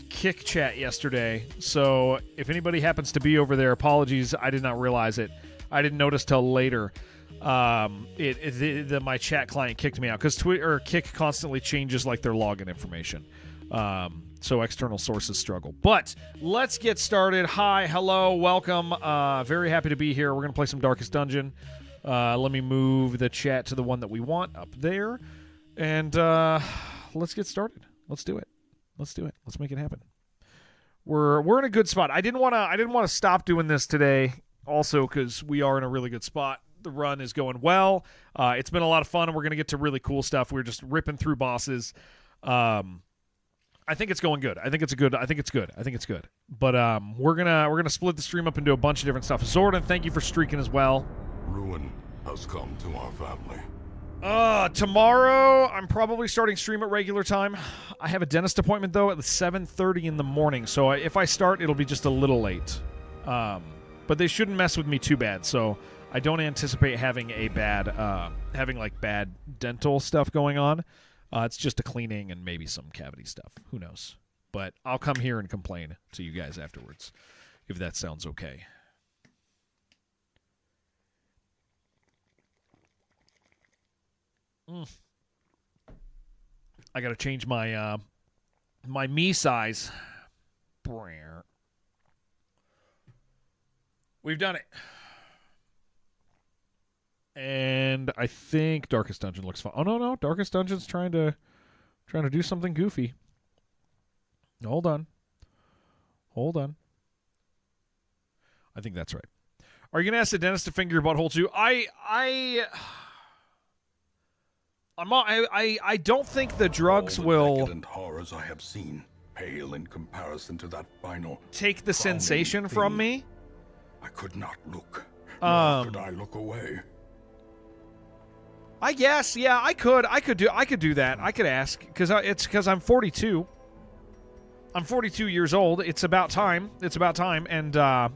Kick chat yesterday, so if anybody happens to be over there, apologies. I did not realize it. I didn't notice till later. My chat client kicked me out because Kick constantly changes like their login information. So external sources struggle. But let's get started. Hi, hello, welcome. Very happy to be here. We're gonna play some Darkest Dungeon. Let me move the chat to the one that we want up there, and let's get started. Let's do it. Let's make it happen. We're in a good spot. I didn't want to stop doing this today, also because we are in a really good spot. The run is going well. It's been a lot of fun, and we're gonna get to really cool stuff. We're just ripping through bosses. I think it's going good. I think it's good. But we're gonna split the stream up into a bunch of different stuff. Zordon, thank you for streaking as well. Ruin has come to our family. Tomorrow I'm probably starting stream at regular time. I have a dentist appointment though at 7:30 in the morning, so if I start, it'll be just a little late. But they shouldn't mess with me too bad, so I don't anticipate having bad dental stuff going on. It's just a cleaning and maybe some cavity stuff. Who knows? But I'll come here and complain to you guys afterwards, if that sounds okay. I gotta change my my me size. We've done it. And I think Darkest Dungeon looks fun. Oh no, Darkest Dungeon's trying to do something goofy. Hold on. I think that's right. Are you gonna ask the dentist to finger your butthole too? I don't think the drugs will decadent horrors I have seen pale in comparison to that final take the sensation from me. I could not look. Nor could I look away. I guess, yeah, I could do that. I could ask because I'm 42. I'm 42 years old. It's about time, and I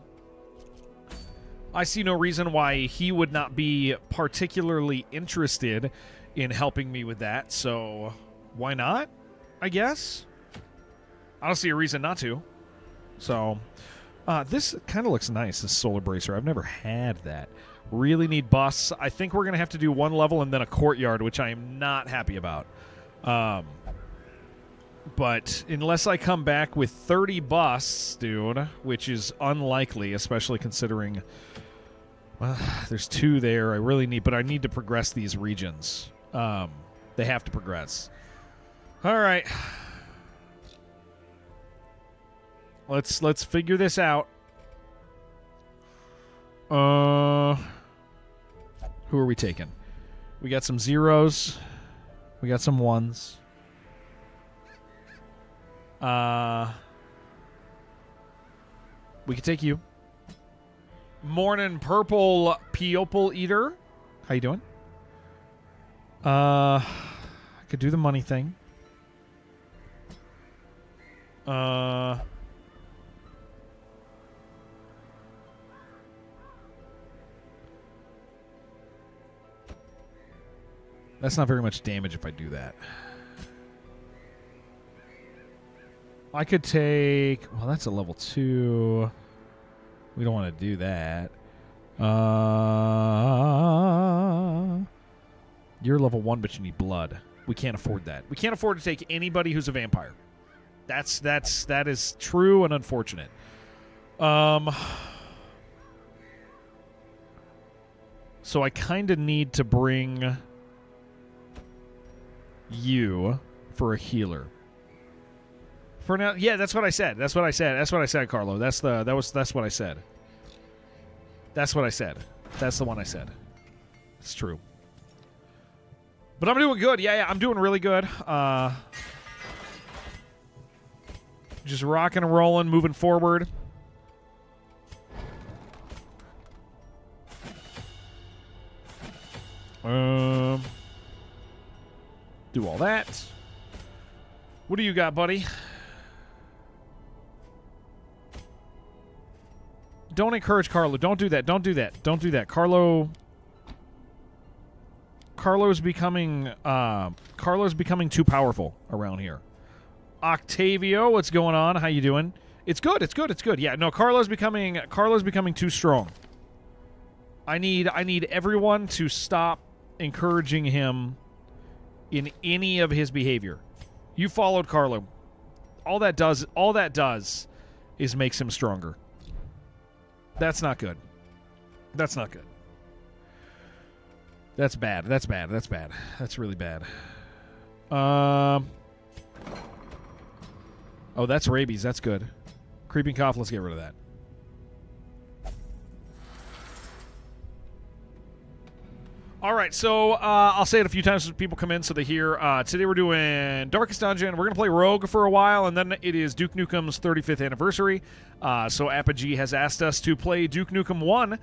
see no reason why he would not be particularly interested in helping me with that. So why not? I guess I don't see a reason not to. So this kind of looks nice. This solar bracer. I've never had that. Really need busts. I think we're going to have to do one level and then a courtyard, which I am not happy about. But unless I come back with 30 busts, dude, which is unlikely, especially considering, well, there's 2 there. I really need, but I need to progress these regions. They have to progress. All right. Let's figure this out. Who are we taking? We got some 0s. We got some 1s. We could take you. Morning Purple People Eater. How you doing? I could do the money thing. That's not very much damage if I do that. I could take... Well, that's a level 2. We don't want to do that. You're level 1, but you need blood. We can't afford that. We can't afford to take anybody who's a vampire. That is true and unfortunate. So I kind of need to bring you for a healer. For now, yeah, that's what I said. That's what I said, Carlo. That's what I said. That's what I said. That's the one I said. It's true. But I'm doing good. Yeah, I'm doing really good. Just rocking and rolling, moving forward. Do all that. What do you got, buddy? Don't encourage Carlo. Don't do that. Don't do that. Don't do that. Carlo's becoming too powerful around here. Octavio, what's going on? How you doing? It's good. It's good. It's good. Yeah, no, Carlo's becoming too strong. I need everyone to stop encouraging him in any of his behavior. You followed Carlo. All that does is makes him stronger. That's not good. That's not good. That's bad. That's bad. That's bad. That's really bad. Oh, that's rabies. That's good. Creeping cough. Let's get rid of that. All right, so I'll say it a few times as people come in so they hear. Today we're doing Darkest Dungeon. We're going to play Rogue for a while, and then it is Duke Nukem's 35th anniversary. So Apogee has asked us to play Duke Nukem 1,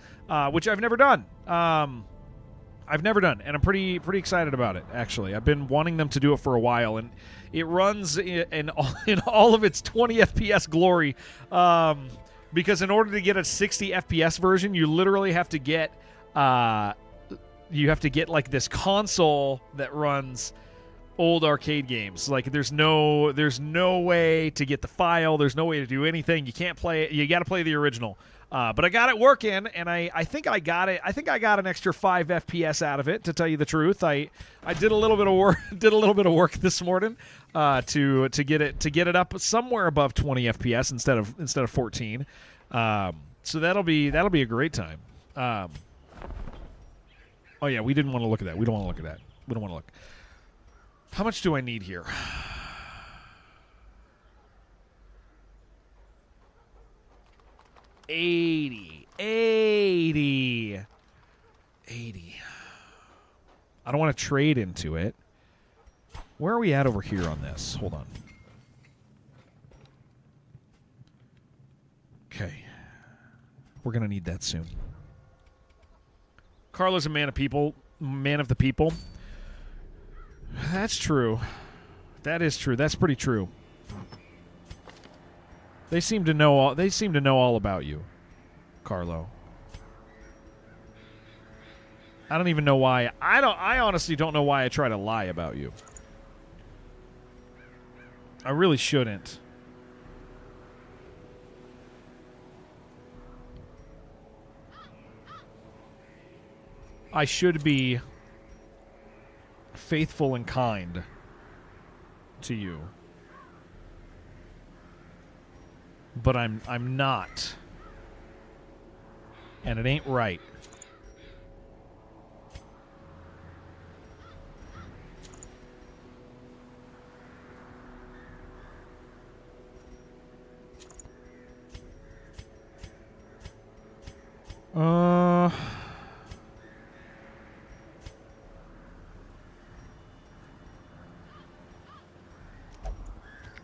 which I've never done. I've never done, and I'm pretty excited about it, actually. I've been wanting them to do it for a while, and it runs in all of its 20 FPS glory, because in order to get a 60 FPS version, you literally have to get like this console that runs old arcade games. Like there's no way to get the file. There's no way to do anything. You can't play it. You got to play the original. But I got it working, and I think I got it. I think I got an extra 5 FPS out of it. To tell you the truth, I did a little bit of work. Did a little bit of work this morning to get it up somewhere above 20 FPS instead of 14. So that'll be a great time. Oh yeah, we didn't want to look at that. We don't want to look at that. We don't want to look. How much do I need here? $80. I don't want to trade into it. Where are we at over here on this? Hold on. Okay. We're going to need that soon. Carlo's a man of the people. That's true. That is true. That's pretty true. They seem to know all about you, Carlo. I don't even know why. I honestly don't know why I try to lie about you. I really shouldn't. I should be faithful and kind to you. But I'm not. And it ain't right.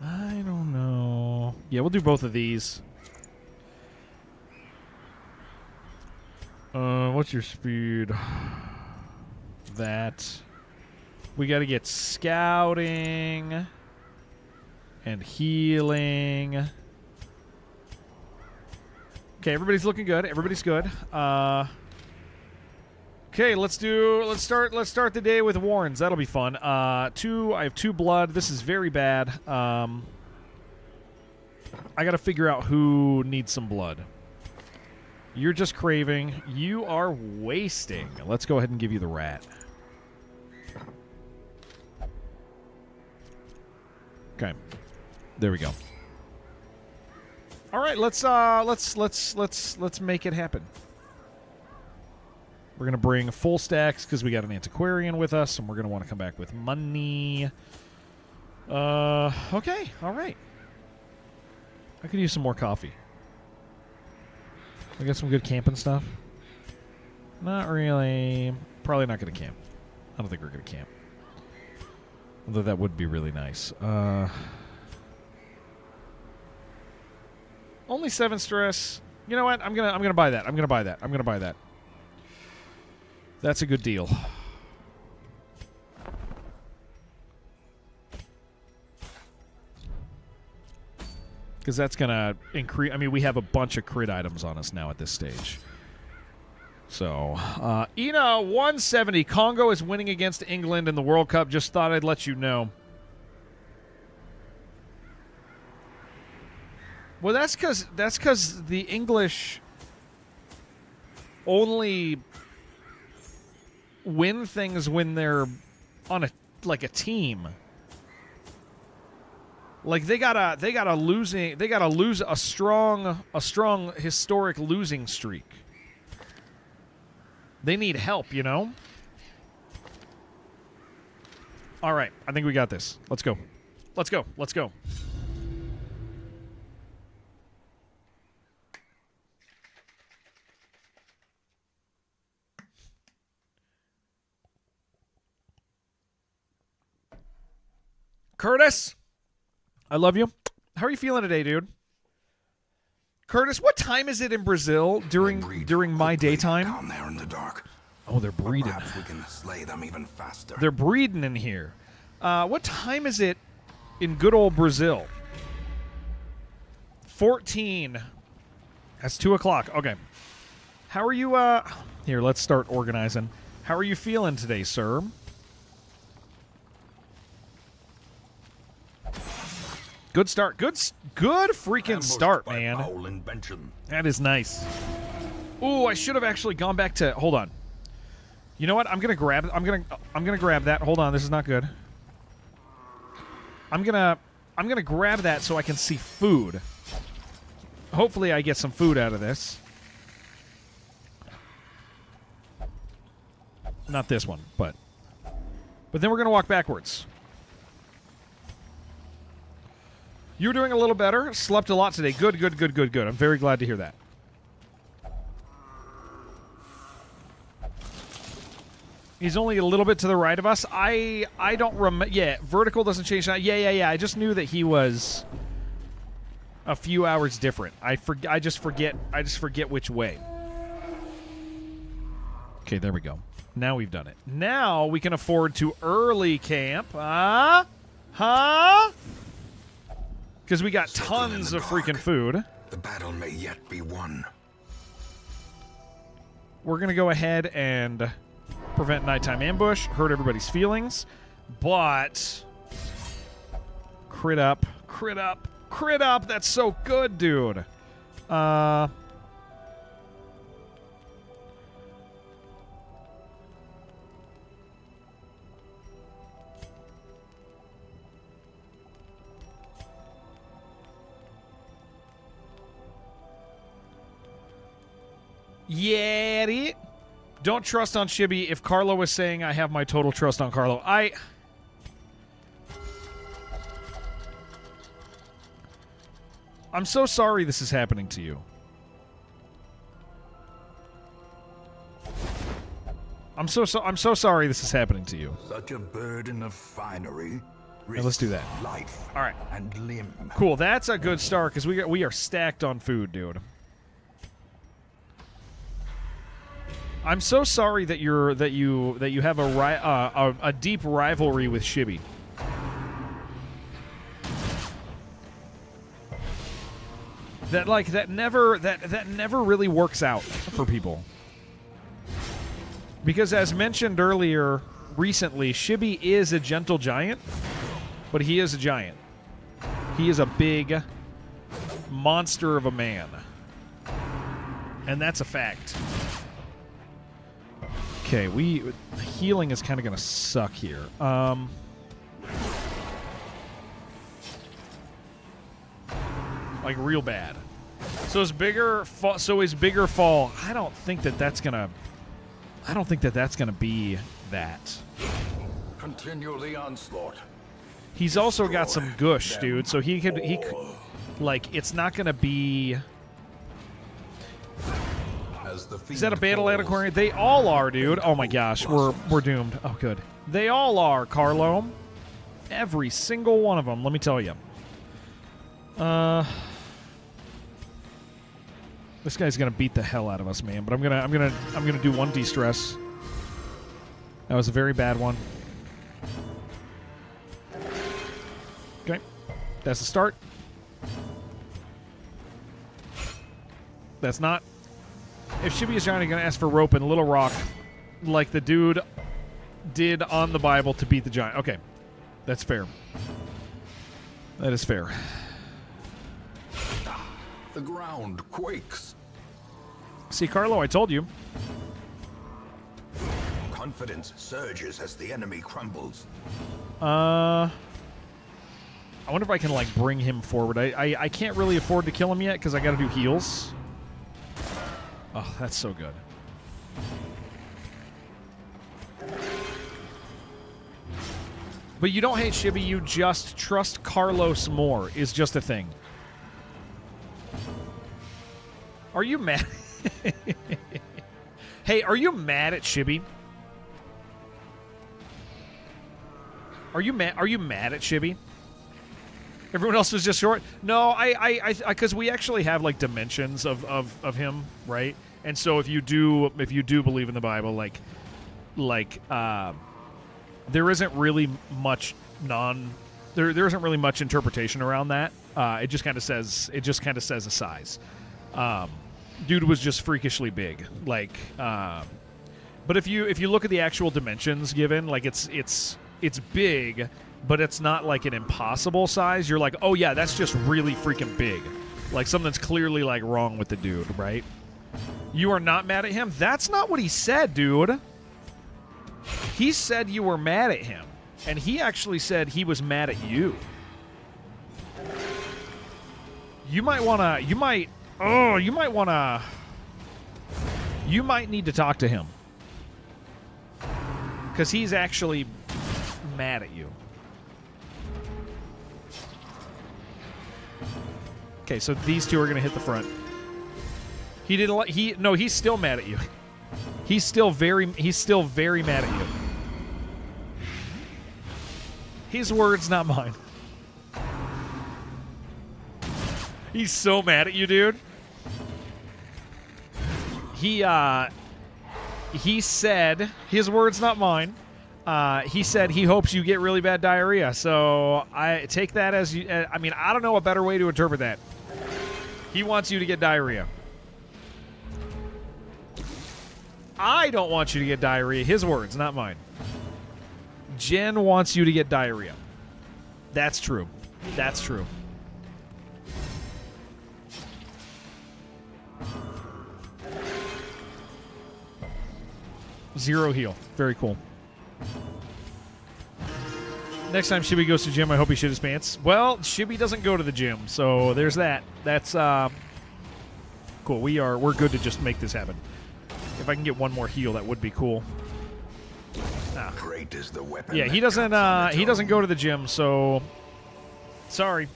I don't know. Yeah, we'll do both of these. What's your speed? That. We got to get scouting and healing. Okay, everybody's looking good. Everybody's good. Okay, let's start the day with Warrens. That'll be fun. I have 2 blood. This is very bad. I got to figure out who needs some blood. You're just craving. You are wasting. Let's go ahead and give you the rat. Okay. There we go. All right, let's make it happen. We're gonna bring full stacks because we got an antiquarian with us, and we're gonna want to come back with money. Okay, all right. I could use some more coffee. I got some good camping stuff. Not really. Probably not gonna camp. I don't think we're gonna camp. Although that would be really nice. Only 7 stress. You know what? I'm gonna buy that. I'm gonna buy that. That's a good deal. Because that's gonna increase. I mean, we have a bunch of crit items on us now at this stage. So, Ina 170. Congo is winning against England in the World Cup. Just thought I'd let you know. Well, that's because the English only win things when they're on a team. Like they gotta lose a strong historic losing streak. They need help, you know? All right, I think we got this. Let's go. Let's go. Let's go. Curtis, I love you. How are you feeling today, dude? Curtis, what time is it in Brazil during my daytime? Down there in the dark. Oh, they're breeding. Perhaps we can slay them even faster. They're breeding in here. What time is it in good old Brazil? 14. That's 2 o'clock. Okay. How are you? Here, let's start organizing. How are you feeling today, sir? Good start. Good freaking start, man. That is nice. Ooh, I should have actually gone back to. Hold on. You know what? I'm gonna grab that. Hold on. This is not good. I'm gonna grab that so I can see food. Hopefully, I get some food out of this. Not this one, but then we're gonna walk backwards. You're doing a little better. Slept a lot today. Good. I'm very glad to hear that. He's only a little bit to the right of us. I don't remember. Yeah, vertical doesn't change. Yeah. I just knew that he was a few hours different. I just forget which way. Okay, there we go. Now we've done it. Now we can afford to early camp. Huh? Because we got tons of freaking food. The battle may yet be won. We're going to go ahead and prevent nighttime ambush, hurt everybody's feelings, but crit up. That's so good, dude. Yeah, don't trust on Chibi. If Carlo was saying I have my total trust on Carlo, I'm so sorry this is happening to you. I'm so sorry this is happening to you. Such a burden of finery. Let's do that. Life. All right. And limb. Cool. That's a good start because we are stacked on food, dude. I'm so sorry that you have a deep rivalry with Chibi. That never really works out for people. Because as mentioned earlier, recently, Chibi is a gentle giant, but he is a giant. He is a big monster of a man. And that's a fact. Okay, healing is kind of going to suck here. Like real bad. So his bigger fall. I don't think that's gonna be that. Continue the onslaught. He's also got some gush, dude. So he could like it's not gonna be. Is that a battle antiquarian? They all are, dude. Oh my gosh, we're doomed. Oh good. They all are, Carlo. Every single one of them. Let me tell you. This guy's gonna beat the hell out of us, man. But I'm gonna do one de-stress. That was a very bad one. Okay, that's the start. That's not. If Chibi is Johnny gonna ask for rope in Little Rock, like the dude did on the Bible to beat the giant. Okay, that's fair. That is fair. The ground quakes. See, Carlo, I told you. Confidence surges as the enemy crumbles. I wonder if I can, like, bring him forward. I can't really afford to kill him yet because I got to do heals. Oh, that's so good. But you don't hate Shibby, you just trust Carlos more, is just a thing. Are you mad? Hey, are you mad at Shibby? Are you mad at Shibby? Everyone else was just short? No, I because we actually have, like, dimensions of him, right? And so if you do believe in the Bible, there isn't really much there isn't really much interpretation around that. It just kind of says a size. Dude was just freakishly big, like. But if you look at the actual dimensions given, like it's big, but it's not like an impossible size. You're like, oh yeah, that's just really freaking big. Like something's clearly like wrong with the dude, right? You are not mad at him? That's not what he said, dude. He said you were mad at him, and he actually said he was mad at you. You might need to talk to him. Because he's actually mad at you. Okay, so these two are going to hit the front. He's still mad at you. He's still very mad at you. His words, not mine. He's so mad at you, dude. He said, his words, not mine. He said he hopes you get really bad diarrhea. So I take that as you. I mean, I don't know a better way to interpret that. He wants you to get diarrhea. I don't want you to get diarrhea. His words, not mine. Jen wants you to get diarrhea. That's true. That's true. Zero heal. Very cool. Next time Shibby goes to gym, I hope he shit his pants. Well, Shibby doesn't go to the gym, so there's that. That's cool. We're good to just make this happen. If I can get one more heal, that would be cool. Great is the weapon. Yeah, he doesn't go to the gym, so sorry.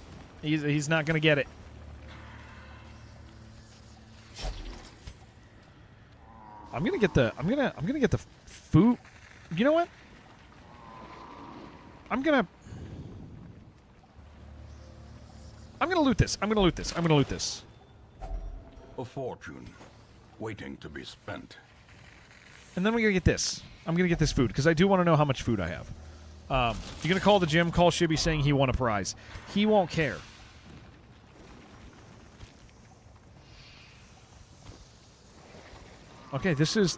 He's not gonna get it. I'm gonna get the food. You know what? I'm gonna loot this. I'm gonna loot this. A fortune waiting to be spent. And then we're gonna get this. I'm gonna get this food because I do want to know how much food I have. You're gonna call the gym, call Shibby saying he won a prize. He won't care. Okay, this is.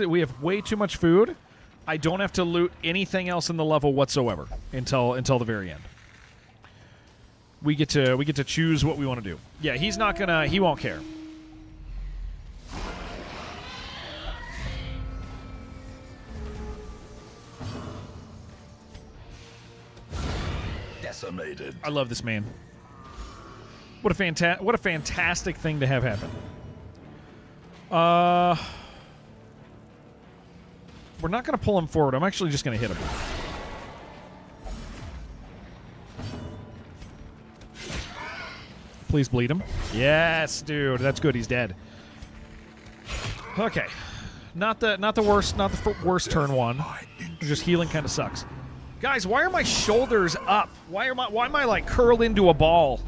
We have way too much food. I don't have to loot anything else in the level whatsoever until the very end. We get to choose what we want to do. Yeah, he won't care. Decimated. I love this man. What a fantastic thing to have happen. We're not going to pull him forward. I'm actually just going to hit him. Please bleed him. Yes, dude. That's good. He's dead. Okay. Not the worst turn one. Just healing kind of sucks. Guys, why are my shoulders up? Why am I like curled into a ball?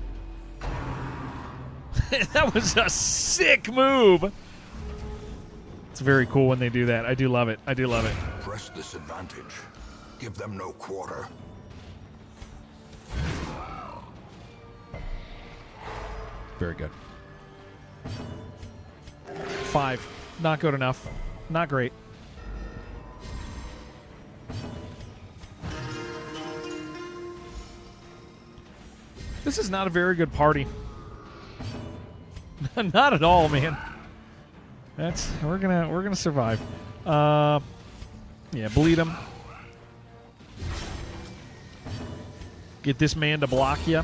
That was a sick move. It's very cool when they do that. I do love it. Press this advantage. Give them no quarter. Very good. 5. Not good enough. Not great. This is not a very good party. Not at all, man. We're gonna survive. Yeah, bleed him. Get this man to block you.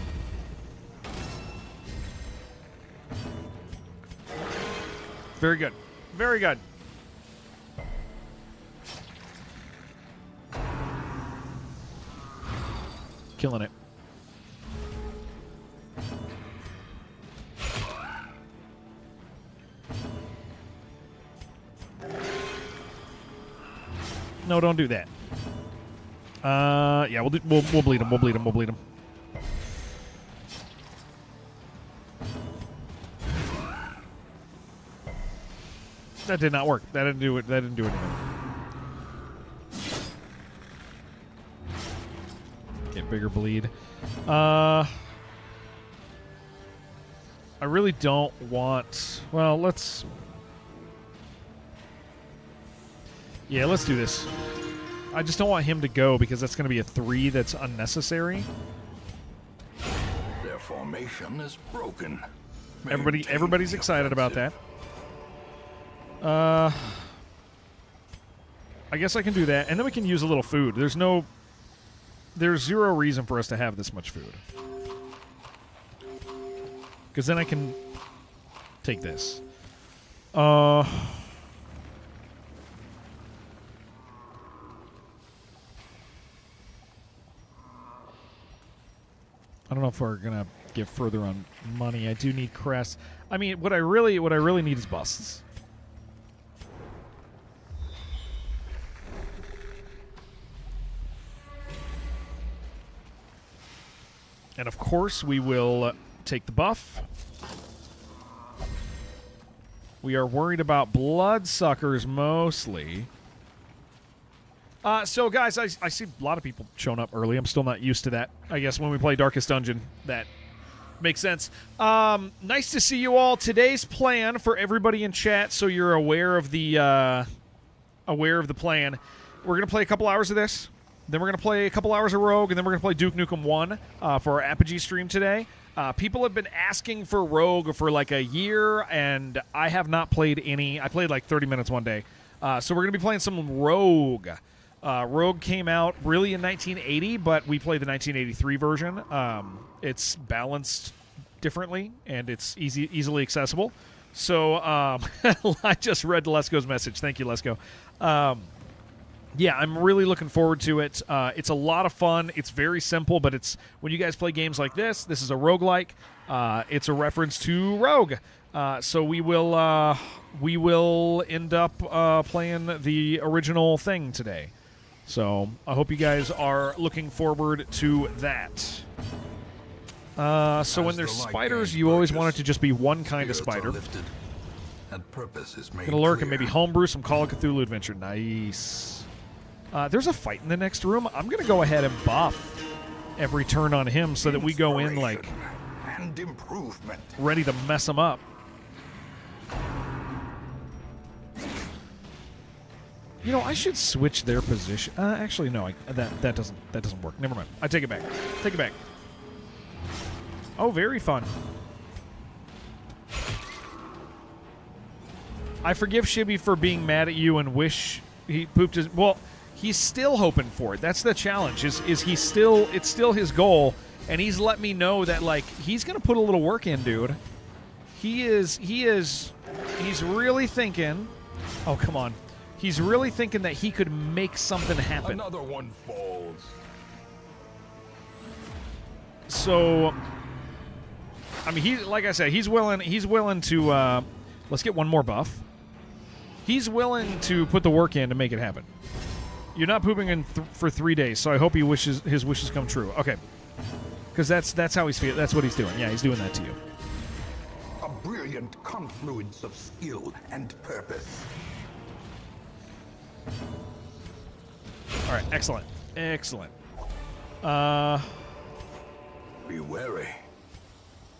Very good. Very good. Killing it. No, don't do that. Yeah, we'll bleed him. We'll bleed him. We'll bleed him. That did not work. That didn't do it. That didn't do anything. Get bigger bleed. I really don't want. Well, let's. Yeah, let's do this. I just don't want him to go because that's going to be a 3 that's unnecessary. Their formation is broken. Everybody's excited about that. I guess I can do that, and then we can use a little food. There's zero reason for us to have this much food. Because then I can take this. I don't know if we're gonna get further on money. I do need crests. I mean, what I really need is busts. And of course, we will take the buff. We are worried about bloodsuckers mostly. So, guys, I see a lot of people showing up early. I'm still not used to that. I guess when we play Darkest Dungeon, that makes sense. Nice to see you all. Today's plan for everybody in chat, so you're aware of the plan. We're going to play a couple hours of this. Then we're going to play a couple hours of Rogue, and then we're going to play Duke Nukem 1 for our Apogee stream today. People have been asking for Rogue for like a year, and I have not played any. I played like 30 minutes one day. So we're going to be playing some Rogue. Rogue came out really in 1980, but we played the 1983 version. It's balanced differently, and it's easily accessible. So I just read Lesko's message. Thank you, Lesko. Yeah, I'm really looking forward to it. It's a lot of fun. It's very simple, but it's when you guys play games like this is a roguelike. It's a reference to Rogue. So we will end up playing the original thing today. So I hope you guys are looking forward to that. So when there's spiders, you always want it to just be one kind of spider. Gonna lurk and maybe homebrew some Call of Cthulhu Adventure. Nice. There's a fight in the next room. I'm going to go ahead and buff every turn on him so that we go in like ready to mess him up. You know, I should switch their position. Actually, no, that doesn't work. Never mind. I take it back. Take it back. Oh, very fun. I forgive Shibby for being mad at you and wish he pooped his. Well, he's still hoping for it. That's the challenge. Is he still? It's still his goal, and he's let me know that like he's gonna put a little work in, dude. He's really thinking. Oh, come on. He's really thinking that he could make something happen. Another one falls. So, I mean, like I said, he's willing to. Let's get one more buff. He's willing to put the work in to make it happen. You're not pooping in for 3 days, so I hope his wishes come true. Okay, because that's how he's feeling. That's what he's doing. Yeah, he's doing that to you. A brilliant confluence of skill and purpose. All right, excellent. Be wary.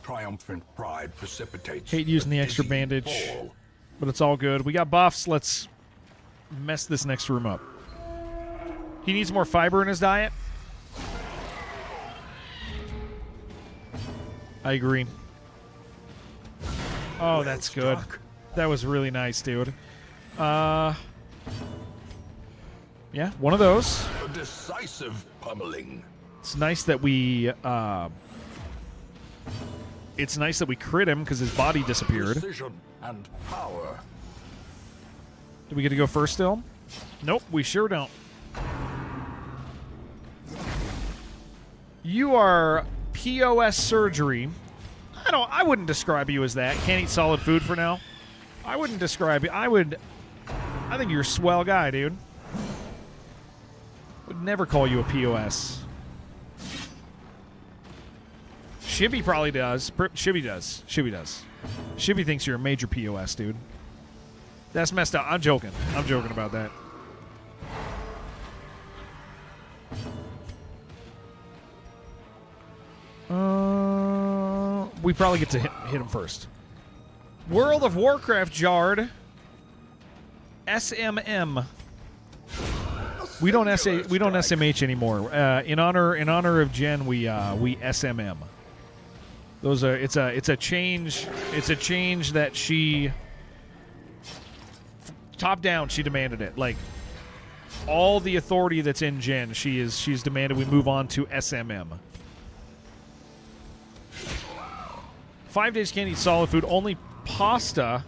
Triumphant pride precipitates. Hate using the extra bandage, but it's all good. We got buffs. Let's mess this next room up. He needs more fiber in his diet. I agree. Oh, Well that's good. struck. That was really nice, dude. Yeah, one of those. A decisive pummeling. It's nice that we crit him because his body disappeared. Precision and power. Do we get to go first still? Nope, we sure don't. You are POS surgery. I wouldn't describe you as that. Can't eat solid food for now. I wouldn't describe you. I think you're a swell guy, dude. Would never call you a POS. Shibby probably does. Shibby does. Shibby thinks you're a major POS, dude. That's messed up. I'm joking. I'm joking about that. We probably get to hit him first. World of Warcraft Jard. SMM. We don't SMH anymore. In honor of Jen, we SMM. Those are it's a change that she top down she demanded it. Like all the authority that's in Jen, she's demanded we move on to SMM. 5 days can't eat solid food, only pasta.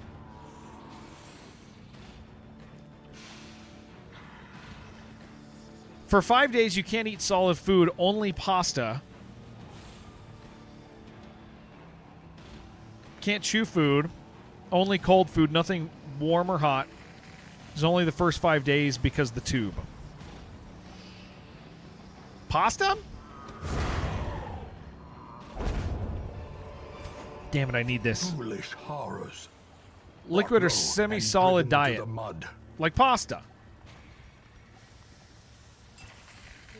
For 5 days, you can't eat solid food, only pasta. Can't chew food, only cold food, nothing warm or hot. It's only the first 5 days because the tube. Pasta? Damn it, I need this. Foolish horrors. Liquid or Low semi-solid and driven into diet. the mud. Like pasta.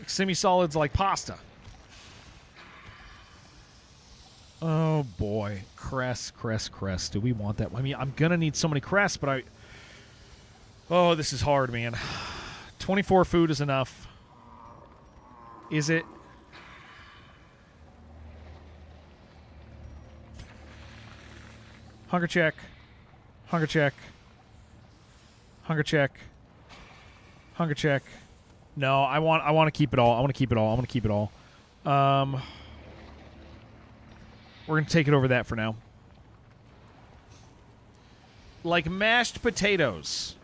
Semi-solids like pasta. Oh, boy. Cress. Do we want that? I mean, I'm going to need so many cress, but I... Oh, this is hard, man. 24 food is enough. Is it? Hunger check. Hunger check. Hunger check. Hunger check. No, I want to keep it all. I want to keep it all. We're going to take it over that for now. Like mashed potatoes.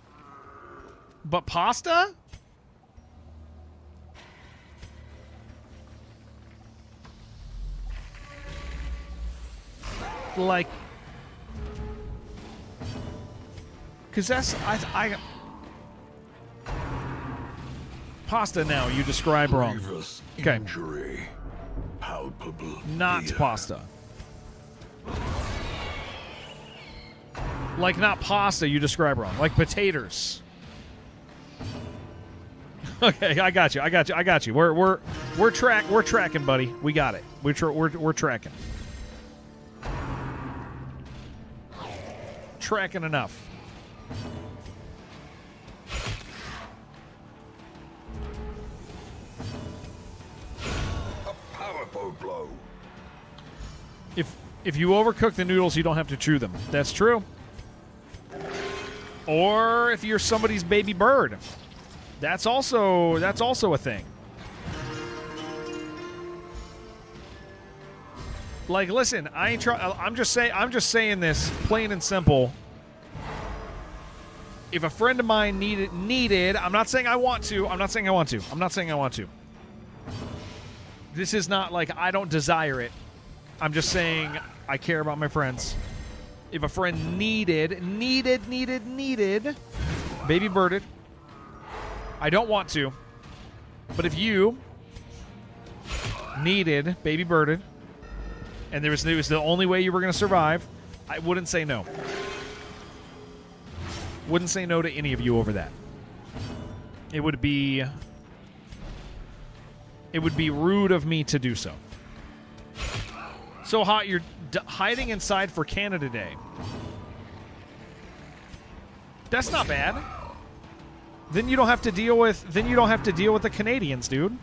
But pasta? Like, because that's I pasta. Now you describe wrong. Grievous Okay. injury. Palpable. Not fear. pasta. Like not pasta. You describe wrong. Like potatoes. Okay, I got you. We're tracking, buddy. We got it. We're tracking. Tracking enough. A powerful blow. If you overcook the noodles, you don't have to chew them. That's true. Or if you're somebody's baby bird, that's also a thing. Like, listen, I'm just saying this plain and simple. If a friend of mine needed, I'm not saying I want to. This is not like I don't desire it. I'm just saying I care about my friends. If a friend needed baby birded, I don't want to. But if you needed baby birded, and it was the only way you were going to survive, I wouldn't say no. Wouldn't say no to any of you over that. It would be rude of me to do so. So hot, you're hiding inside for Canada Day. That's not bad. Then you don't have to deal with the Canadians, dude.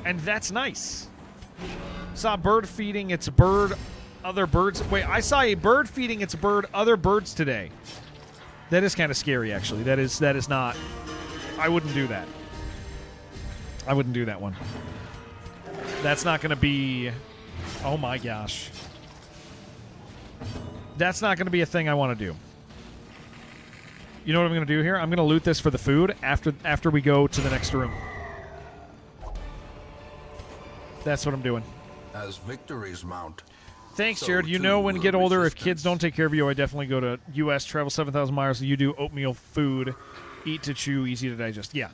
And that's nice. Saw a bird feeding its bird other birds. Wait, I saw a bird feeding its bird other birds today. That is kind of scary, actually. That is not... I wouldn't do that. I wouldn't do that one. That's not going to be... Oh my gosh. That's not going to be a thing I want to do. You know what I'm going to do here? I'm going to loot this for the food after we go to the next room. That's what I'm doing. As victories mount. Thanks, so Jared. You know, when you get older, if kids resistance. don't take care of you, I definitely go to U.S., travel 7,000 miles. You do oatmeal food, eat to chew, easy to digest. Yeah.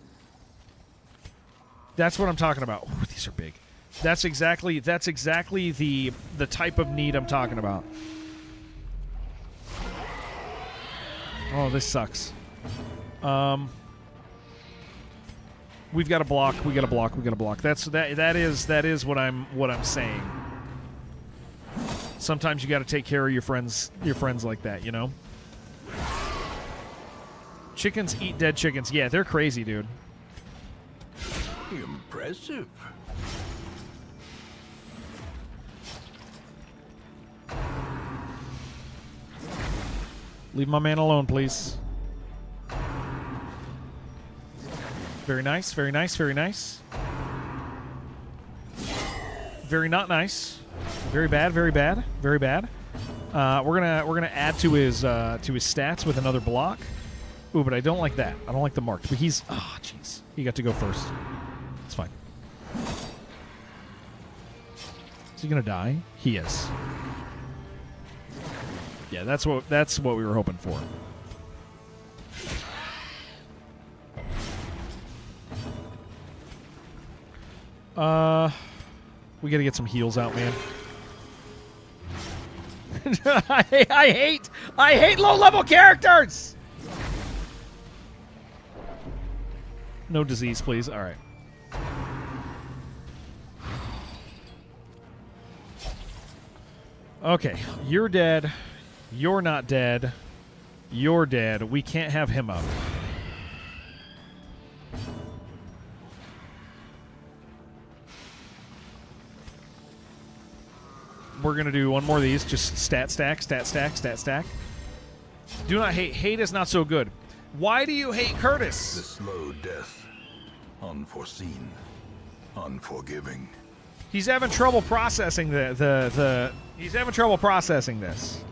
That's what I'm talking about. Ooh, these are big. That's exactly the type of need I'm talking about. Oh, this sucks. We've got to block. We got to block. We got to block. That is what I'm saying. Sometimes you got to take care of your friends like that, you know? Chickens eat dead chickens. Yeah, they're crazy, dude. Impressive. Leave my man alone, please. Very nice, very nice, very nice. Very not nice. Very bad, very bad, very bad. We're gonna add to his stats with another block. Ooh, but I don't like that. I don't like the marked. But he's jeez. He got to go first. It's fine. Is he gonna die? He is. Yeah, that's what we were hoping for. We gotta get some heals out, man. I hate low-level characters. No disease, please. All right. Okay, you're dead. You're not dead. You're dead. We can't have him up. We're going to do one more of these. Just stat stack, stat stack, stat stack. Do not hate. Hate is not so good. Why do you hate The Curtis? slow death. Unforeseen. Unforgiving. He's having trouble processing he's having trouble processing this.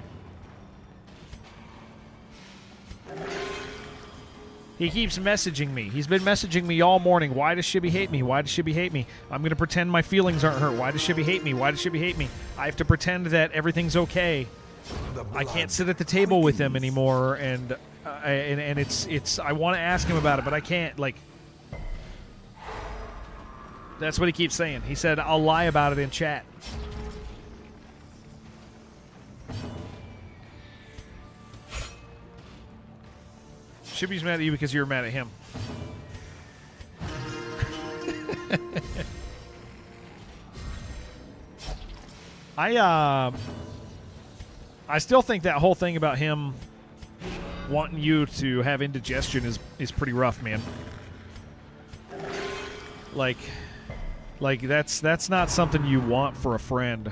He keeps messaging me. He's been messaging me all morning. Why does Shibby hate me? Why does Shibby hate me? I'm going to pretend my feelings aren't hurt. Why does Shibby hate me? Why does Shibby hate me? I have to pretend that everything's okay. I can't sit at the table with him anymore, and it's I want to ask him about it, but I can't. Like, that's what he keeps saying. He said, I'll lie about it in chat. Shibby's mad at you because you're mad at him. I still think that whole thing about him wanting you to have indigestion is pretty rough, man. Like that's not something you want for a friend.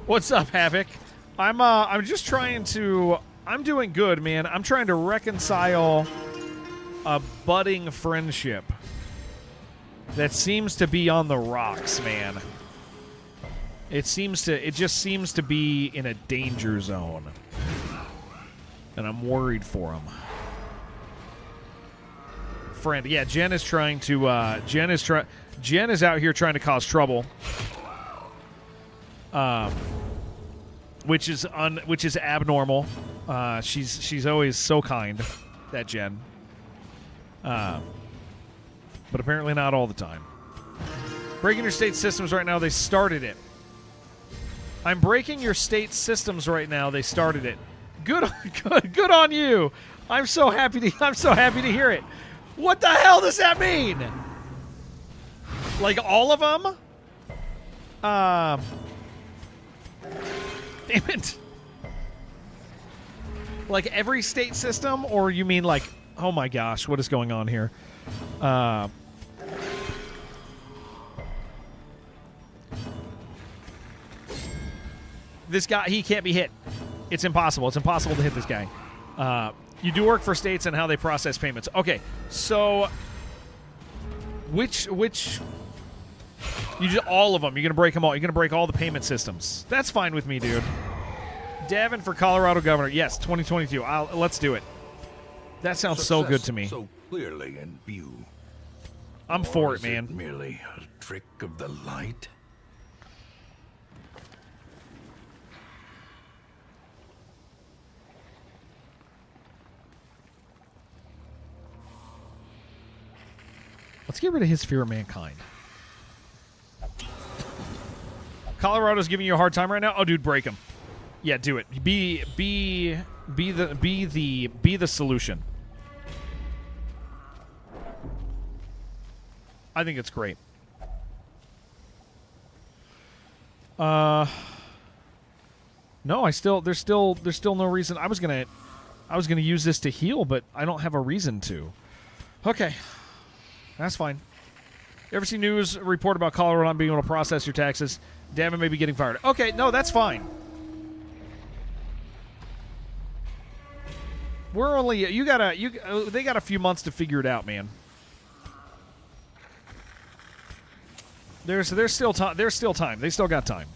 What's up, Havoc? I'm just trying to... I'm doing good, man. I'm trying to reconcile a budding friendship that seems to be on the rocks, man. It just seems to be in a danger zone. And I'm worried for him. Friend, yeah, Jen is trying to... Jen is out here trying to cause trouble. Which is abnormal. She's always so kind, that Jen. But apparently not all the time. Breaking your state systems right now. They started it. I'm breaking your state systems right now. They started it. Good on you. I'm so happy to hear it. What the hell does that mean? Like all of them? Damn it. Like every state system, or you mean like, oh my gosh, what is going on here? This guy, he can't be hit. It's impossible. It's impossible to hit this guy. You do work for states and how they process payments. Okay, so which you just all of them. You're gonna break them all. You're gonna break all the payment systems. That's fine with me, dude. Davin for Colorado governor. Yes, 2022. Let's do it. That sounds so good to me. So clearly in view. I'm for it, man. Merely a trick of the light. Let's get rid of his fear of mankind. Colorado's giving you a hard time right now. Oh, dude, break him. Yeah, do it. Be the solution. I think it's great. No, there's still no reason. I was gonna use this to heal, but I don't have a reason to. Okay, that's fine. You ever see news report about Colorado not being able to process your taxes? Damn it, maybe getting fired. Okay, no, that's fine. We're only they got a few months to figure it out, man. There's still time. There's still time. They still got time.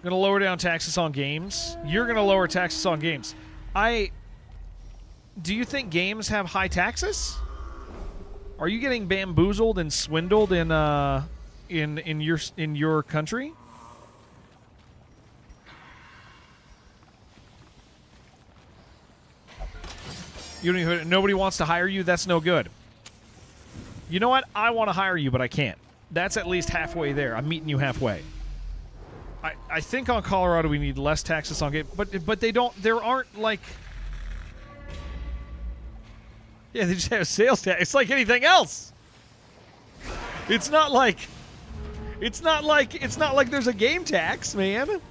Gonna lower down taxes on games. You're gonna lower taxes on games. Do you think games have high taxes? Are you getting bamboozled and swindled in your country? You don't even, nobody wants to hire you? That's no good. You know what? I want to hire you, but I can't. That's at least halfway there. I'm meeting you halfway. I think on Colorado we need less taxes on game, but they don't. There aren't like. Yeah, they just have sales tax. It's like anything else. It's not like there's a game tax, man.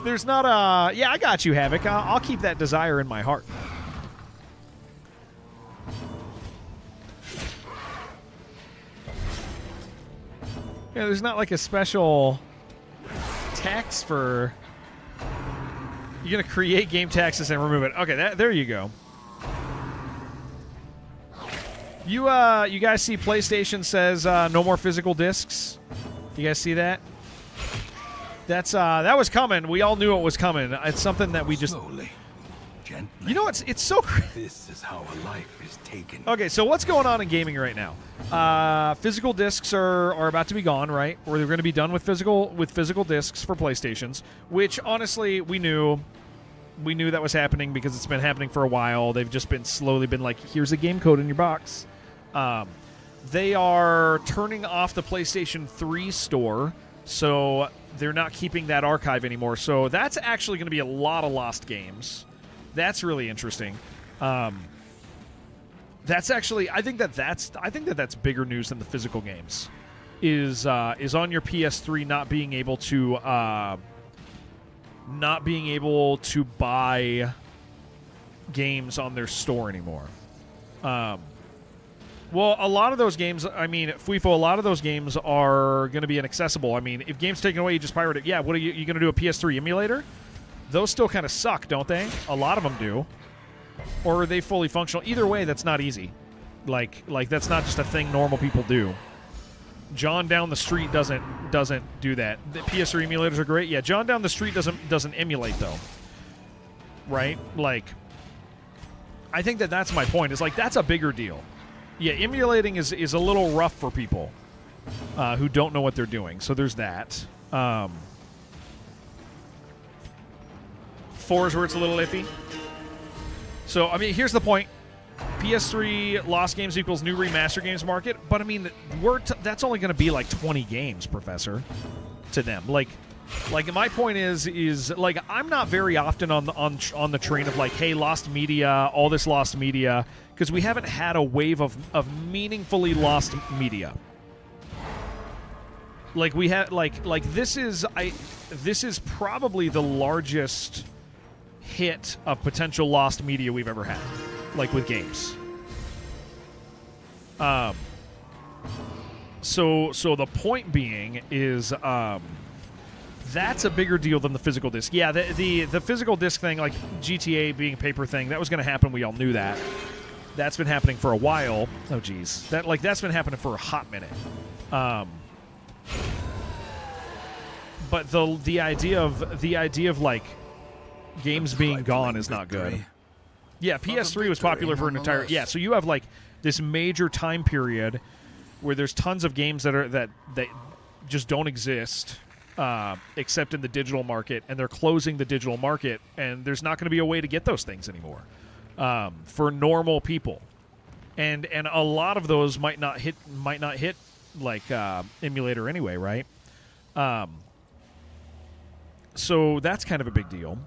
There's not a. Yeah, I got you, Havoc. I'll keep that desire in my heart. Yeah, there's not like a special tax for. You're gonna create game taxes and remove it. Okay, there you go. You guys see PlayStation says no more physical discs? You guys see that? That was coming. We all knew it was coming. It's something that we just slowly, gently. You know it's so This is how a life is taken. Okay, so what's going on in gaming right now? Physical discs are about to be gone, right? Or they're going to be done with physical discs for PlayStations, which honestly we knew that was happening because it's been happening for a while. They've just been slowly been like, here's a game code in your box. They are turning off the PlayStation 3 store, so they're not keeping that archive anymore. So that's actually going to be a lot of lost games. That's really interesting. That's actually I think that's bigger news than the physical games. Is on your PS3 not being able to buy games on their store anymore. Well, a lot of those games, I mean, FIFO, a lot of those games are going to be inaccessible. I mean, if game's taken away, you just pirate it. Yeah, what are you going to do, a PS3 emulator? Those still kind of suck, don't they? A lot of them do. Or are they fully functional? Either way, that's not easy. Like that's not just a thing normal people do. John down the street doesn't do that. The PS3 emulators are great. Yeah, John down the street doesn't emulate though. Right? Like, I think that's my point. Is like that's a bigger deal. Yeah, emulating is a little rough for people who don't know what they're doing. So there's that. 4 is where it's a little iffy. So, I mean, here's the point. PS3 lost games equals new remaster games market. But, I mean, that's only going to be like 20 games, Professor, to them. Like my point is like I'm not very often on the train of like, hey, lost media, all this lost media, because we haven't had a wave of meaningfully lost media. Like we had like this is probably the largest hit of potential lost media we've ever had, like with games. So the point being is that's a bigger deal than the physical disc. Yeah, the physical disc thing, like GTA being a paper thing, that was going to happen. We all knew that. That's been happening for a while. Oh, geez. That's been happening for a hot minute. But the idea of like games being gone is not good. Yeah, PS3 was popular for an entire. Yeah, so you have like this major time period where there's tons of games that just don't exist except in the digital market, and they're closing the digital market, and there's not going to be a way to get those things anymore for normal people, and a lot of those might not hit like emulator anyway, right? So that's kind of a big deal.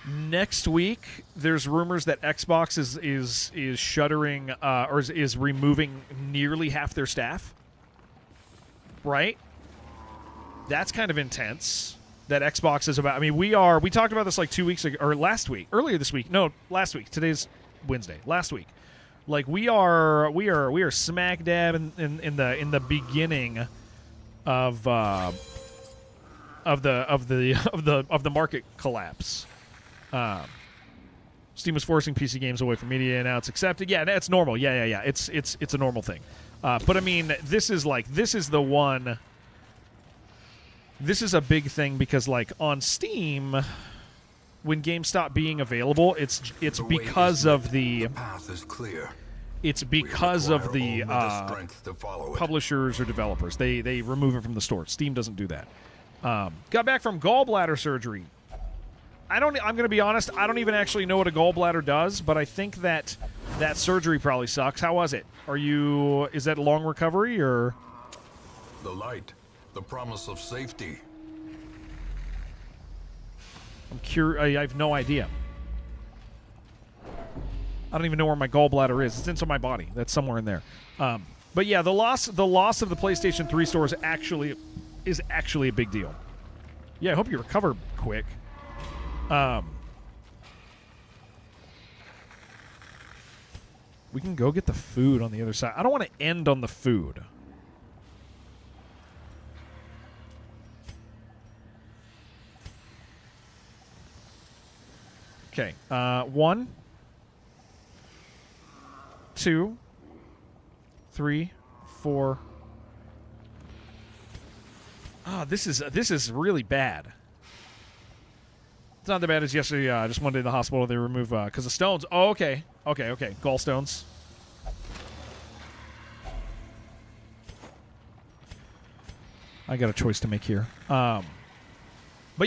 Next week, there's rumors that Xbox is shuttering or is removing nearly half their staff. Right? That's kind of intense. That Xbox is about. I mean, we talked about this like 2 weeks ago, or earlier this week. No, last week. Today's Wednesday. Last week. Like we are smack dab in the beginning of the market collapse. Steam is forcing PC games away from media, and now it's accepted. Yeah, that's normal. Yeah. It's a normal thing. But I mean, this is the one. This is a big thing because, like, on Steam, when games stop being available, it's because of the path is clear. It's because of the publishers or developers. They remove it from the store. Steam doesn't do that. Got back from gallbladder surgery. I'm going to be honest, I don't even actually know what a gallbladder does, but I think that surgery probably sucks. How was it? Is that a long recovery or? The light, the promise of safety. I'm curious. I have no idea. I don't even know where my gallbladder is. It's inside my body. That's somewhere in there. But yeah, the loss of the PlayStation 3 store is actually a big deal. Yeah, I hope you recover quick. We can go get the food on the other side. I don't want to end on the food. Okay. 1, 2, 3, 4. This is really bad. It's not that bad as yesterday. Just one day in the hospital, they remove because of stones. Oh, okay. Gallstones. I got a choice to make here. But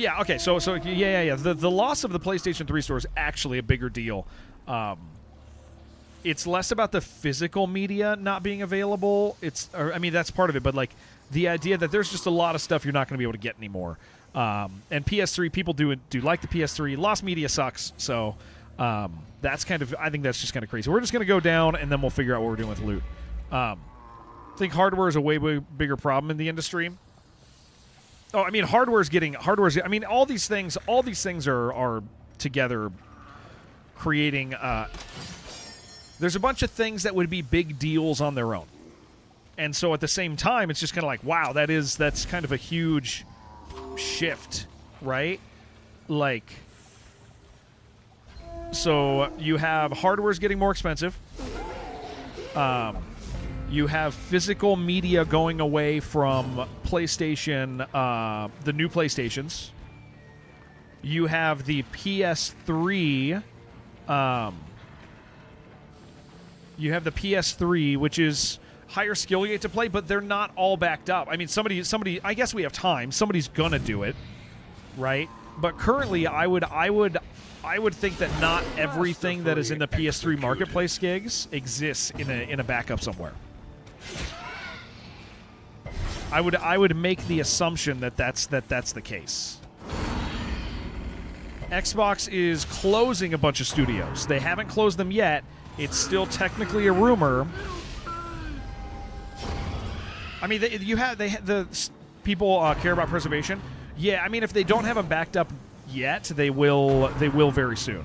yeah, okay. So yeah. The loss of the PlayStation 3 store is actually a bigger deal. It's less about the physical media not being available. That's part of it. But like the idea that there's just a lot of stuff you're not going to be able to get anymore. And PS3, people do like the PS3. Lost media sucks, so that's kind of. I think that's just kind of crazy. We're just going to go down, and then we'll figure out what we're doing with loot. I think hardware is a way bigger problem in the industry. Oh, I mean, hardware's. I mean, all these things are together creating. There's a bunch of things that would be big deals on their own, and so at the same time, it's just kind of like, wow, that's kind of a huge shift, right? Like, so you have hardware's getting more expensive. You have physical media going away from PlayStation, the new PlayStations. You have the PS3. You have the PS3, which is higher skill you get to play, but they're not all backed up. I mean, somebody. I guess we have time. Somebody's gonna do it, right? But currently, I would think that not everything that is in the PS3 marketplace gigs exists in a backup somewhere. I would make the assumption that that's the case. Xbox is closing a bunch of studios. They haven't closed them yet. It's still technically a rumor. I mean, the people care about preservation. Yeah, I mean, if they don't have them backed up yet, they will very soon.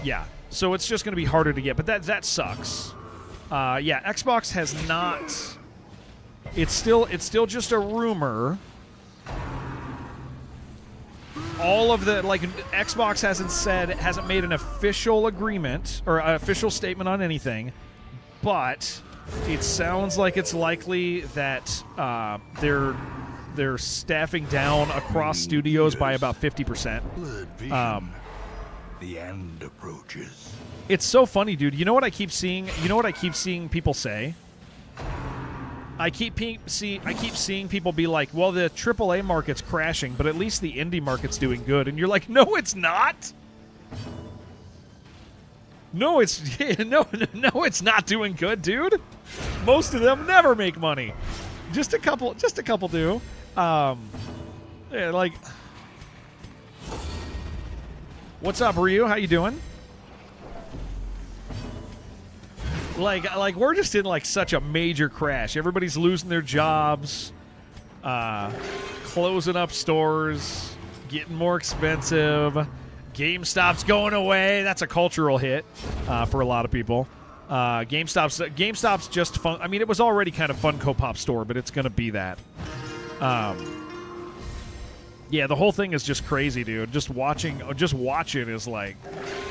Yeah, so it's just going to be harder to get, but that sucks. Yeah, Xbox has not. It's still just a rumor. All of the Xbox hasn't made an official agreement or an official statement on anything, but it sounds like it's likely that they're staffing down across studios by about 50%. The end approaches. It's so funny, dude. You know what I keep seeing? You know what I keep seeing people say? I keep seeing people be like, "Well, the AAA market's crashing, but at least the indie market's doing good." And you're like, "No, it's not. No, it's no, it's not doing good, dude. Most of them never make money. Just a couple do. Yeah, like, what's up, Ryu? How you doing? Like we're just in like such a major crash. Everybody's losing their jobs, closing up stores, getting more expensive. GameStop's going away. That's a cultural hit for a lot of people. GameStop's just fun. I mean, it was already kind of Funko Pop store, but it's going to be that. Yeah, the whole thing is just crazy, dude. Just watching is like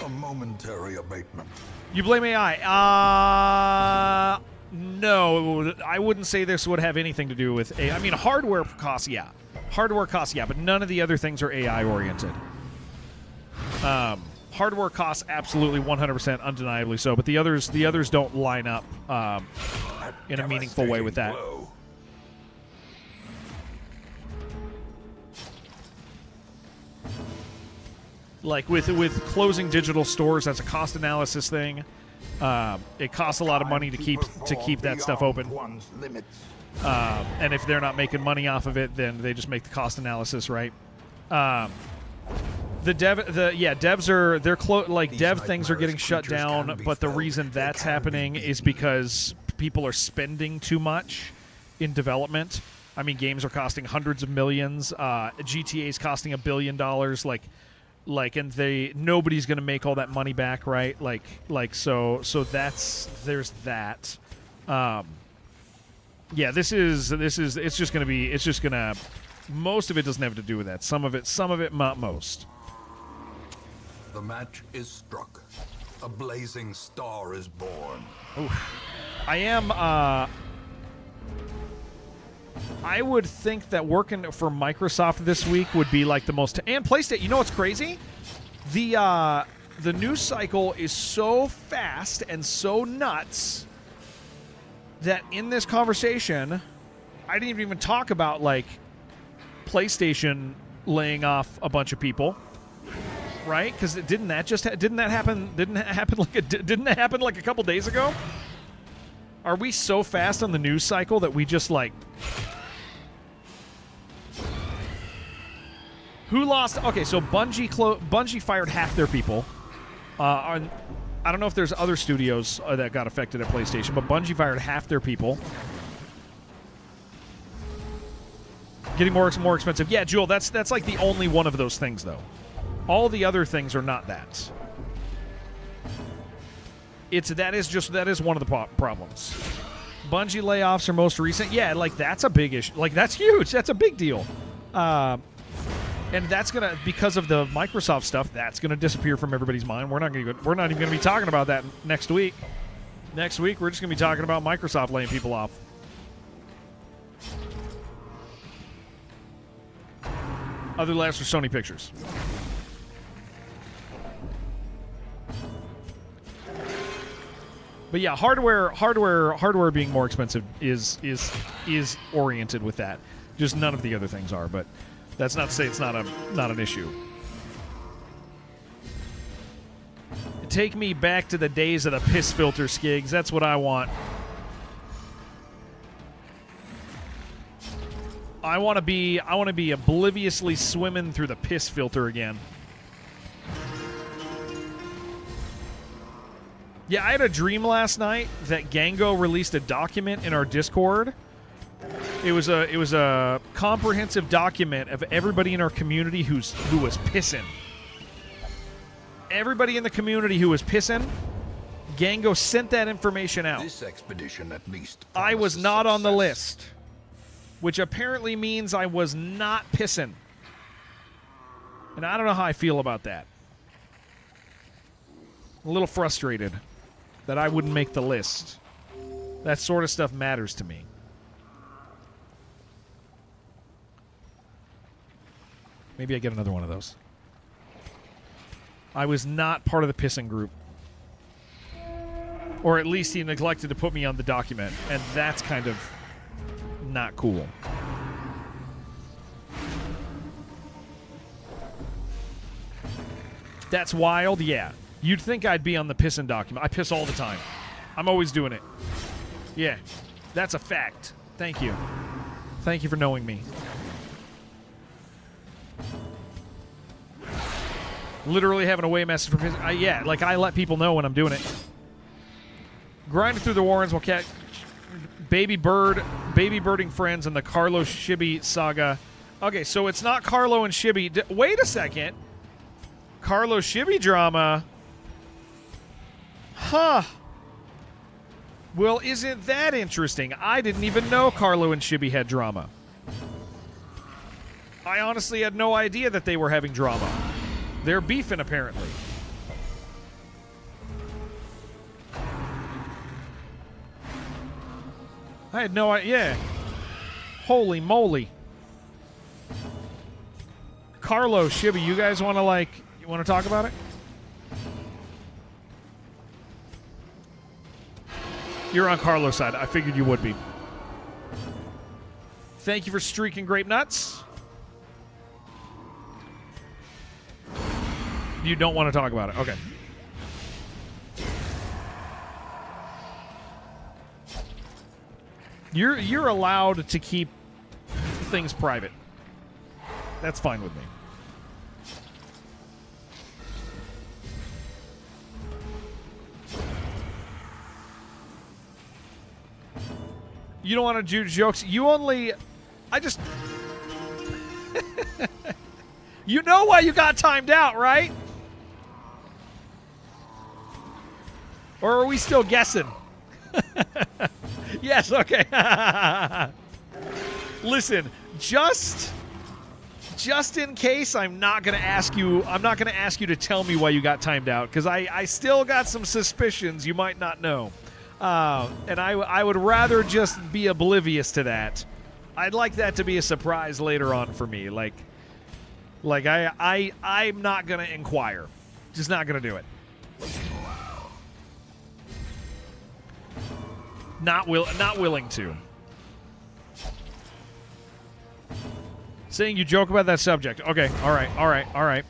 A momentary abatement. You blame AI? No, I wouldn't say this would have anything to do with AI. I mean, hardware costs, yeah. Hardware costs, yeah, but none of the other things are AI oriented. Hardware costs absolutely 100% undeniably so, but the others don't line up in a meaningful way with that. Blow. Like with closing digital stores, that's a cost analysis thing. It costs a lot of money to keep that stuff open. And if they're not making money off of it, then they just make the cost analysis, right? Devs are dev things are getting shut down, but the reason that's happening is because people are spending too much in development. I mean, games are costing hundreds of millions. GTA is costing $1 billion. And nobody's going to make all that money back, right? So there's that. Yeah, it's just going to most of it doesn't have to do with that. Some of it, not most. The match is struck. A blazing star is born. Oof. I would think that working for Microsoft this week would be like the most... And PlayStation, you know what's crazy? The news cycle is so fast and so nuts that in this conversation, I didn't even talk about, like, PlayStation laying off a bunch of people, right? Because didn't that happen like a couple days ago? Are we so fast on the news cycle that we just, like... Who lost? Okay, so Bungie fired half their people. I don't know if there's other studios that got affected at PlayStation, but Bungie fired half their people. Getting more expensive. Yeah, Jewel, that's like the only one of those things, though. All the other things are not that. That is one of the problems. Bungie layoffs are most recent. Yeah, like that's a big issue. Like that's huge. That's a big deal. And that's gonna, because of the Microsoft stuff, that's gonna disappear from everybody's mind. We're not even gonna be talking about that next week. Next week, we're just gonna be talking about Microsoft laying people off. Other laughs for Sony Pictures. But yeah, hardware being more expensive is oriented with that. Just none of the other things are, but that's not to say it's not an issue. Take me back to the days of the piss filter, Skigs. That's what I want. I want to be obliviously swimming through the piss filter again. Yeah, I had a dream last night that Gango released a document in our Discord. It was a comprehensive document of everybody in our community who was pissing. Everybody in the community who was pissing, Gango sent that information out. This expedition, at least. I was promises not on the success. list, which apparently means I was not pissing. And I don't know how I feel about that. A little frustrated that I wouldn't make the list. That sort of stuff matters to me. Maybe I get another one of those. I was not part of the pissing group. Or at least he neglected to put me on the document. And that's kind of not cool. That's wild? Yeah. You'd think I'd be on the pissing document. I piss all the time. I'm always doing it. Yeah. That's a fact. Thank you. Thank you for knowing me. Literally having a away message for pissing. Yeah, like I let people know when I'm doing it. Grinding through the Warrens while baby birding friends and the Carlo Shibby saga. Okay, so it's not Carlo and Shibby. Wait a second. Carlo Shibby drama. Huh. Well, isn't that interesting? I didn't even know Carlo and Shibby had drama. I honestly had no idea that they were having drama. They're beefing, apparently. I had no idea. Yeah. Holy moly. Carlo, Shibby, you guys want to talk about it? You're on Carlo's side. I figured you would be. Thank you for streaking grape nuts. You don't want to talk about it. Okay. You're allowed to keep things private. That's fine with me. You don't want to do jokes. You only... I just... You know why you got timed out, right? Or are we still guessing? Yes, okay. Listen, just in case, I'm not going to ask you to tell me why you got timed out, because I still got some suspicions you might not know. And I would rather just be oblivious to that. I'd like that to be a surprise later on for me. Like I'm not going to inquire. Just not going to do it. Not willing to. Saying you joke about that subject. Okay, all right.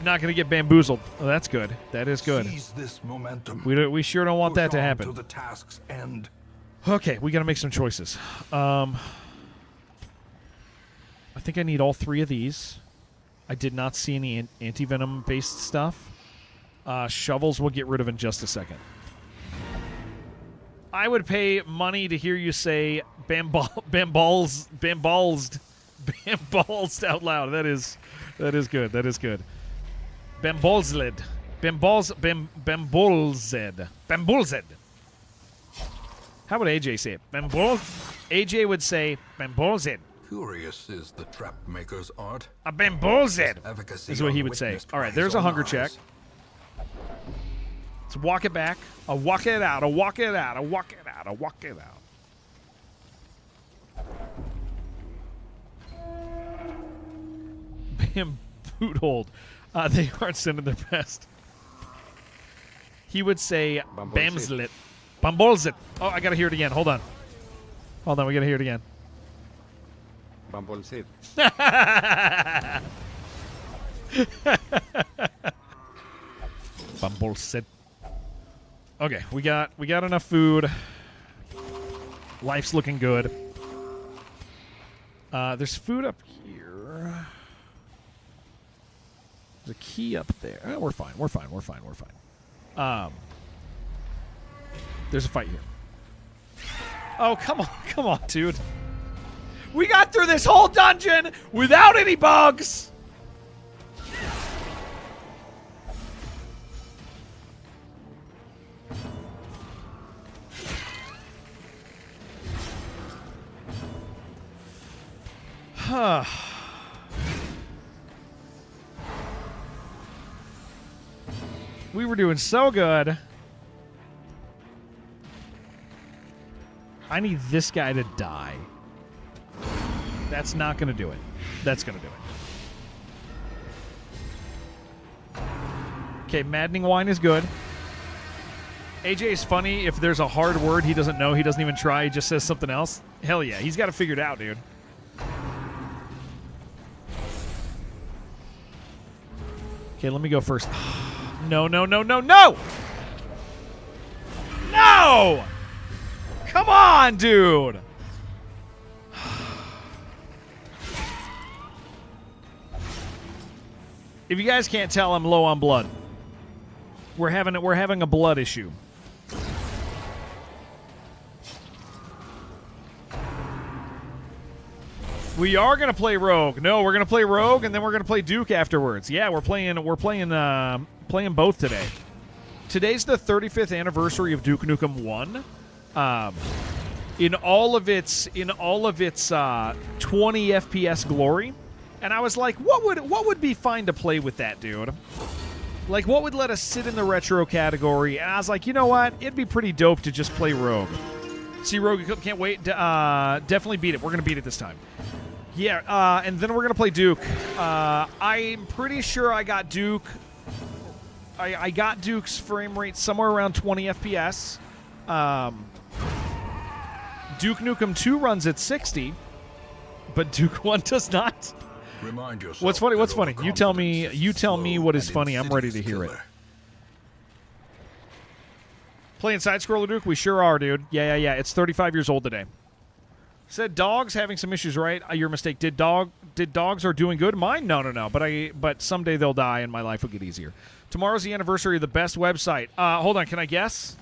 Not going to get bamboozled. Oh, that's good. That is good. Seize this momentum. We sure don't want that to happen. To the task's end. Okay, we got to make some choices. I think I need all three of these. I did not see any anti-venom based stuff. Shovels we'll get rid of in just a second. I would pay money to hear you say bambalzed out loud. That is good. That is good. Bambolzed. Bambolzed. How would AJ say it? AJ would say bambolzed. Curious is the trap maker's art. A bambolzed Efficacy is what he would say. unwitnessed All right, by there's his a own hunger eyes. check. Let's walk it back. I'll walk it out. I'll walk it out. I'll walk it out. I'll walk it out. Bam boot hold. They aren't sending their best. He would say Bamslit. Bambolzit. Oh, I gotta hear it again. Hold on, we gotta hear it again. Bambolzit. Bambolzit. Okay, we got enough food. Life's looking good. There's food up here. There's a key up there. Oh, we're fine. There's a fight here. Oh, come on, dude. We got through this whole dungeon without any bugs. We were doing so good. I need this guy to die. That's not going to do it. That's going to do it. Okay, Maddening Wine is good. AJ is funny. If there's a hard word he doesn't know, he doesn't even try. He just says something else. Hell yeah. He's got it figured out, dude. Okay, let me go first. No, no, no, no, no! No! Come on, dude! If you guys can't tell, I'm low on blood. We're having a blood issue. We are gonna play Rogue. No, we're gonna play Rogue, and then we're gonna play Duke afterwards. Yeah, we're playing both today. Today's the 35th anniversary of Duke Nukem 1. In all of its 20 FPS glory, and I was like, what would be fine to play with that, dude? Like, what would let us sit in the retro category? And I was like, you know what? It'd be pretty dope to just play Rogue. See, Rogue, can't wait. Definitely beat it. We're gonna beat it this time. Yeah, and then we're going to play Duke. I'm pretty sure I got Duke. I got Duke's frame rate somewhere around 20 FPS. Duke Nukem 2 runs at 60, but Duke 1 does not. Remind yourself. What's funny? What's funny? You tell me what is funny. I'm ready to hear it. Playing side-scroller Duke? We sure are, dude. Yeah. It's 35 years old today. Said dogs having some issues, right? Your mistake. Did dogs are doing good? Mine? No. But someday they'll die and my life will get easier. Tomorrow's the anniversary of the best website. Hold on, can I guess?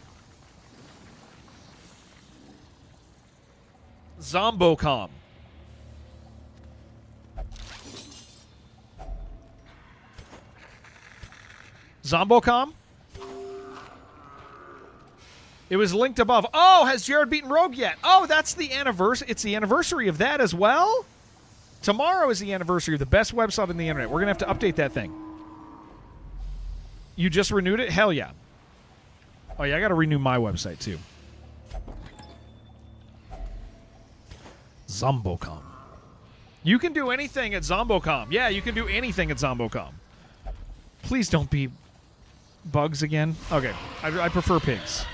Zombocom. Zombocom? It was linked above. Oh, has Jared beaten Rogue yet? Oh, that's the anniversary. It's the anniversary of that as well? Tomorrow is the anniversary of the best website on the internet. We're going to have to update that thing. You just renewed it? Hell yeah. Oh, yeah, I got to renew my website, too. Zombocom. You can do anything at Zombocom. Yeah, you can do anything at Zombocom. Please don't be bugs again. Okay, I prefer pigs.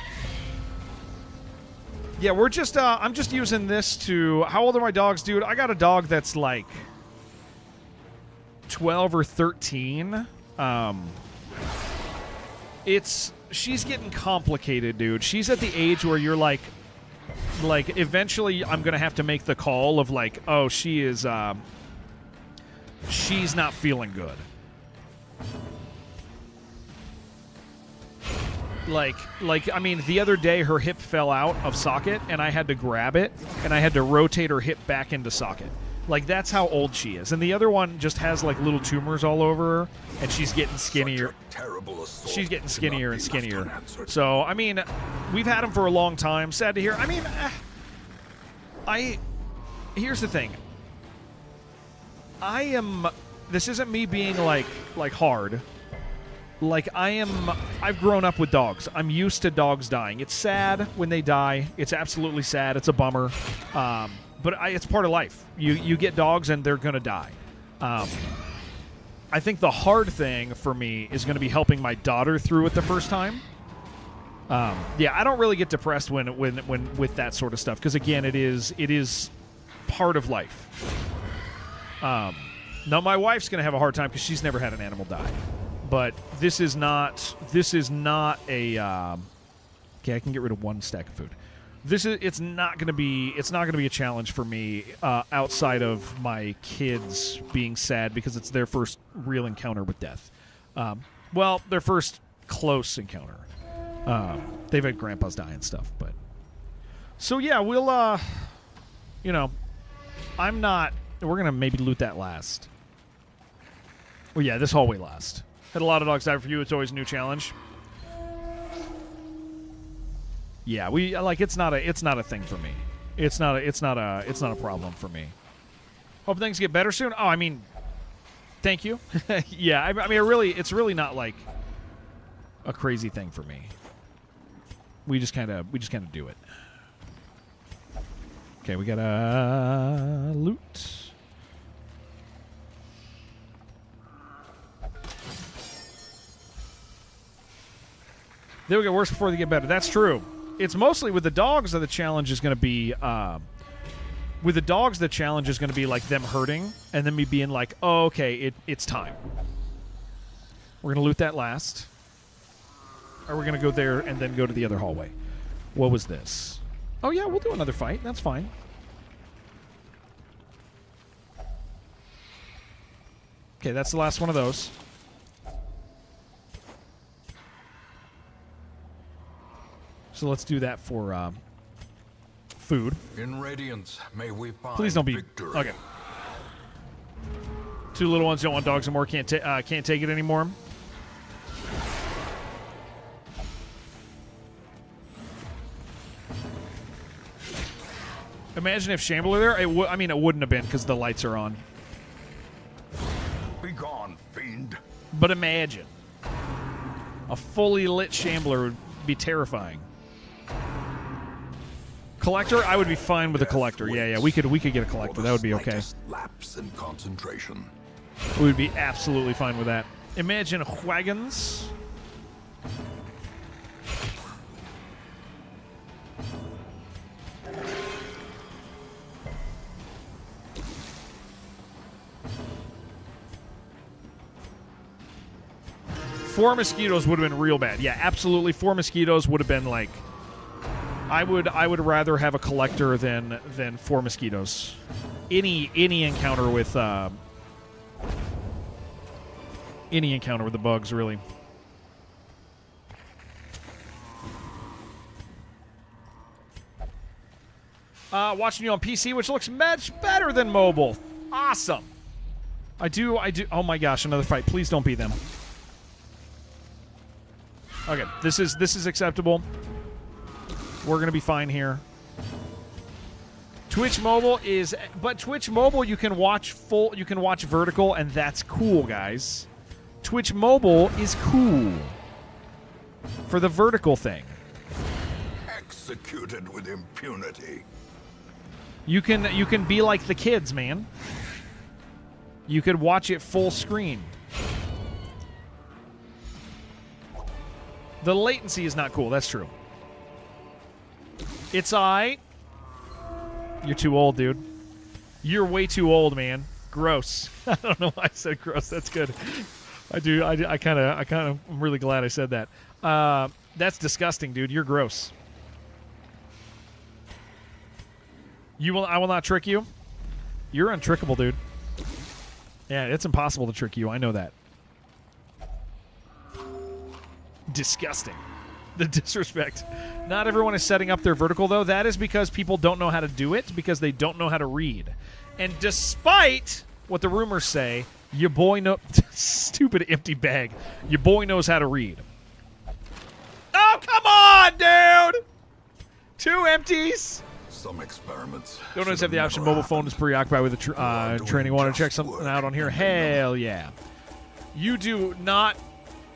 Yeah, we're just, I'm just using this to, how old are my dogs, dude? I got a dog that's like 12 or 13. She's getting complicated, dude. She's at the age where you're like eventually I'm going to have to make the call of like, oh, she's not feeling good. Like, I mean, the other day her hip fell out of socket, and I had to grab it, and I had to rotate her hip back into socket. Like, that's how old she is. And the other one just has, like, little tumors all over her, and she's getting skinnier. She's getting skinnier and skinnier. So, I mean, we've had them for a long time. Sad to hear. I mean, here's the thing. This isn't me being, like hard. Like, I've grown up with dogs. I'm used to dogs dying. It's sad when they die. It's absolutely sad. It's a bummer. But it's part of life. You get dogs and they're going to die. I think the hard thing for me is going to be helping my daughter through it the first time. Yeah, I don't really get depressed when with that sort of stuff because, again, it is part of life. Now, my wife's going to have a hard time because she's never had an animal die. But this is not a okay, I can get rid of one stack of food. It's not going to be a challenge for me outside of my kids being sad because it's their first real encounter with death. Well, their first close encounter. They've had grandpas die and stuff, but so yeah, we'll we're going to maybe loot that last. Well, yeah, this hallway last. Had a lot of dogs die for you. It's always a new challenge. Yeah, it's not a thing for me. It's not a problem for me. Hope things get better soon. Oh, I mean, thank you. Yeah, I mean, it's really not like a crazy thing for me. We just kind of do it. Okay, we got a loot. They will get worse before they get better. That's true. It's mostly with the dogs that the challenge is going to be. With the dogs, the challenge is going to be like them hurting, and then me being like, "Oh, okay, it's time." We're going to loot that last, or we're going to go there and then go to the other hallway. What was this? Oh yeah, we'll do another fight. That's fine. Okay, that's the last one of those. So let's do that for food. In Radiance, may we find Please don't be victory. okay. Two little ones don't want dogs anymore. Can't take it anymore. Imagine if Shambler there. I mean, it wouldn't have been because the lights are on. Be gone, fiend. But imagine a fully lit Shambler would be terrifying. Collector, I would be fine with a collector. Yeah, we could get a collector. That would be okay. Lapse in concentration. We would be absolutely fine with that. Imagine wagons. Four mosquitoes would have been real bad. Yeah, absolutely. Four mosquitoes would have been like. I would rather have a collector than four mosquitoes. Any encounter with the bugs, really. Watching you on PC, which looks much better than mobile. Awesome. I do. Oh my gosh, another fight. Please don't be them. Okay, this is acceptable. We're gonna be fine here. Twitch Mobile you can watch vertical, and that's cool, guys. Twitch Mobile is cool for the vertical thing. Executed with impunity. You can be like the kids, man. You could watch it full screen. The latency is not cool. That's true. It's alright. You're too old, dude. You're way too old, man. Gross. I don't know why I said gross. That's good. I kind of. I'm really glad I said that. That's disgusting, dude. You're gross. I will not trick you. You're untrickable, dude. Yeah, it's impossible to trick you. I know that. Disgusting. The disrespect. Not everyone is setting up their vertical, though. That is because people don't know how to do it, because they don't know how to read. And despite what the rumors say, your boy stupid empty bag. Your boy knows how to read. Oh, come on, dude! 2 empties. Some experiments. Don't always have the option. Mobile phone is preoccupied with the training. Want to check something out on here? Hell yeah. You do not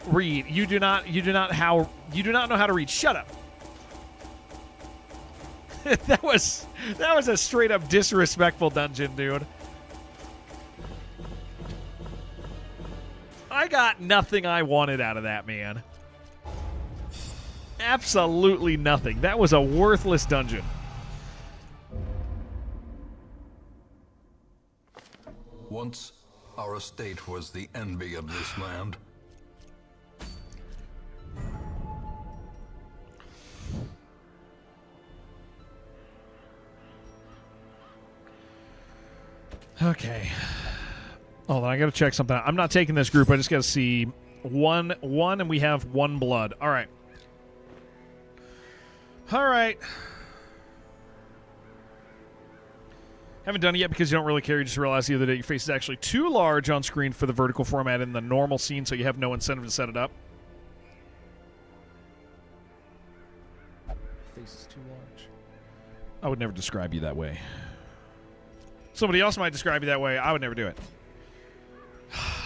read. You do not know how to read. Shut up. that was a straight up disrespectful dungeon, dude. I got nothing I wanted out of that, man. Absolutely nothing. That was a worthless dungeon. Once, our estate was the envy of this land. Okay. Hold on, I gotta check something out. I'm not taking this group. I just gotta see one, and we have 1 blood. All right. All right. Haven't done it yet because you don't really care. You just realized the other day your face is actually too large on screen for the vertical format in the normal scene, so you have no incentive to set it up. Face is too large. I would never describe you that way. Somebody else might describe it that way. I would never do it.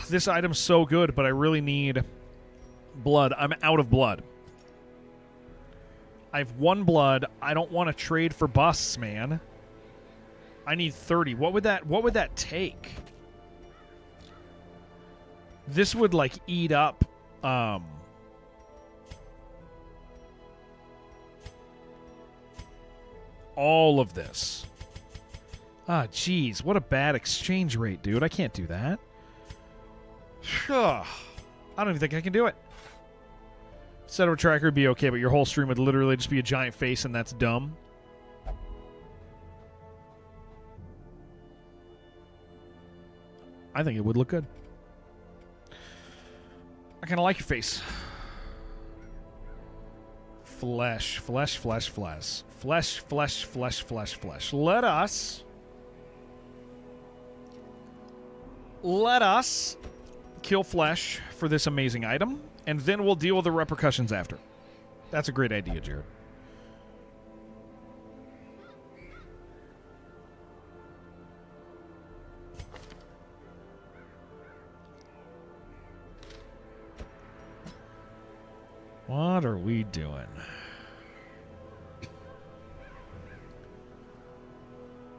This item's so good, but I really need blood. I'm out of blood. I have 1 blood. I don't want to trade for busts, man. I need 30. What would that take? This would like eat up all of this. Ah, jeez, what a bad exchange rate, dude. I can't do that. I don't even think I can do it. Set up a tracker would be okay, but your whole stream would literally just be a giant face, and that's dumb. I think it would look good. I kind of like your face. Flesh, flesh, flesh, flesh. Flesh, flesh, flesh, flesh, flesh. Let us kill flesh for this amazing item, and then we'll deal with the repercussions after. That's a great idea, Jared. What are we doing?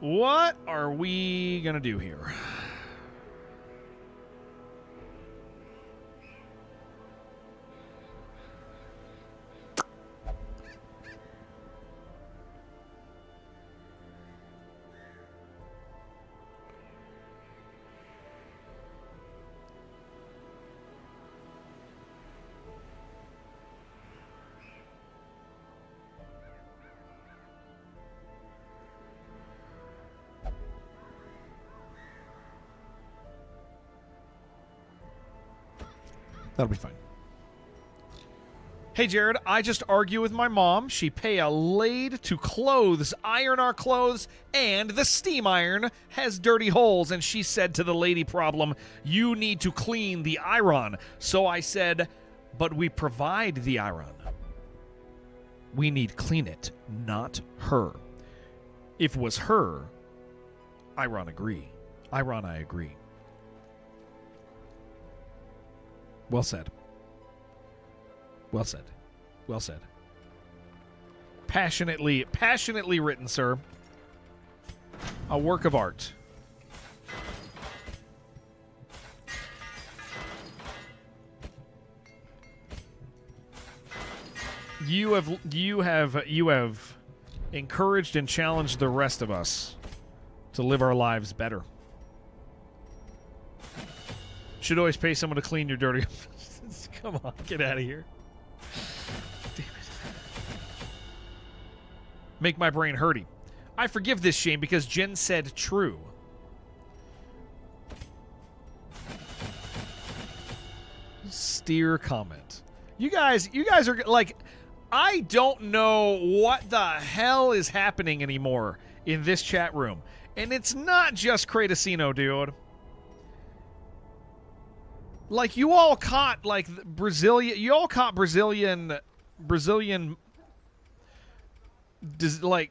What are we gonna do here? That'll be fine. Hey, Jared, I just argue with my mom. She pay a lathe to clothes, iron our clothes, and the steam iron has dirty holes. And she said to the lady problem, you need to clean the iron. So I said, but we provide the iron. We need clean it, not her. If it was her, iron agree. Iron, I agree. Well said. Well said. Well said. Passionately written, sir. A work of art. You have encouraged and challenged the rest of us to live our lives better. Should always pay someone to clean your dirty... Come on, get out of here. Damn it. Make my brain hurty. I forgive this, Shane, because Jen said true. Steer comment. You guys are like... I don't know what the hell is happening anymore in this chat room. And it's not just Kratasino, dude. Like, you all caught, like, Brazilian... You all caught Brazilian... Like,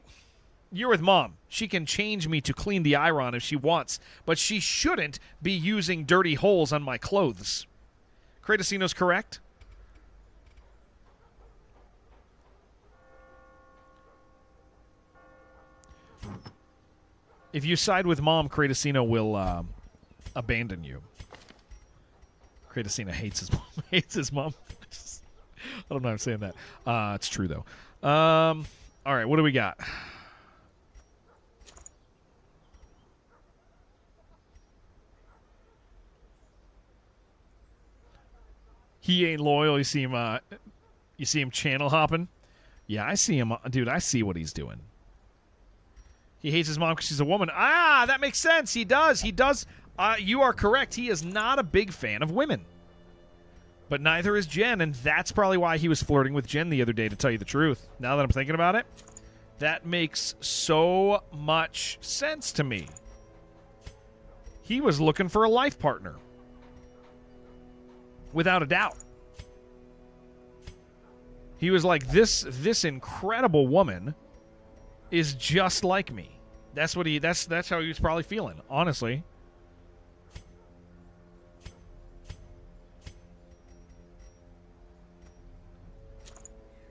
you're with Mom. She can change me to clean the iron if she wants, but she shouldn't be using dirty holes on my clothes. Kratasino's correct? If you side with Mom, Kratasino will abandon you. Kratasino hates his mom. Hates his mom. I don't know if I'm saying that. It's true, though. All right, what do we got? He ain't loyal. You see him channel hopping? Yeah, I see him. Dude, I see what he's doing. He hates his mom because she's a woman. Ah, that makes sense. He does. He does. You are correct. He is not a big fan of women. But neither is Jen, and that's probably why he was flirting with Jen the other day, to tell you the truth. Now that I'm thinking about it, that makes so much sense to me. He was looking for a life partner. Without a doubt. He was like, this incredible woman is just like me. That's what that's how he was probably feeling, honestly.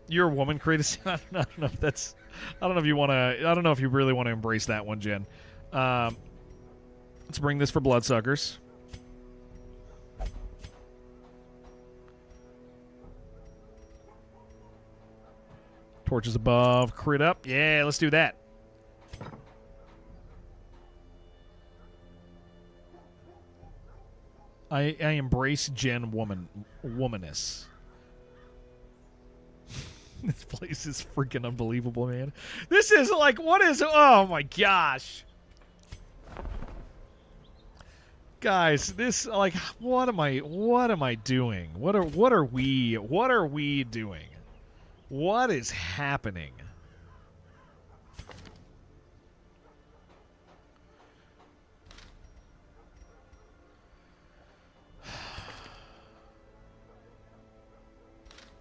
You're a woman, Kratos. I don't know if that's. I don't know if you want to. I don't know if you really want to embrace that one, Jen. Let's bring this for Bloodsuckers. Torches above, crit up. Yeah, let's do that. I embrace Jen womaness. This place is freaking unbelievable, man. This is like, what is, oh my gosh. Guys, this, like, what am I doing? What are we doing? What is happening?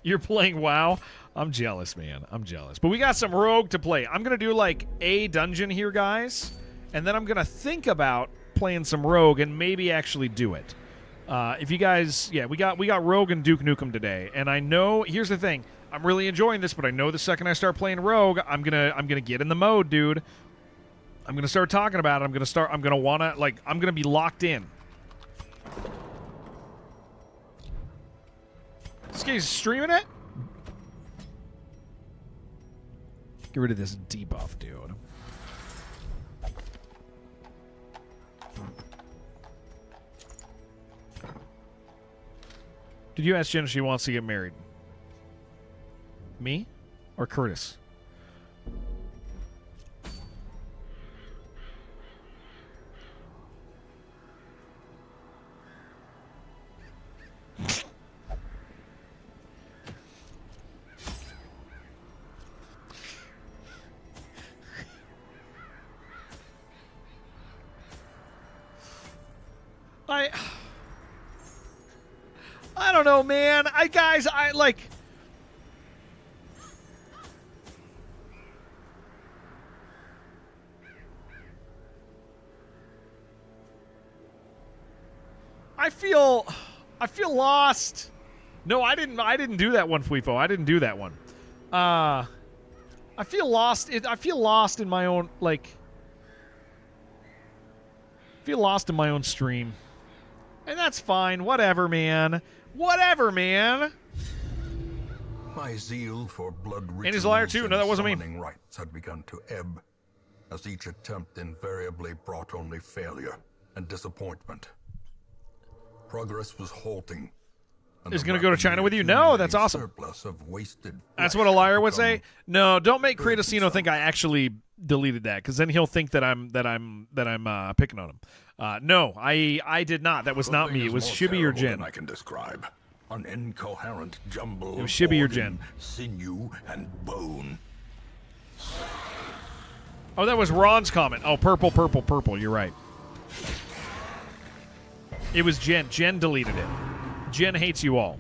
You're playing WoW? I'm jealous, man. I'm jealous. But we got some Rogue to play. I'm going to do, like, a dungeon here, guys. And then I'm going to think about playing some Rogue and maybe actually do it. If you guys... Yeah, we got Rogue and Duke Nukem today. And I know... Here's the thing. I'm really enjoying this, but I know the second I start playing Rogue, I'm gonna get in the mode, dude. I'm gonna start talking about it. I'm gonna be locked in. This guy's streaming it? Get rid of this debuff, dude. Did you ask Jen if she wants to get married? Me or Curtis? I don't know, man. I like... I feel lost. No, I didn't do that one, Fuifo. I didn't do that one. I feel lost. I feel lost in my own, like... I feel lost in my own stream. And that's fine. Whatever, man. Whatever, man. My zeal for blood rituals and he's a liar too. No, that wasn't me. summoning rites had begun to ebb, as each attempt invariably brought only failure and disappointment. Progress was halting. Is going to go to China with you? No, that's awesome. Surplus of wasted that's what a liar would say. No, don't make Kratosino think I actually deleted that, because then he'll think that I'm picking on him. No, I did not. That was not me. It was Shibby or Jen. I can describe an incoherent jumble. It was Shibby or of Jen. Sinew and bone. Oh, that was Ron's comment. Oh, purple, purple, purple. You're right. It was Jen. Jen deleted it. Jen hates you all.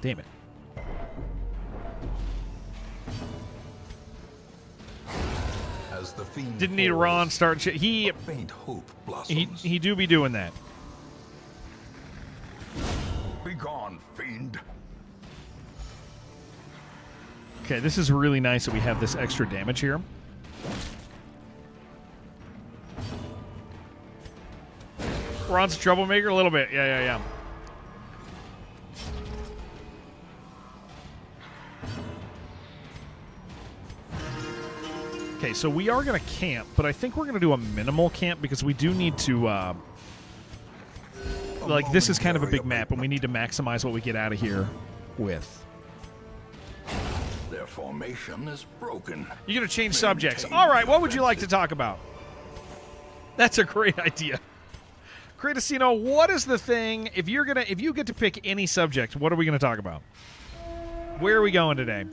Damn it. As the fiend Didn't need a Ron start. He faint hope blossoms. he do be doing that. Be gone, fiend. Okay, this is really nice that we have this extra damage here. Ron's a troublemaker a little bit. Yeah. Okay, so we are going to camp, but I think we're going to do a minimal camp because we do need to, like, this is kind of a big map, and we need to maximize what we get out of here with. Their formation is broken. You're going to change subjects. All right, what would you like to talk about? That's a great idea. Kratosino, what is the thing, if you get to pick any subject, what are we going to talk about? Where are we going today?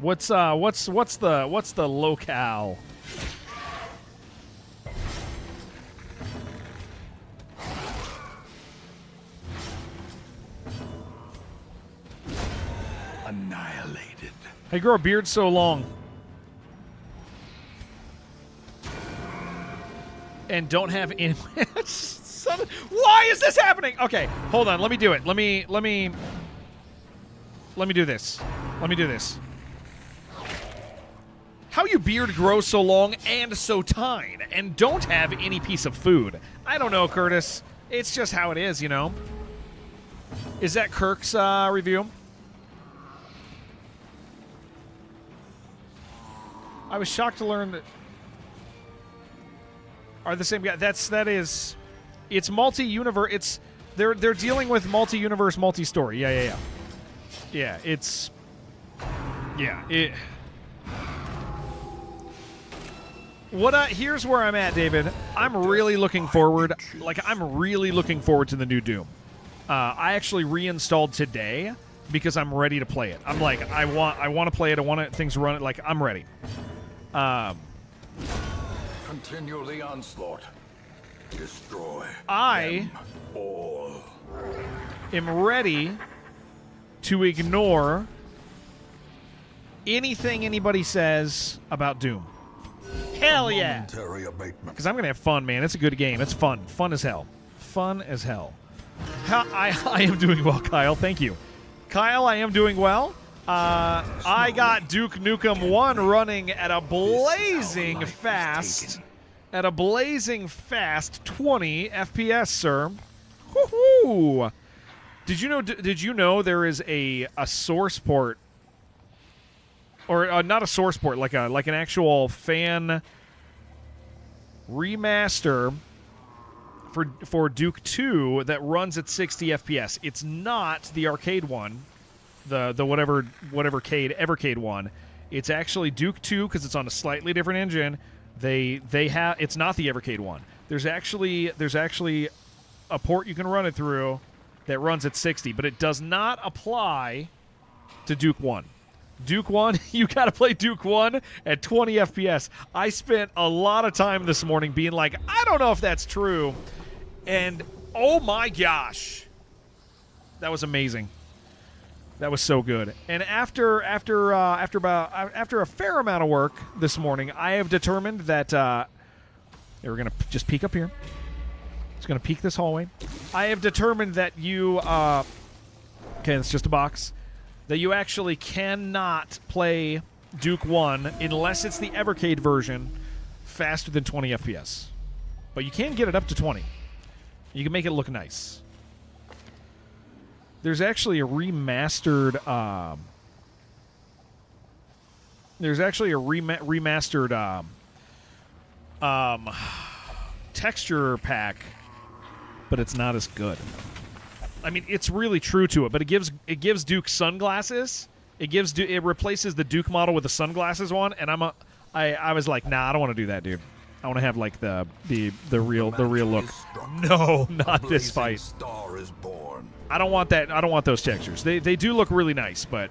What's the locale? annihilated. I grow a beard so long. And don't have any... Why is this happening? Okay, hold on. Let me do it. Let me do this. Let me do this. How you beard grows so long and so tine and don't have any piece of food? I don't know, Curtis. It's just how it is, you know? Is that Kirk's review? I was shocked to learn that are the same guy. It's multi-universe. It's they're dealing with multi-universe, multi-story. Yeah. Here's where I'm at, David. I'm really looking forward. I'm really looking forward to the new Doom. I actually reinstalled today because I'm ready to play it. I'm like, I want to play it. I want things to run it. Like, I'm ready. Continue the onslaught. Destroy I them all. am ready to ignore anything anybody says about Doom. Hell yeah! Momentary abatement. Because I'm going to have fun, man. It's a good game. It's fun. Fun as hell. Fun as hell. I am doing well, Kyle. Thank you. Kyle, I am doing well. I got Duke Nukem 1 running at a blazing fast. At a blazing fast 20 FPS, sir. Woohoo! Did you know there is a source port, or not a source port, like an actual fan remaster for Duke 2 that runs at 60 FPS. It's not the arcade one, the whatever Evercade one. It's actually Duke 2 because it's on a slightly different engine. They have, it's not the Evercade one. There's actually a port you can run it through that runs at 60, but it does not apply to Duke 1. Duke 1, you got to play Duke 1 at 20 FPS. I spent a lot of time this morning being like, I don't know if that's true. And oh my gosh. That was amazing. That was so good. And after a fair amount of work this morning, I have determined that we're going to just peek up here. It's going to peek this hallway. I have determined that you okay, it's just a box. That you actually cannot play Duke 1 unless it's the Evercade version faster than 20 FPS. But you can get it up to 20. You can make it look nice. There's actually a remastered texture pack, but it's not as good. I mean, it's really true to it, but it gives Duke sunglasses. It replaces the Duke model with the sunglasses one, and I was like, nah, I don't want to do that, dude. I want to have like the real look. No, not this fight. Star is born. I don't want that. I don't want those textures. They do look really nice, but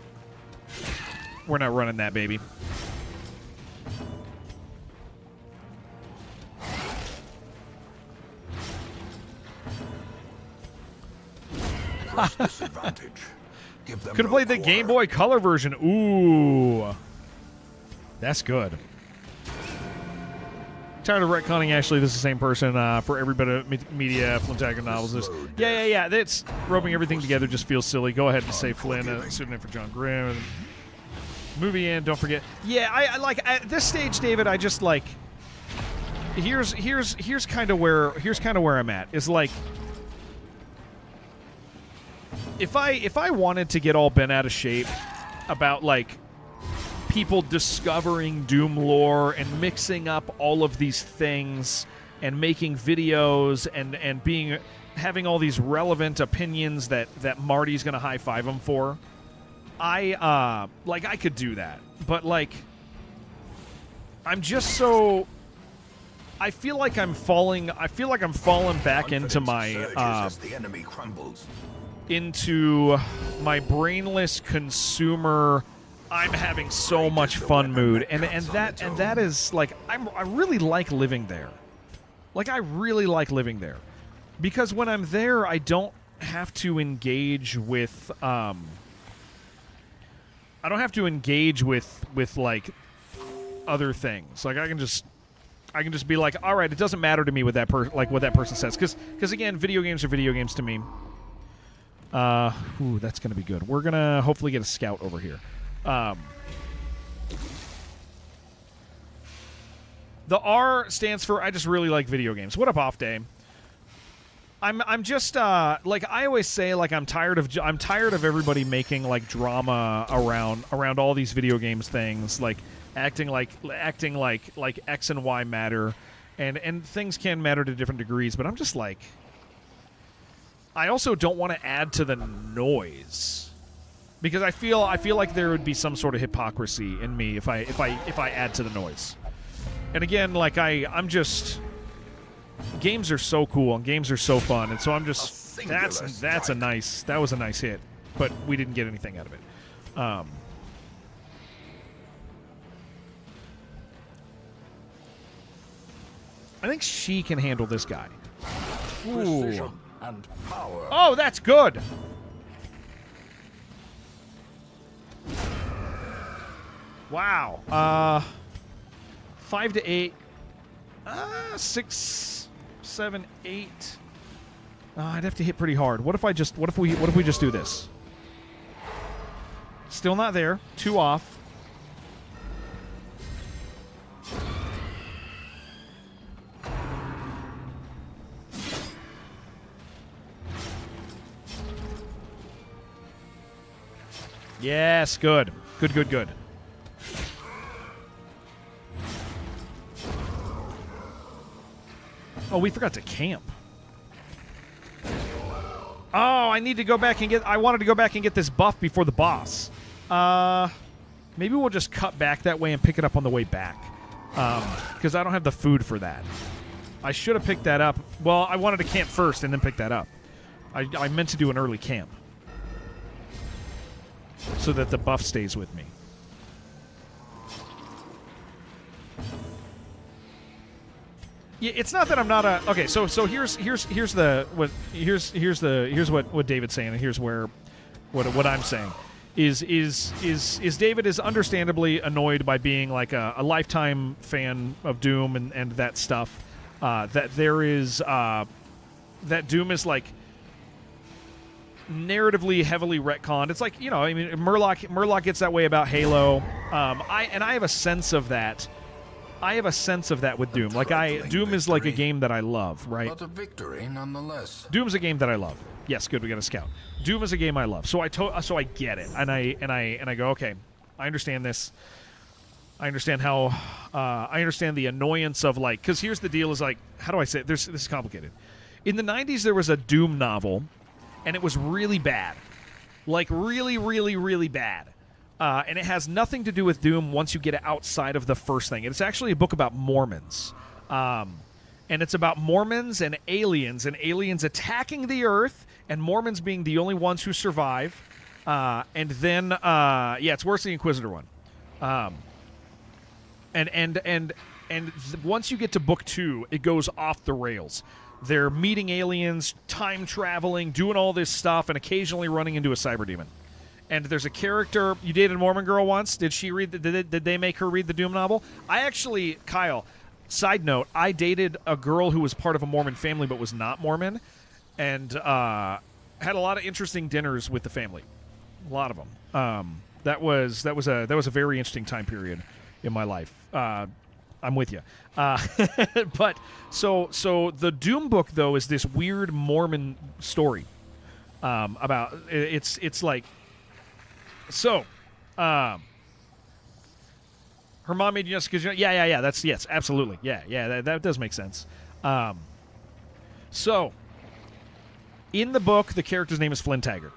we're not running that, baby. Disadvantage. Give them Could have played the Game Boy Color version. Ooh, that's good. Tired of retconning, Ashley. This is the same person for every bit of media, Flintagon novels. Yeah. That's roping everything together just feels silly. Go ahead and say Flynn, pseudonym for John Grimm. Movie in, don't forget. Yeah, I like at this stage, David. I just like. Here's kind of where I'm at. Is like. If I wanted to get all bent out of shape about like people discovering Doom lore and mixing up all of these things and making videos and having all these relevant opinions that Marty's gonna high five him for, I could do that, but like I'm just so. I feel like I'm falling back into my the enemy crumbles. Into my brainless consumer. I'm having so much fun mood, and that is like I really like living there. Like I really like living there, because when I'm there, I don't have to engage with I don't have to engage with like other things. Like I can just be like, all right, it doesn't matter to me what that what that person says, because again, video games are video games to me. Ooh, that's gonna be good. We're gonna hopefully get a scout over here. The R stands for I just really like video games. What up, Off Day? I'm just like I always say, like I'm tired of everybody making like drama around all these video games things, like acting like X and Y matter, and things can matter to different degrees. But I'm just like, I also don't want to add to the noise, because I feel like there would be some sort of hypocrisy in me if I add to the noise. And again, like I'm just, games are so cool and games are so fun, and so I'm just that was a nice hit, but we didn't get anything out of it. I think she can handle this guy. Precision and power. Oh, that's good. Wow. 5 to 8. 6, 7, 8. I'd have to hit pretty hard. What if we just do this? Still not there. 2 off. Yes, good. Good. Oh, we forgot to camp. Oh, I need to go back and I wanted to go back and get this buff before the boss. Maybe we'll just cut back that way and pick it up on the way back. Because I don't have the food for that. I should have picked that up. Well, I wanted to camp first and then pick that up. I meant to do an early camp, so that the buff stays with me. Yeah, it's not that I'm not a okay. So here's what David's saying, and here's where what I'm saying is David is understandably annoyed by being like a lifetime fan of Doom and that stuff. That there is that Doom is like narratively heavily retconned. It's like, I mean, Murloc gets that way about Halo. I have a sense of that. I have a sense of that with Doom. Like Doom is like a game that I love, right? But a victory nonetheless. Doom's a game that I love. Yes, good. We got a scout. Doom is a game I love. So I get it, and I go, okay, I understand this. I understand how. I understand the annoyance of like, because here's the deal: is like, how do I say it? This is complicated. In the '90s, there was a Doom novel, and it was really bad, like really, really, really bad. And it has nothing to do with Doom once you get outside of the first thing. It's actually a book about Mormons. And it's about Mormons and aliens attacking the Earth, and Mormons being the only ones who survive. And then, it's worse than the Inquisitor one. And once you get to book 2, it goes off the rails. They're meeting aliens, time traveling, doing all this stuff, and occasionally running into a cyber demon. And there's a character. You dated a Mormon girl once. Did she read? Did they make her read the Doom novel? I actually, Kyle. Side note: I dated a girl who was part of a Mormon family but was not Mormon, and had a lot of interesting dinners with the family. A lot of them. That was a very interesting time period in my life. I'm with you. But so the Doom book though is this weird Mormon story about it's like. So, her mom made Jessica. Yeah. That's yes, absolutely. Yeah. That does make sense. So, in the book, the character's name is Flynn Taggart.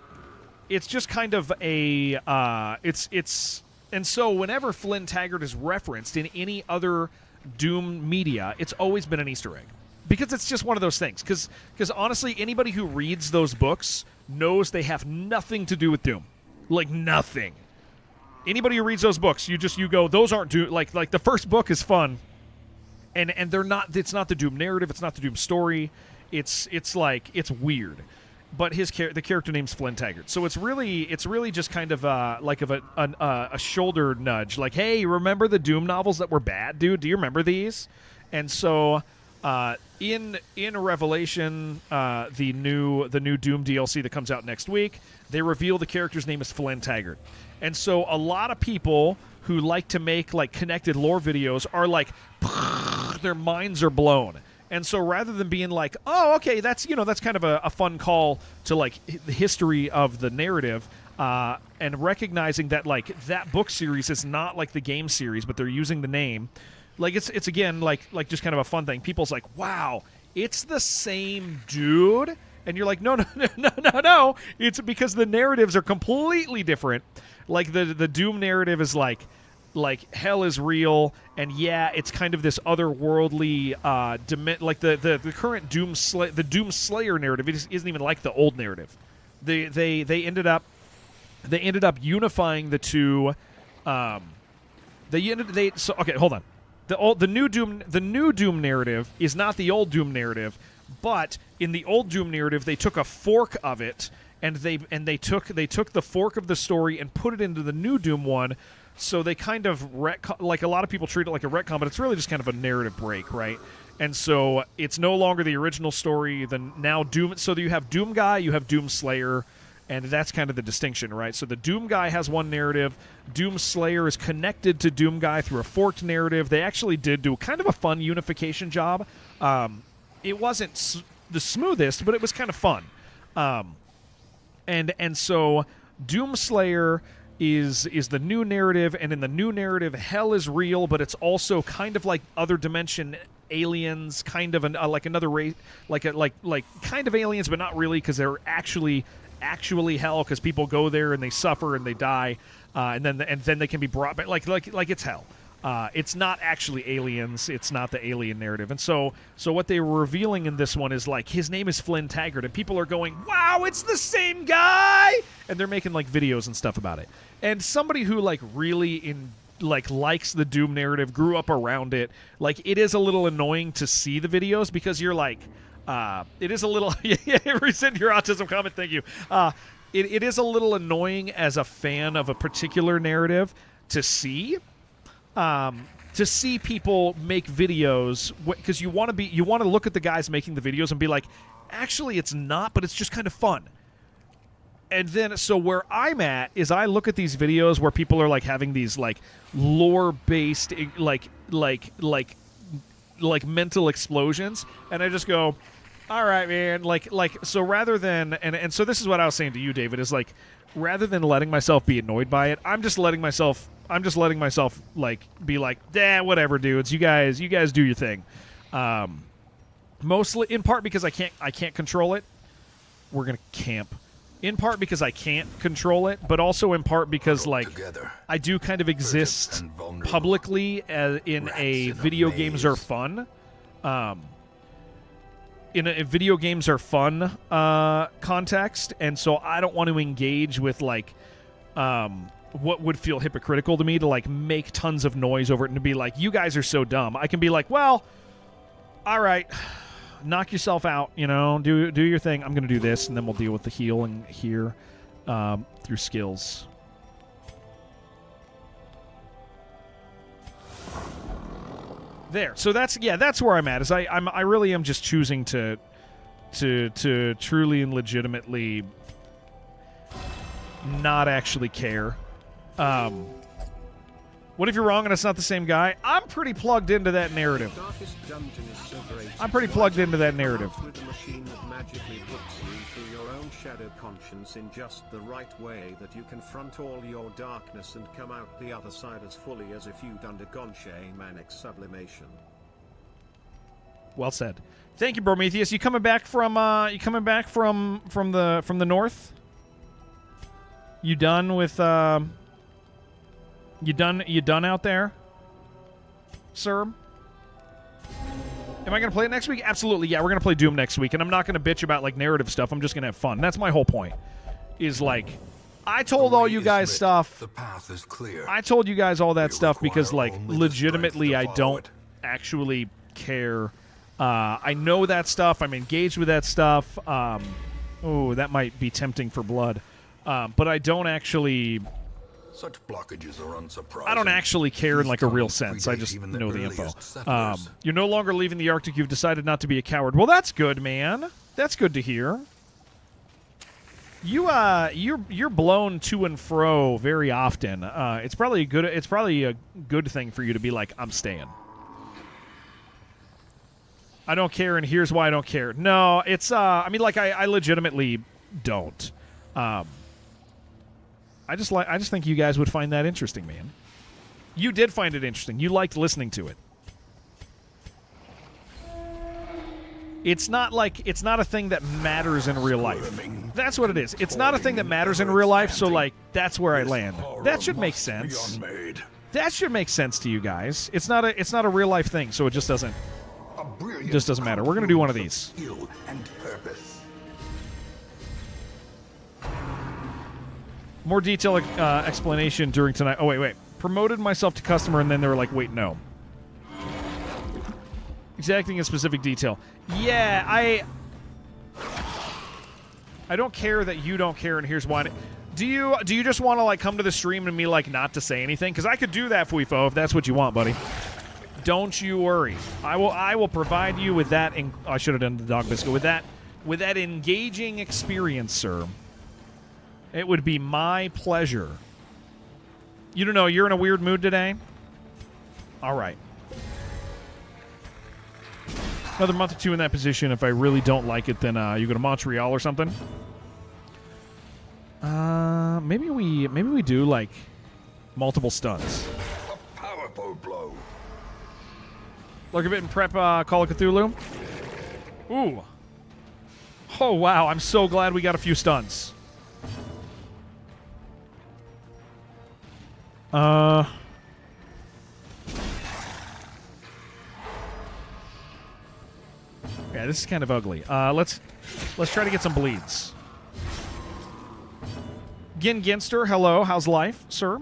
It's just kind of a and so whenever Flynn Taggart is referenced in any other Doom media, it's always been an Easter egg, because it's just one of those things. Because honestly, anybody who reads those books knows they have nothing to do with Doom. Like nothing. Anybody who reads those books, you go, those aren't Doom. Like the first book is fun, and they're not. It's not the Doom narrative. It's not the Doom story. It's like it's weird. but the character name's Flynn Taggart. So it's really just kind of like a shoulder nudge, like, hey, remember the Doom novels that were bad, dude? Do you remember these? And so in Revelation, the new Doom DLC that comes out next week, they reveal the character's name is Flynn Taggart. And so a lot of people who like to make like connected lore videos are like, their minds are blown. And so rather than being like, oh, okay, that's kind of a fun call to like the history of the narrative, and recognizing that like that book series is not like the game series, but they're using the name. Like it's again like just kind of a fun thing. People's like, wow, it's the same dude, and you're like, no, it's because the narratives are completely different. Like the Doom narrative is like hell is real, and yeah, it's kind of this otherworldly like the current Doom Slayer narrative isn't even like the old narrative. They ended up unifying the two. Okay, hold on. The new Doom narrative is not the old Doom narrative, but in the old Doom narrative they took a fork of it and they took the fork of the story and put it into the new Doom one. So they kind of like a lot of people treat it like a retcon, but it's really just kind of a narrative break, right? And so it's no longer the original story. Now Doom. So you have Doom Guy, you have Doom Slayer, and that's kind of the distinction, right? So the Doom Guy has one narrative. Doom Slayer is connected to Doom Guy through a forked narrative. They actually did do kind of a fun unification job. It wasn't the smoothest, but it was kind of fun. And so Doom Slayer is the new narrative, and in the new narrative, hell is real, but it's also kind of like other dimension aliens, kind of like another race, like kind of aliens, but not really, because they're actually hell, because people go there and they suffer and they die, and then they can be brought back, like it's hell. It's not actually aliens. It's not the alien narrative. And so what they were revealing in this one is like his name is Flynn Taggart, and people are going, wow, it's the same guy, and they're making like videos and stuff about it. And somebody who like really likes the Doom narrative, grew up around it, like it is a little annoying to see the videos, because you're like, it is a little resend your autism comment, thank you. It is a little annoying as a fan of a particular narrative to see people make videos, because you want to look at the guys making the videos and be like, actually it's not, but it's just kind of fun. And then, so where I'm at is I look at these videos where people are like having these like lore-based like mental explosions, and I just go, all right, man, like so rather than and so this is what I was saying to you, David, is like, rather than letting myself be annoyed by it, I'm just letting myself like be like, whatever, dudes, you guys do your thing. Mostly in part because I can't control it. We're gonna camp. In part because I can't control it, but also in part because like I do kind of exist publicly in a video games are fun. In a video games are fun context, and so I don't want to engage with like what would feel hypocritical to me to like make tons of noise over it and to be like, you guys are so dumb. I can be like, well, all right, knock yourself out, do your thing. I'm going to do this, and then we'll deal with the healing here through skills. There. So that's where I'm at. Is I really am just choosing to truly and legitimately not actually care. What if you're wrong and it's not the same guy? I'm pretty plugged into that narrative. I'm pretty plugged into that narrative. With a machine that magically puts you through your own shadow conscience in just the right way that you confront all your darkness and come out the other side as fully as if you'd undergone shamanic sublimation. Well said. Thank you, Prometheus. You coming back from the north? You done with You done out there, sir? Am I going to play it next week? Absolutely, yeah. We're going to play Doom next week, and I'm not going to bitch about like narrative stuff. I'm just going to have fun. That's my whole point. Is like, I told all you guys stuff. The path is clear. I told you guys all that stuff because like legitimately I don't actually care. I know that stuff. I'm engaged with that stuff. Oh, that might be tempting for blood. But I don't actually... Such blockages are unsurprising. I don't actually care in like a real These sense. I predate just even know the info. earliest settlers. You're no longer leaving the Arctic. You've decided not to be a coward. Well, that's good, man. That's good to hear. You're blown to and fro very often. It's probably a good thing for you to be like, I'm staying. I don't care, and here's why I don't care. No, it's I mean, like I legitimately don't. I just think you guys would find that interesting, man. You did find it interesting. You liked listening to it. It's not a thing that matters in real life. That's what it is. It's not a thing that matters in real life, so like that's where I land. That should make sense. That should make sense to you guys. It's not a real life thing, so it just doesn't matter. We're gonna do one of these. More detailed explanation during tonight. Oh, wait. Promoted myself to customer, and then they were like, wait, no. Exacting in specific detail. Yeah, I don't care that you don't care, and here's why. Do you just want to, like, come to the stream and me, like, not to say anything? Because I could do that, Fuifo, if that's what you want, buddy. Don't you worry. I will provide you with that. I should have done the dog biscuit. With that engaging experience, sir. It would be my pleasure. You don't know, you're in a weird mood today? All right. Another month or two in that position. If I really don't like it, then you go to Montreal or something. Maybe we do like multiple stunts. A powerful blow. Look a bit in prep Call of Cthulhu. Ooh. Oh wow, I'm so glad we got a few stunts. Yeah, this is kind of ugly. Let's try to get some bleeds. Gin Ginster, hello. How's life, sir?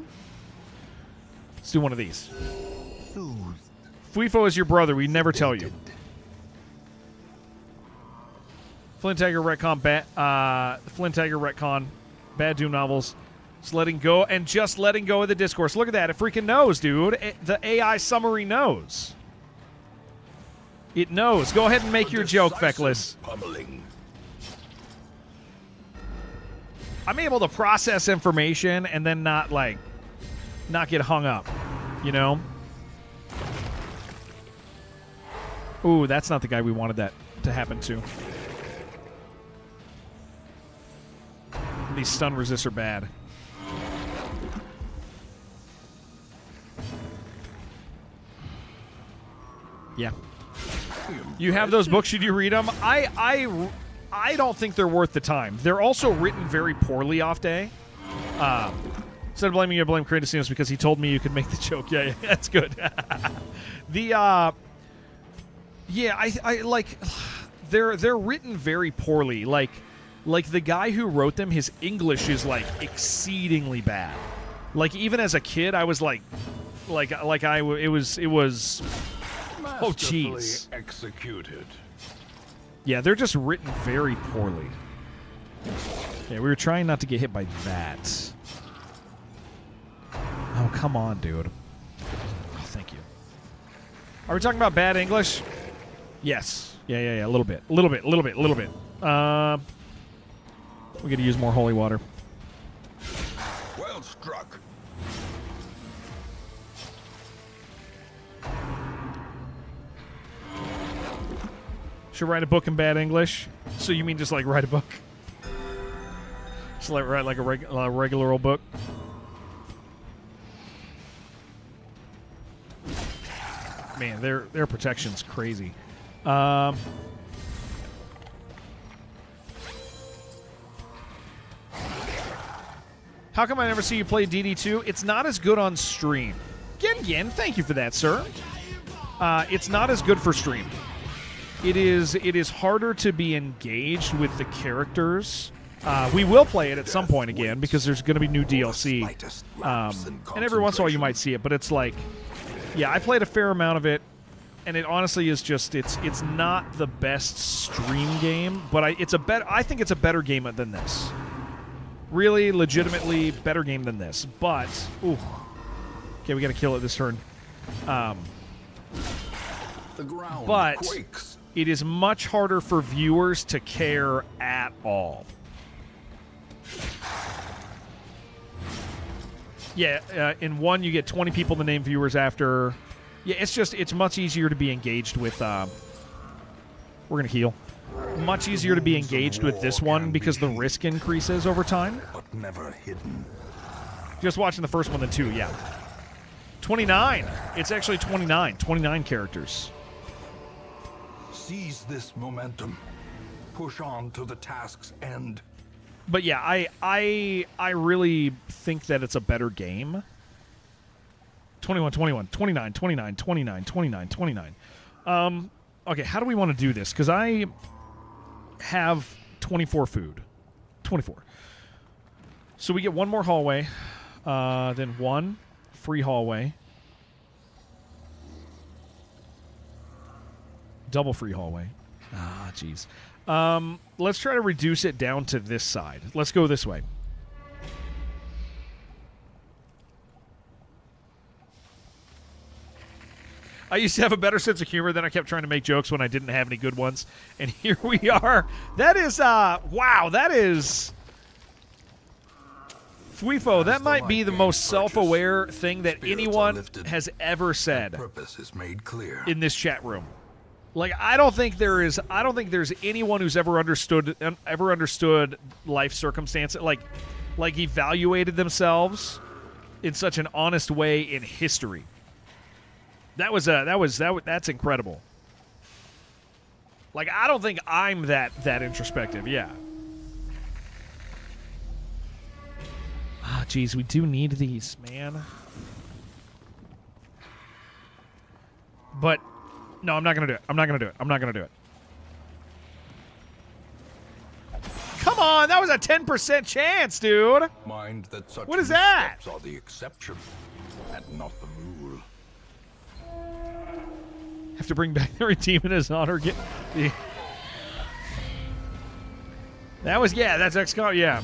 Let's do one of these. Fuifo is your brother. We never tell you. Flint Tiger retcon. Flint Tiger retcon. Bad Doom novels. Just letting go of the discourse. Look at that. It freaking knows, dude. The AI summary knows. It knows. Go ahead and make your joke, Feckless. I'm able to process information and then not get hung up, you know? Ooh, that's not the guy we wanted that to happen to. These stun resists are bad. Yeah. You have those books. Should you read them? I don't think they're worth the time. They're also written very poorly off day. Instead of blaming you, blame Kratos because he told me you could make the joke. Yeah, that's good. I like they're written very poorly. Like the guy who wrote them, his English is like exceedingly bad. Like even as a kid, I was it was. Oh, jeez. Executed. Yeah, they're just written very poorly. Yeah, we were trying not to get hit by that. Oh, come on, dude. Oh, thank you. Are we talking about bad English? Yes. Yeah. A little bit. We got to use more holy water. Well struck. Should write a book in bad English? So you mean just like write a book? Just like write like a regular old book? Man, their protection's crazy. How come I never see you play DD2? It's not as good on stream. Gen, thank you for that, sir. It's not as good for stream. It is harder to be engaged with the characters. We will play it at some point again because there's going to be new DLC. And every once in a while you might see it, but it's like, yeah, I played a fair amount of it. and it honestly is just it's not the best stream game, but I think it's a better game than this. Really, legitimately better game than this. But ooh, okay, we got to kill it this turn. The ground But quakes. it is much harder for viewers to care at all. Yeah, in one you get 20 people to name viewers after. Yeah, it's much easier to be engaged with. We're gonna heal. Much easier to be engaged with this one because the risk increases over time. But never hidden. Just watching the first one than 2, yeah. 29. It's actually 29. 29 characters. Seize this momentum. Push on to the task's end. But yeah, I really think that it's a better game. 21, 21, 29, 29, 29, 29, 29. Okay, how do we want to do this? Because I have 24 food. 24. So we get one more hallway. Then one free hallway. Double free hallway. Ah, jeez. Let's try to reduce it down to this side. Let's go this way. I used to have a better sense of humor, then I kept trying to make jokes when I didn't have any good ones. And here we are. That is, wow, that is... Fuifo, that might be the most self-aware thing that anyone has ever said Purpose is made clear. in this chat room. Like, I don't think there's anyone who's ever understood life circumstances, like evaluated themselves in such an honest way in history. That's incredible. Like, I don't think I'm that introspective. Yeah. Ah, geez, we do need these, man. But no, I'm not gonna do it. I'm not gonna do it. Come on, that was a 10% chance, dude. Mind that such What is that? missteps are the exception and not the rule. Have to bring back the Redeem in his honor. That was, yeah, that's XCOM, yeah.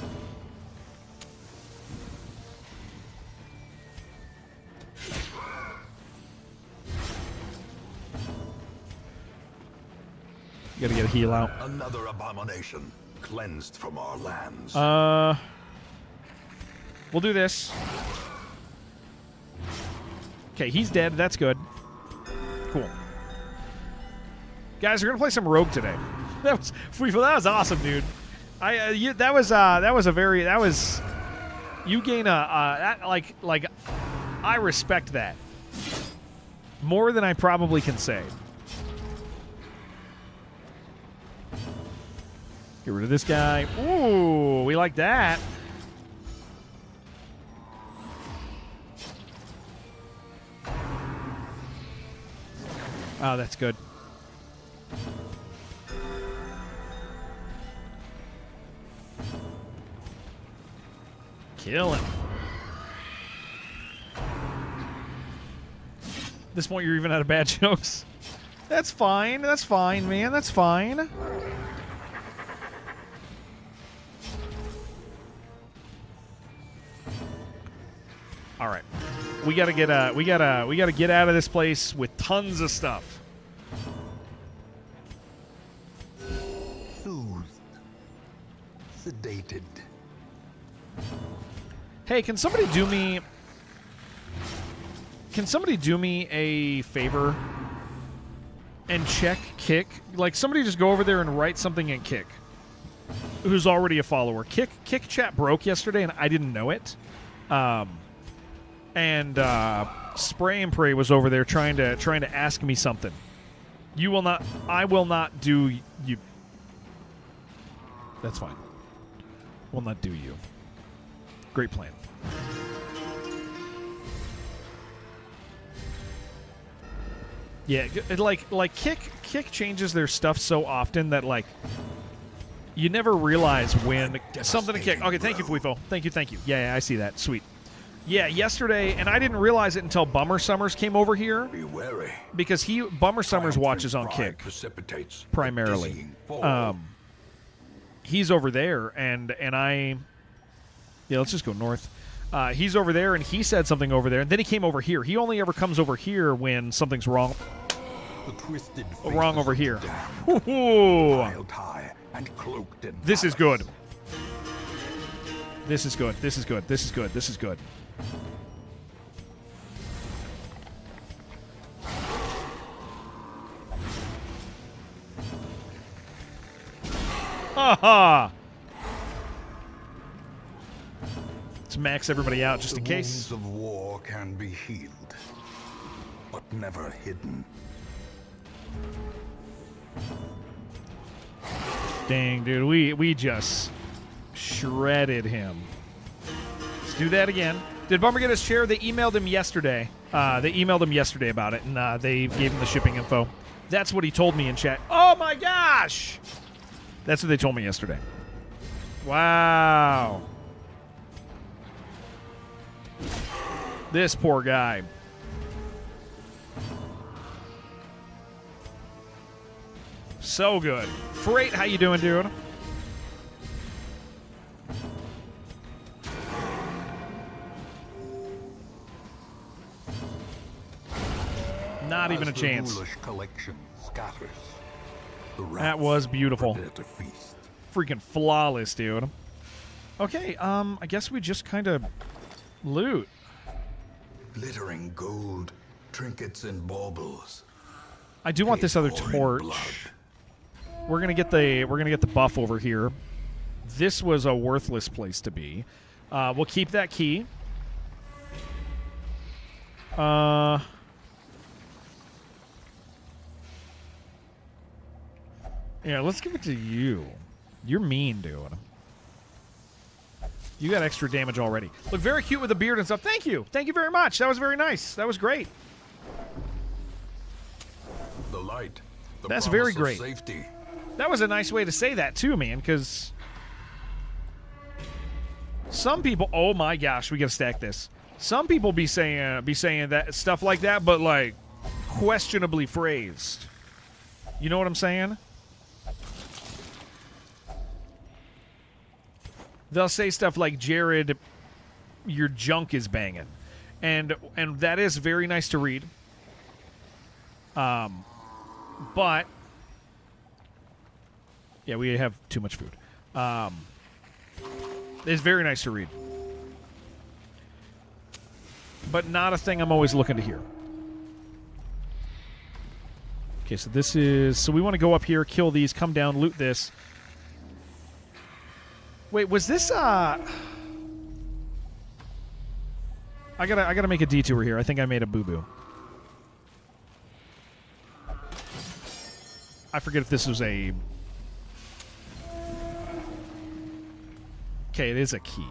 You gotta get a heal out. Another abomination cleansed from our lands. We'll do this. Okay, he's dead. That's good. Cool. Guys, we're gonna play some Rogue today. That was awesome, dude. You gain I respect that more than I probably can say. Get rid of this guy. Ooh, we like that. Oh, that's good. Kill him. At this point, you're even out of bad jokes. That's fine. That's fine, man. That's fine. All right. We gotta get out of this place with tons of stuff. Soothed. Sedated. Hey, can somebody do me a favor and check Kick? Like, somebody just go over there and write something in Kick, who's already a follower. Kick chat broke yesterday, and I didn't know it. And Spray and Pray was over there trying to ask me something. I will not do you. That's fine. Will not do you. Great plan. Yeah, like Kick changes their stuff so often that like you never realize when something to Kick. Okay, thank you, Fuifo. Thank you. Yeah, I see that. Sweet. Yeah, yesterday, and I didn't realize it until Bummer Summers came over here Be wary. because Bummer Summers watches on Pride Kick precipitates a primarily. dizzying fall. He's over there, and I. Yeah, let's just go north. He's over there, and he said something over there, and then he came over here. He only ever comes over here when something's wrong. The twisted Wrong over faces here. of the damned, Ooh. piled high and cloaked in This is palace. good. This is good. This is good. This is good. This is good. Ha ha! Let's max everybody out just in The case. wounds of war can be healed, but never hidden. Dang, dude, we just shredded him. Let's do that again. Did Bummer get his chair? They emailed him yesterday. They emailed him yesterday about it, and they gave him the shipping info. That's what he told me in chat. Oh my gosh! That's what they told me yesterday. Wow. This poor guy. So good. Freight, how you doing, dude? Not even a As the chance. ghoulish collection scatters, the That rats was beautiful. prepare to feast. Freaking flawless, dude. Okay, I guess we just kind of loot. Glittering gold, trinkets and baubles. I do want this other Pouring torch. blood. We're gonna get the buff over here. This was a worthless place to be. We'll keep that key. Yeah, let's give it to you. You're mean, dude. You got extra damage already. Look very cute with the beard and stuff. Thank you. Thank you very much. That was very nice. That was great. The light. The That's promise very of great. Safety. That was a nice way to say that too, man, because some people, oh my gosh, we gotta stack this. Some people be saying that stuff like that, but like questionably phrased. You know what I'm saying? They'll say stuff like, Jared, your junk is banging. And that is very nice to read. But yeah, we have too much food. It's very nice to read. But not a thing I'm always looking to hear. Okay, so this is... So we want to go up here, kill these, come down, loot this. Wait, was this... I gotta make a detour here. I think I made a boo-boo. I forget if this was a... Okay, it is a key.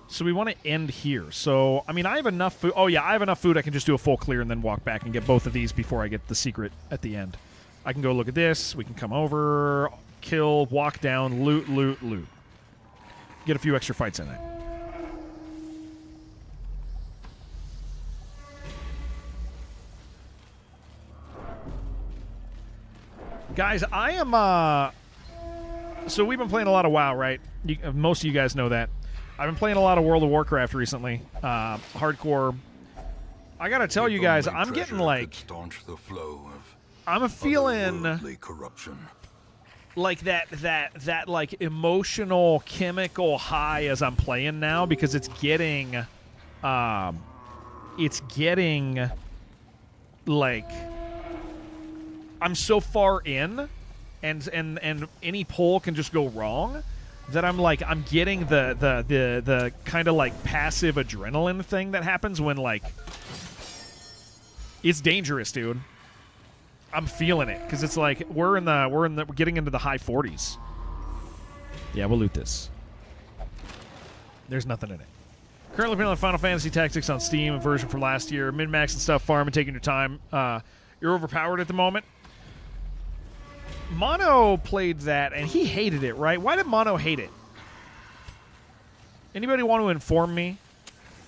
So we want to end here. So, I mean, I have enough food. Oh, yeah, I have enough food. I can just do a full clear and then walk back and get both of these before I get the secret at the end. I can go look at this. We can come over, kill, walk down, loot, loot, loot. Get a few extra fights in it. Guys, I am, so we've been playing a lot of WoW, right? Most of you guys know that. I've been playing a lot of World of Warcraft recently. Hardcore. I gotta tell you guys, If only I'm getting treasure like... could staunch the flow of I'm feeling otherworldly corruption. like that like emotional chemical high as I'm playing now, because it's getting like I'm so far in and any pull can just go wrong that I'm getting the kind of like passive adrenaline thing that happens when like it's dangerous, dude. I'm feeling it because it's like we're getting into the high 40s. Yeah, we'll loot this. There's nothing in it. Currently playing Final Fantasy Tactics on Steam, a version from last year. Min-max and stuff, farm and taking your time. You're overpowered at the moment. Mono played that and he hated it, right? Why did Mono hate it? Anybody want to inform me?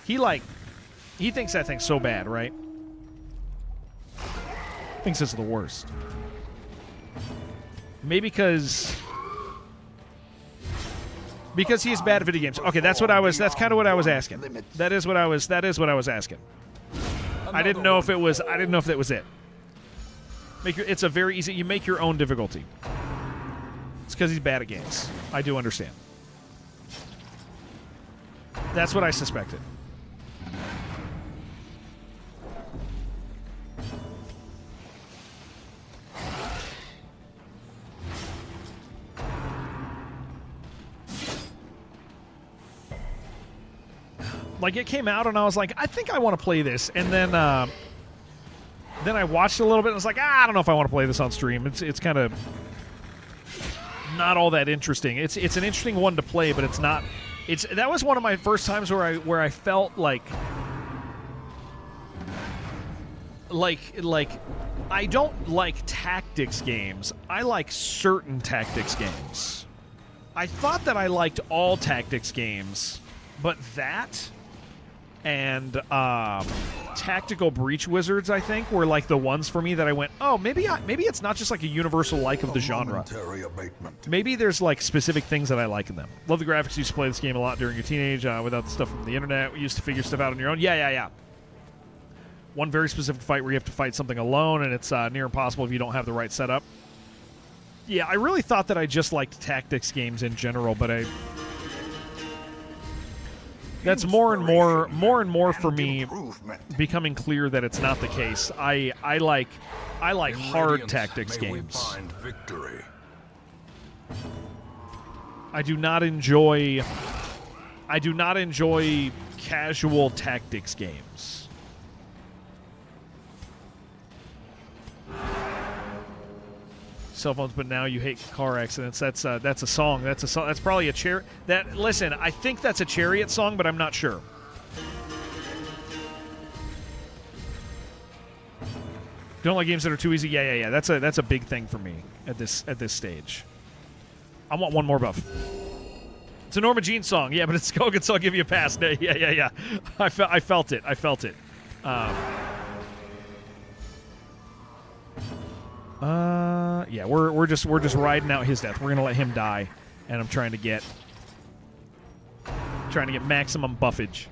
He thinks that thing's so bad, right? Thinks it's the worst. Maybe because he's bad at video games. Okay, that's kind of what I was asking. That is what I was asking. I didn't know if that was it. It's a very easy, you make your own difficulty. It's because he's bad at games. I do understand. That's what I suspected. Like, it came out and I was like, I think I want to play this, and then I watched a little bit and I was like, I don't know if I want to play this on stream. It's kind of not all that interesting. It's an interesting one to play, but it's not. That was one of my first times where I felt like I don't like tactics games. I like certain tactics games. I thought that I liked all tactics games, but that and Tactical Breach Wizards, I think, were like the ones for me that I went, oh, maybe it's not just like a universal like of the genre. Maybe there's like specific things that I like in them. Love the graphics. Used to play this game a lot during your teenage without the stuff from the internet. We used to figure stuff out on your own. Yeah. One very specific fight where you have to fight something alone, and it's near impossible if you don't have the right setup. Yeah, I really thought that I just liked tactics games in general, but that's more and more for me becoming clear that it's not the case. I like hard tactics games. I do not enjoy casual tactics games. Cell phones, but now you hate car accidents. That's a song. That's probably a chariot. Listen, I think that's a Chariot song, but I'm not sure. Don't like games that are too easy. Yeah. That's a big thing for me at this stage. I want one more buff. It's a Norma Jean song. Yeah, but it's Kogan, so I'll give you a pass. Yeah. I felt it. Yeah, we're just riding out his death. We're gonna let him die, and I'm trying to get maximum buffage.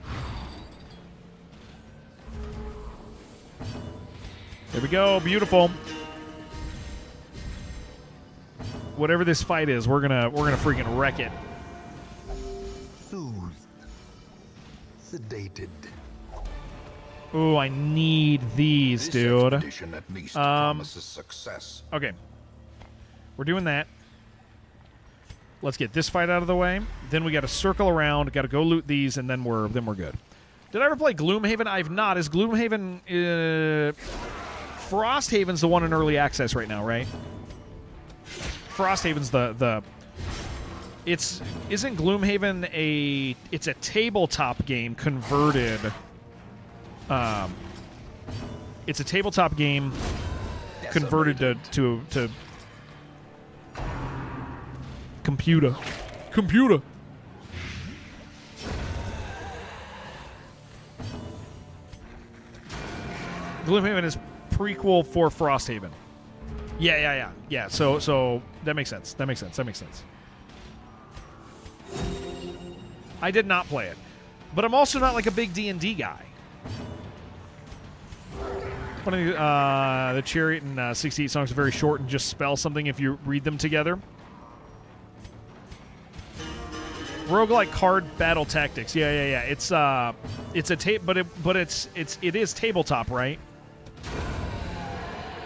There we go, beautiful. Whatever this fight is, we're gonna freaking wreck it. Soothed. Sedated. Ooh, I need these, dude. At least promises success. Okay. We're doing that. Let's get this fight out of the way. Then we got to circle around, got to go loot these, and then we're good. Did I ever play Gloomhaven? I've not. Is Gloomhaven Frosthaven's the one in early access right now, right? Frosthaven's the isn't Gloomhaven it's a tabletop game converted. It's a tabletop game converted to computer. Gloomhaven is prequel for Frosthaven. Yeah. So that makes sense. I did not play it, but I'm also not like a big D&D guy. The Chariot and 68 songs are very short and just spell something if you read them together. Roguelike card battle tactics. Yeah. It's a tape, but it is tabletop, right?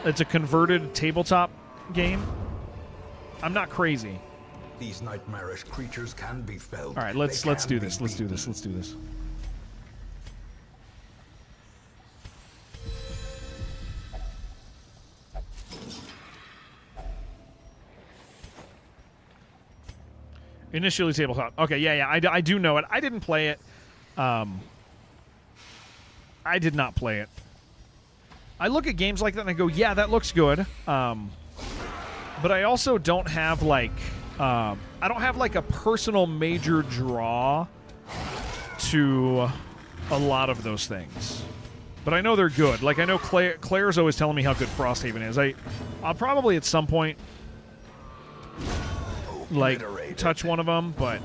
It's a converted tabletop game. I'm not crazy. These nightmarish creatures can be felled. All right, let's do this. Let's do this. Initially tabletop. Okay, yeah. I do know it. I didn't play it. I did not play it. I look at games like that and I go, yeah, that looks good. But I also don't have like a personal major draw to a lot of those things. But I know they're good. Like, I know Claire's always telling me how good Frosthaven is. I'll probably at some point, like, touch one of them, but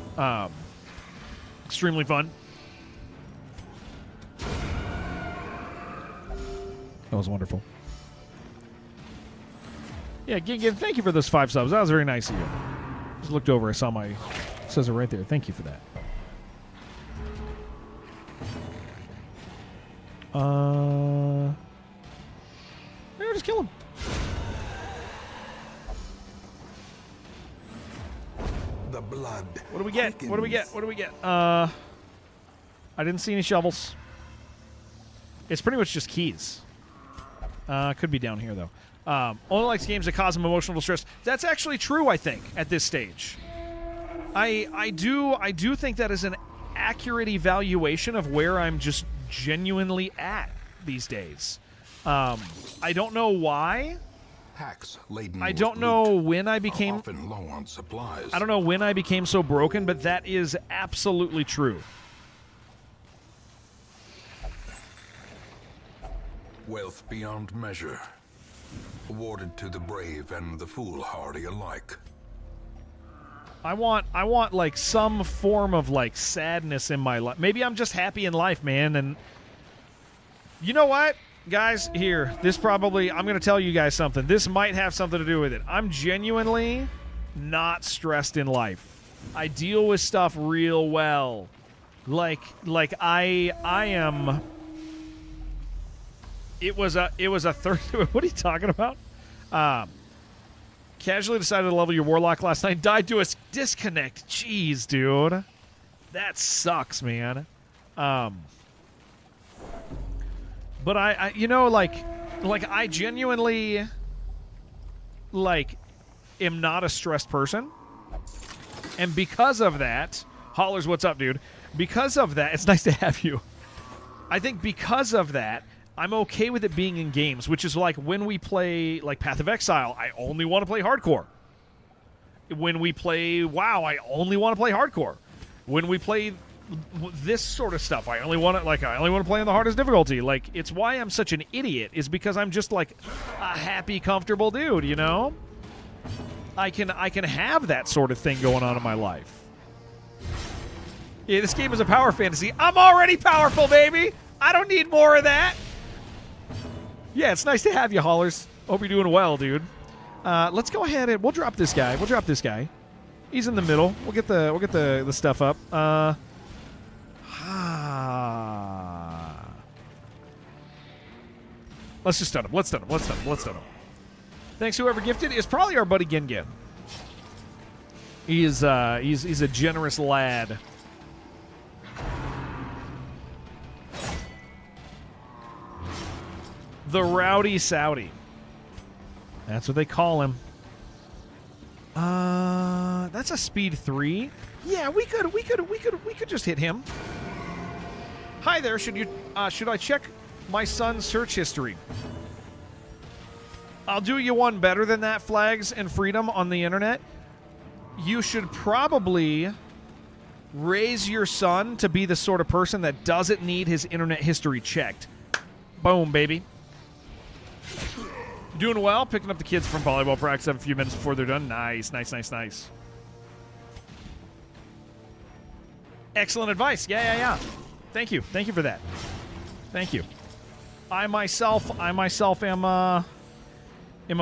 extremely fun. That was wonderful. Yeah, Gingin, thank you for those 5 subs. That was very nice of you. Just looked over, I saw it says it right there. Thank you for that. Just kill him. The blood. What do we get? What do we get? What do we get? I didn't see any shovels. It's pretty much just keys. Could be down here, though. Only likes games that cause him emotional distress. That's actually true, I think, at this stage. I do think that is an accurate evaluation of where I'm just genuinely at these days. I don't know why. Packs laden I with don't know loot when I are became... often low on supplies. I don't know when I became so broken, but that is absolutely true. Wealth beyond measure, awarded to the brave and the foolhardy alike. I want like some form of like sadness in my life. Maybe I'm just happy in life, man. And you know what, guys? Here, this probably, I'm going to tell you guys something. This might have something to do with it. I'm genuinely not stressed in life. I deal with stuff real well. Like I am. It was a third. What are you talking about? Casually decided to level your warlock last night. Died to a disconnect. Jeez, dude. That sucks, man. But I you know, like I genuinely, like, am not a stressed person. And because of that, Hollers, what's up, dude? Because of that, it's nice to have you. I think because of that, I'm okay with it being in games, which is like when we play like Path of Exile, I only want to play hardcore. When we play WoW, I only want to play hardcore. When we play this sort of stuff, I only want to play on the hardest difficulty. Like, it's why I'm such an idiot, is because I'm just like a happy, comfortable dude, you know? I can have that sort of thing going on in my life. Yeah, this game is a power fantasy. I'm already powerful, baby! I don't need more of that! Yeah, it's nice to have you, Hollers. Hope you're doing well, dude. Let's go ahead and we'll drop this guy. We'll drop this guy. He's in the middle. We'll get the stuff up. Let's just stun him. Let's stun him. Let's stun him. Let's stun him. Thanks, whoever gifted. It's probably our buddy Gingin. He's a generous lad. The Rowdy Saudi. That's what they call him. That's a speed 3. Yeah, we could just hit him. Hi there. Should I check my son's search history? I'll do you one better than that, Flags and Freedom on the internet. You should probably raise your son to be the sort of person that doesn't need his internet history checked. Boom, baby. Doing well, picking up the kids from volleyball practice a few minutes before they're done. Nice, nice, nice, nice. Excellent advice. Yeah. Thank you for that. Thank you. I myself am a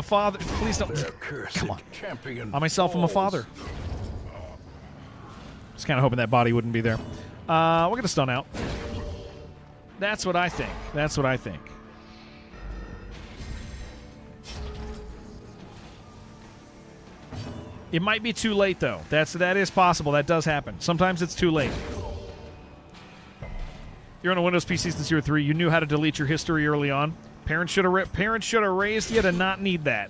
father. Please don't. Come on. I myself am a father. Just kind of hoping that body wouldn't be there. We're gonna stun out. That's what I think. That's what I think. It might be too late, though. That is possible. That does happen. Sometimes it's too late. You're on a Windows PC since you were 3. You knew how to delete your history early on. Parents should have raised you to not need that.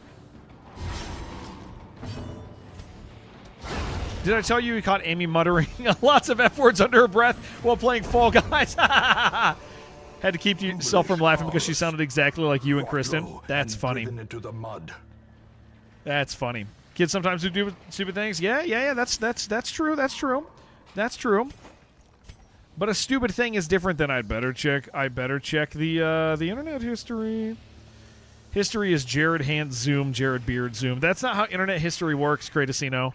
Did I tell you he caught Amy muttering lots of F words under her breath while playing Fall Guys? Had to keep yourself from laughing because she sounded exactly like you and Kristen. That's funny. Into the mud. That's funny. Kids sometimes do stupid things. Yeah. That's true. That's true. But a stupid thing is different than I better check the internet history. History is Jared Hand Zoom, Jared Beard Zoom. That's not how internet history works, Kratosino.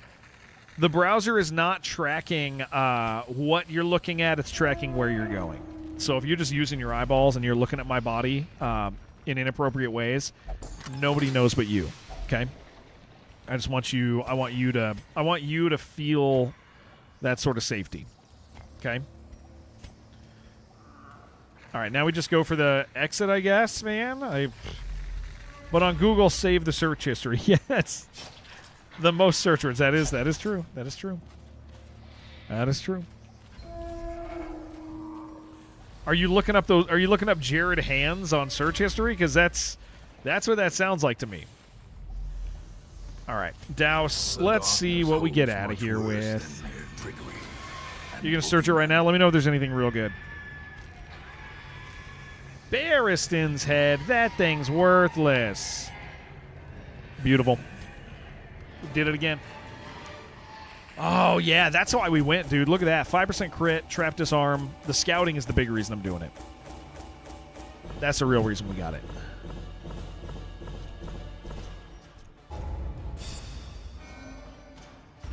The browser is not tracking what you're looking at. It's tracking where you're going. So if you're just using your eyeballs and you're looking at my body in inappropriate ways, nobody knows but you. Okay? I want you to feel that sort of safety. Okay? All right, now we just go for the exit, I guess, man. But on Google, save the search history. Yes. The most search words. That is true. That is true. That is true. Are you looking up Jared Hands on search history? Because that's what that sounds like to me. All right, Douse. Let's see what we get out of here with. You gonna search it right now? Let me know if there's anything real good. Barristan's head. That thing's worthless. Beautiful. Did it again. Oh, yeah, that's why we went, dude. Look at that. 5% crit, trap disarm. The scouting is the big reason I'm doing it. That's the real reason we got it.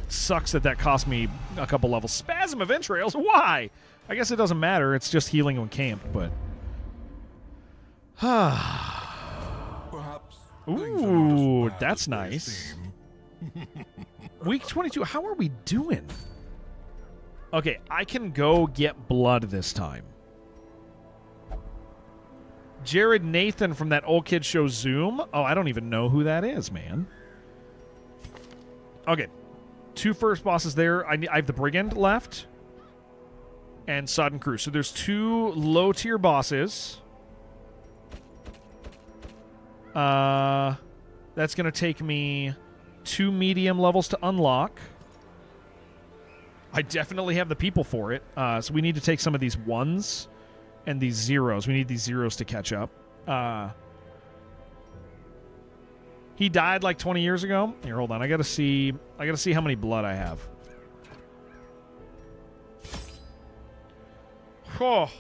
Sucks that cost me a couple levels. Spasm of entrails? Why? I guess it doesn't matter. It's just healing when camped, but... Perhaps. Ooh, that's nice. Week 22, how are we doing? Okay, I can go get blood this time. Jared Nathan from that old kid show Zoom? Oh, I don't even know who that is, man. Okay, 2 first bosses there. I have the Brigand left. And Sodden Crew. So there's 2 low-tier bosses. That's going to take me 2 medium levels to unlock. I definitely have the people for it. So we need to take some of these 1s and these 0s. We need these 0s to catch up. He died like 20 years ago. Here, hold on. I gotta see how many blood I have. Oh.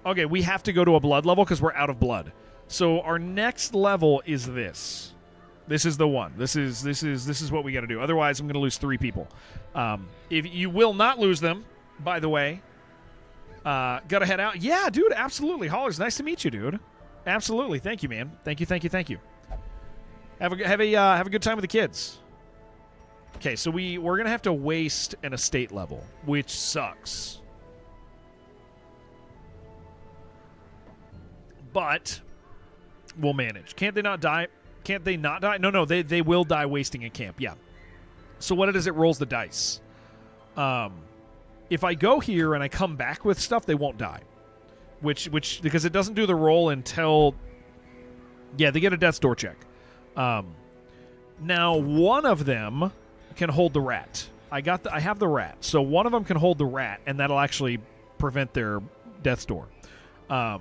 Okay, we have to go to a blood level because we're out of blood. So our next level is this. This is the one. This is what we got to do. Otherwise, I'm going to lose 3 people. If you will not lose them, by the way, got to head out. Yeah, dude, absolutely. Hollers, nice to meet you, dude. Absolutely. Thank you, man. Thank you. Have a good time with the kids. Okay, so we're going to have to waste an estate level, which sucks. But we'll manage. Can't they not die? No, they will die wasting a camp. Yeah. So what it is, it rolls the dice. If I go here and I come back with stuff, they won't die. Which because it doesn't do the roll until they get a death's door check. Now one of them can hold the rat. I have the rat. So one of them can hold the rat, and that'll actually prevent their death's door. But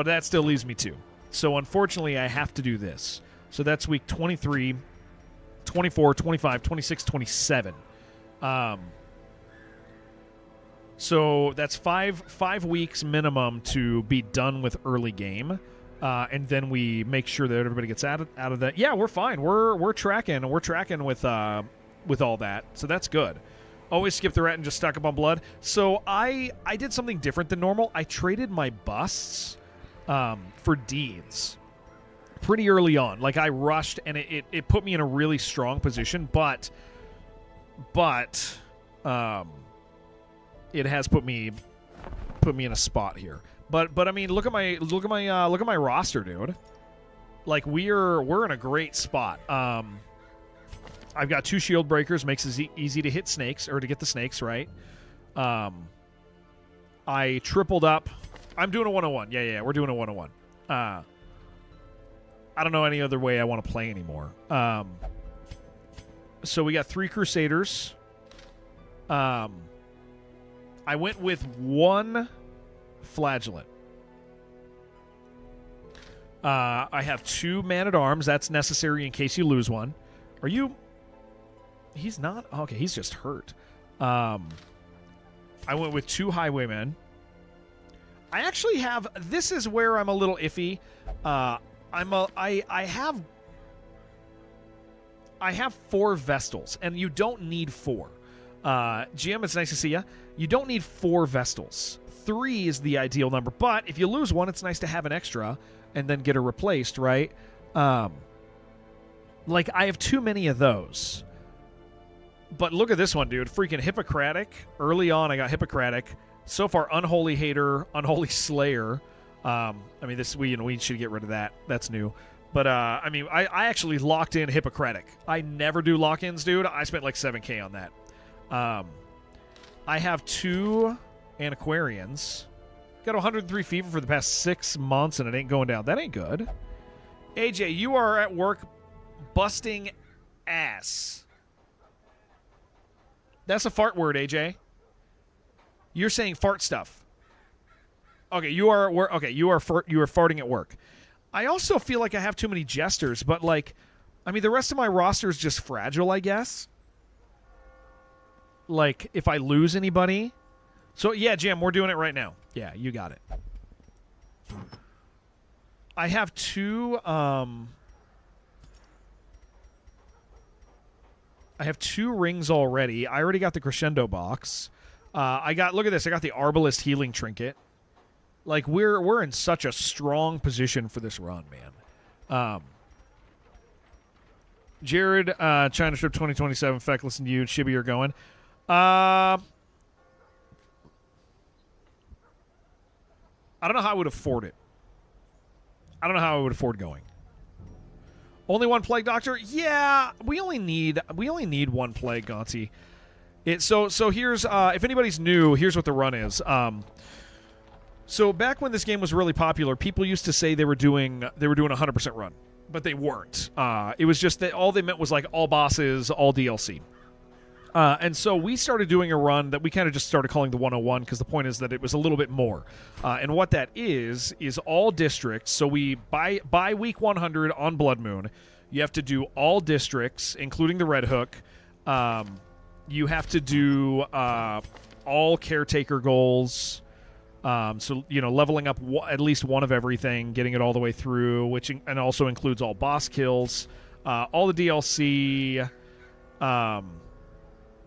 that still leaves me 2. So unfortunately, I have to do this. So that's week 23, 24, 25, 26, 27. So that's five weeks minimum to be done with early game. And then we make sure that everybody gets out of that. Yeah, we're fine. We're tracking with all that. So that's good. Always skip the rat and just stock up on blood. So I did something different than normal. I traded my busts for deeds pretty early on. Like I rushed, and it put me in a really strong position, but it has put me in a spot here. But I mean, look at my roster, dude. Like we're in a great spot. I've got 2 shield breakers, makes it easy to hit snakes, or to get the snakes, right? I tripled up. I'm doing a 101. Yeah, we're doing a 101. I don't know any other way I want to play anymore. So we got 3 Crusaders. I went with 1 Flagellant. I have 2 Man-at-Arms. That's necessary in case you lose one. Are you... He's not... Okay, he's just hurt. I I went with 2 highwaymen. I actually have. This is where I'm a little iffy. I have 4 Vestals, and you don't need 4. GM, it's nice to see you. You don't need 4 Vestals. 3 is the ideal number, but if you lose one, it's nice to have an extra and then get her replaced, right? Like, I have too many of those. But look at this one, dude. Freaking Hippocratic. Early on, I got Hippocratic. So far, Unholy Hater, Unholy Slayer. I mean, this we should get rid of that. That's new. But, I mean, I actually locked in Hippocratic. I never do lock-ins, dude. I spent like 7K on that. I have 2 Antiquarians. Got 103 fever for the past 6 months, and it ain't going down. That ain't good. AJ, you are at work busting ass. That's a fart word, AJ. You're saying fart stuff. Okay, you are at work. Okay, you are farting at work. I also feel like I have too many jesters, but like, I mean, the rest of my roster is just fragile, I guess. Like, if I lose anybody. So, yeah, Jim, we're doing it right now. Yeah, you got it. I have 2, I have 2 rings already. I already got the Crescendo box. Look at this. I got the Arbalest Healing Trinket. Like, we're in such a strong position for this run, man. Jared, China Trip 2027, Feck, listen to you. Chibi, you're going. I don't know how I would afford it. I don't know how I would afford going. Only 1 Plague Doctor? Yeah, we only need 1 Plague, Gonzi. So here's if anybody's new, here's what the run is. So back when this game was really popular, people used to say they were doing a 100% run, but they weren't. It was just that all they meant was like all bosses, all DLC. And so we started doing a run that we kind of just started calling the 101 because the point is that it was a little bit more. And what that is all districts. So we by week 100 on Blood Moon, you have to do all districts, including the Red Hook. You have to do all caretaker goals. So, leveling up at least one of everything, getting it all the way through, which and also includes all boss kills, all the DLC,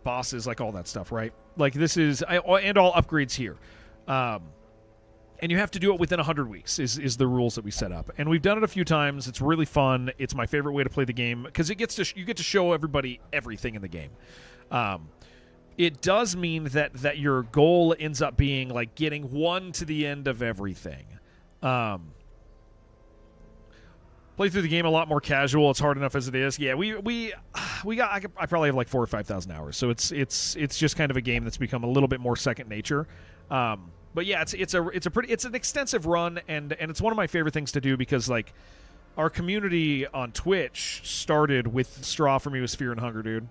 bosses, like all that stuff, right? Like this is, and all upgrades here. And you have to do it within 100 weeks is the rules that we set up. And we've done it a few times. It's really fun. It's my favorite way to play the game because you get to show everybody everything in the game. It does mean that your goal ends up being like getting 1 to the end of everything. Play through the game a lot more casual. It's hard enough as it is. Yeah, we got. I probably have like 4,000 or 5,000 hours. So it's just kind of a game that's become a little bit more second nature. But yeah, it's an extensive run, and it's one of my favorite things to do because like our community on Twitch started with Straw for Me with Fear and Hunger, dude.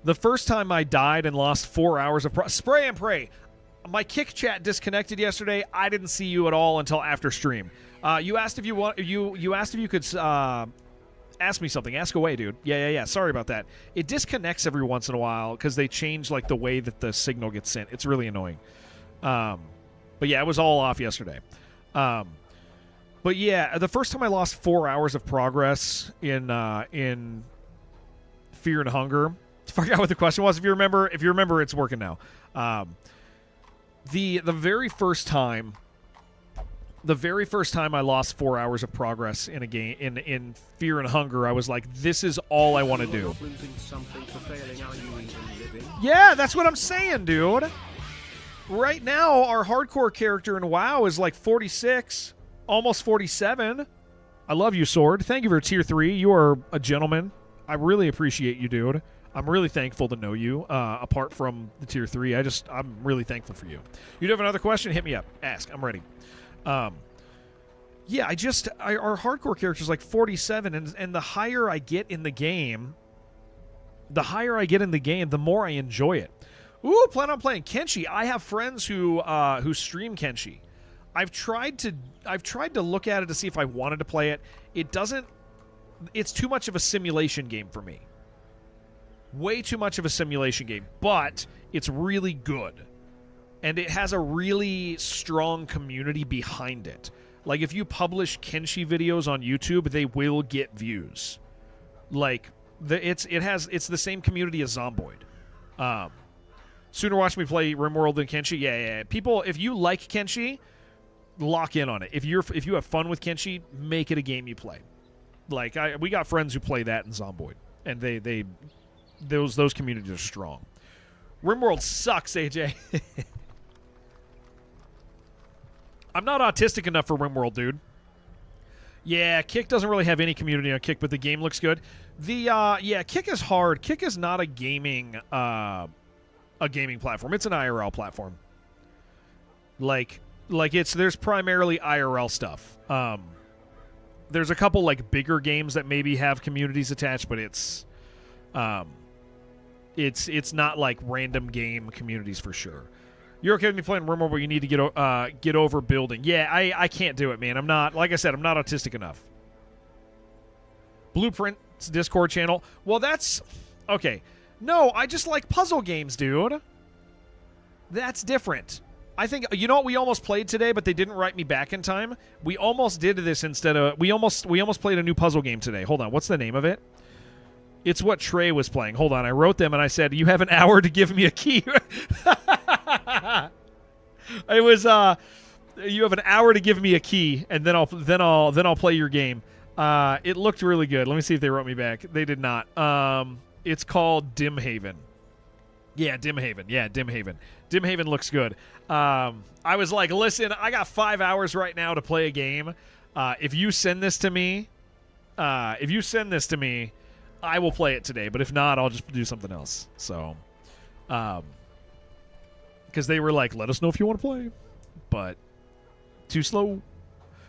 The first time I died and lost 4 hours of spray and pray. My kick chat disconnected yesterday. I didn't see you at all until after stream. You asked if you asked if you could ask me something. Ask away, dude. Yeah. Sorry about that. It disconnects every once in a while because they change like the way that the signal gets sent. It's really annoying. But yeah, it was all off yesterday. But yeah, the first time I lost 4 hours of progress in Fear and Hunger. I forgot what the question was. If you remember, it's working now. The very first time I lost 4 hours of progress in a game in Fear and Hunger, I was like, this is all I want to do. Yeah, that's what I'm saying, dude. Right now, our hardcore character in WoW is like 46, almost 47. I love you, Sword. Thank you for tier 3. You are a gentleman. I really appreciate you, dude. I'm really thankful to know you, apart from the tier 3. I'm really thankful for you. You have another question? Hit me up. Ask. I'm ready. Yeah, our hardcore character is like 47, and the higher I get in the game, the more I enjoy it. Ooh, plan on playing Kenshi. I have friends who stream Kenshi. I've tried to look at it to see if I wanted to play it. It's too much of a simulation game for me. Way too much of a simulation game, but It's really good. And it has a really strong community behind it. Like, if you publish Kenshi videos on YouTube, they will get views. Like, it's the same community as Zomboid. Sooner watch me play RimWorld than Kenshi. Yeah. People, if you like Kenshi, lock in on it. If you have fun with Kenshi, make it a game you play. Like, we got friends who play that in Zomboid, and those communities are strong. RimWorld sucks, AJ. I'm not autistic enough for RimWorld, dude. Yeah, Kick doesn't really have any community on Kick, but the game looks good. Kick is hard. Kick is not a gaming platform. It's an IRL platform. Like there's primarily IRL stuff. There's a couple like bigger games that maybe have communities attached, but it's not like random game communities for sure. You're okay with me playing RimWorld, but you need to get over building. Yeah, I can't do it, man. I'm not, like I said, I'm not autistic enough. Blueprint's Discord channel. Well, that's okay. No, I just like puzzle games, dude. That's different. I think, you know what we almost played today, but they didn't write me back in time? We almost did this instead of... We almost played a new puzzle game today. Hold on, what's the name of it? It's what Trey was playing. Hold on, I wrote them and I said, you have an hour to give me a key. It was, you have an hour to give me a key, and then I'll play your game. It looked really good. Let me see if they wrote me back. They did not. It's called Dimhaven. Yeah, Dimhaven. Dimhaven looks good. I was like, listen, I got 5 hours right now to play a game. If you send this to me, I will play it today. But if not, I'll just do something else. So, because they were like, let us know if you want to play. But too slow.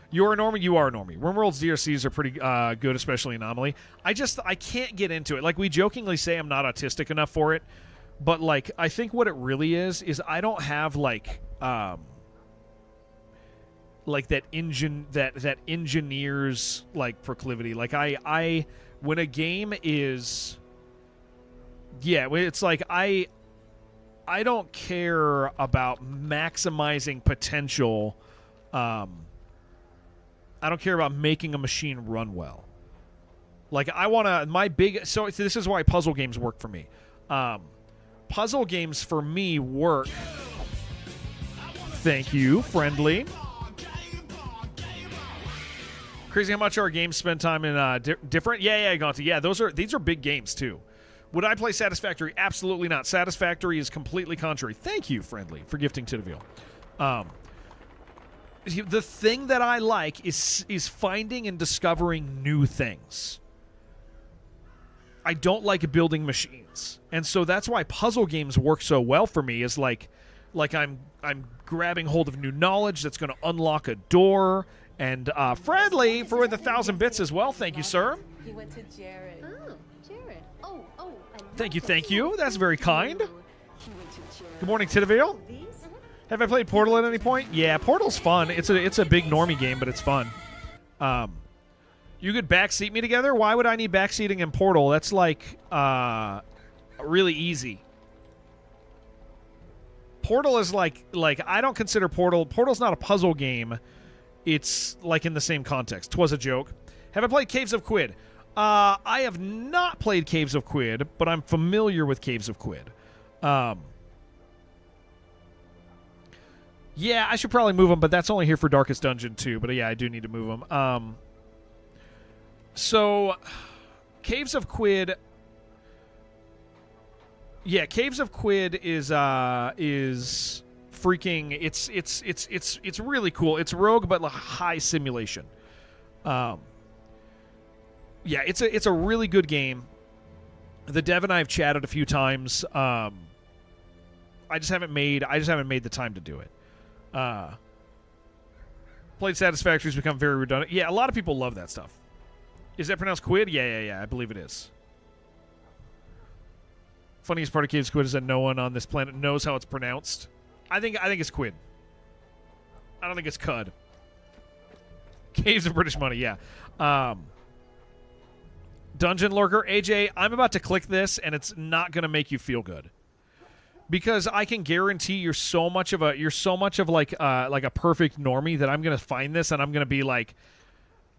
You're a normie. You are a normie. RimWorld's DRCs are pretty good, especially Anomaly. I can't get into it. Like, we jokingly say I'm not autistic enough for it. But, like, I think what it really is I don't have, like that engineer's, like, proclivity. Like, I when a game is... Yeah, it's like, I don't care about maximizing potential. I don't care about making a machine run well. Like, I want to... So, this is why puzzle games work for me. Puzzle games for me work. Thank you, friendly. Crazy how much our games spend time in different. Yeah, Gonti. Yeah, these are big games too. Would I play Satisfactory? Absolutely not. Satisfactory is completely contrary. Thank you, friendly, for gifting Titaville. The thing that I like is finding and discovering new things. I don't like building machines. And so that's why puzzle games work so well for me, is like I'm grabbing hold of new knowledge that's going to unlock a door. And friendly for with 1,000 bits as well. Thank you, sir. He went to Jared. Oh, Jared. Oh. Thank you. That's very kind. Good morning, Titaville. Have I played Portal at any point? Yeah, Portal's fun. It's a big normie game, but it's fun. You could backseat me together? Why would I need backseating in Portal? That's like really easy. Portal is like I don't consider Portal's not a puzzle game. It's like in the same context. 'Twas a joke. Have I played Caves of Quid? I have not played Caves of Quid, but I'm familiar with Caves of Quid. Yeah, I should probably move them, but that's only here for Darkest Dungeon too. But yeah, I do need to move them. So, Caves of Quid. Yeah, Caves of Quid is freaking. It's really cool. It's rogue, but high simulation. Yeah, it's a really good game. The dev and I have chatted a few times. I just haven't made the time to do it. Played Satisfactory's become very redundant. Yeah, a lot of people love that stuff. Is that pronounced Quid? Yeah. I believe it is. Funniest part of Caves of Quid is that no one on this planet knows how it's pronounced. I think it's Quid. I don't think it's Cud. Caves of British Money, yeah. Dungeon Lurker. AJ, I'm about to click this, and it's not going to make you feel good. Because I can guarantee you're so much of like a perfect normie that I'm gonna find this and I'm gonna be like,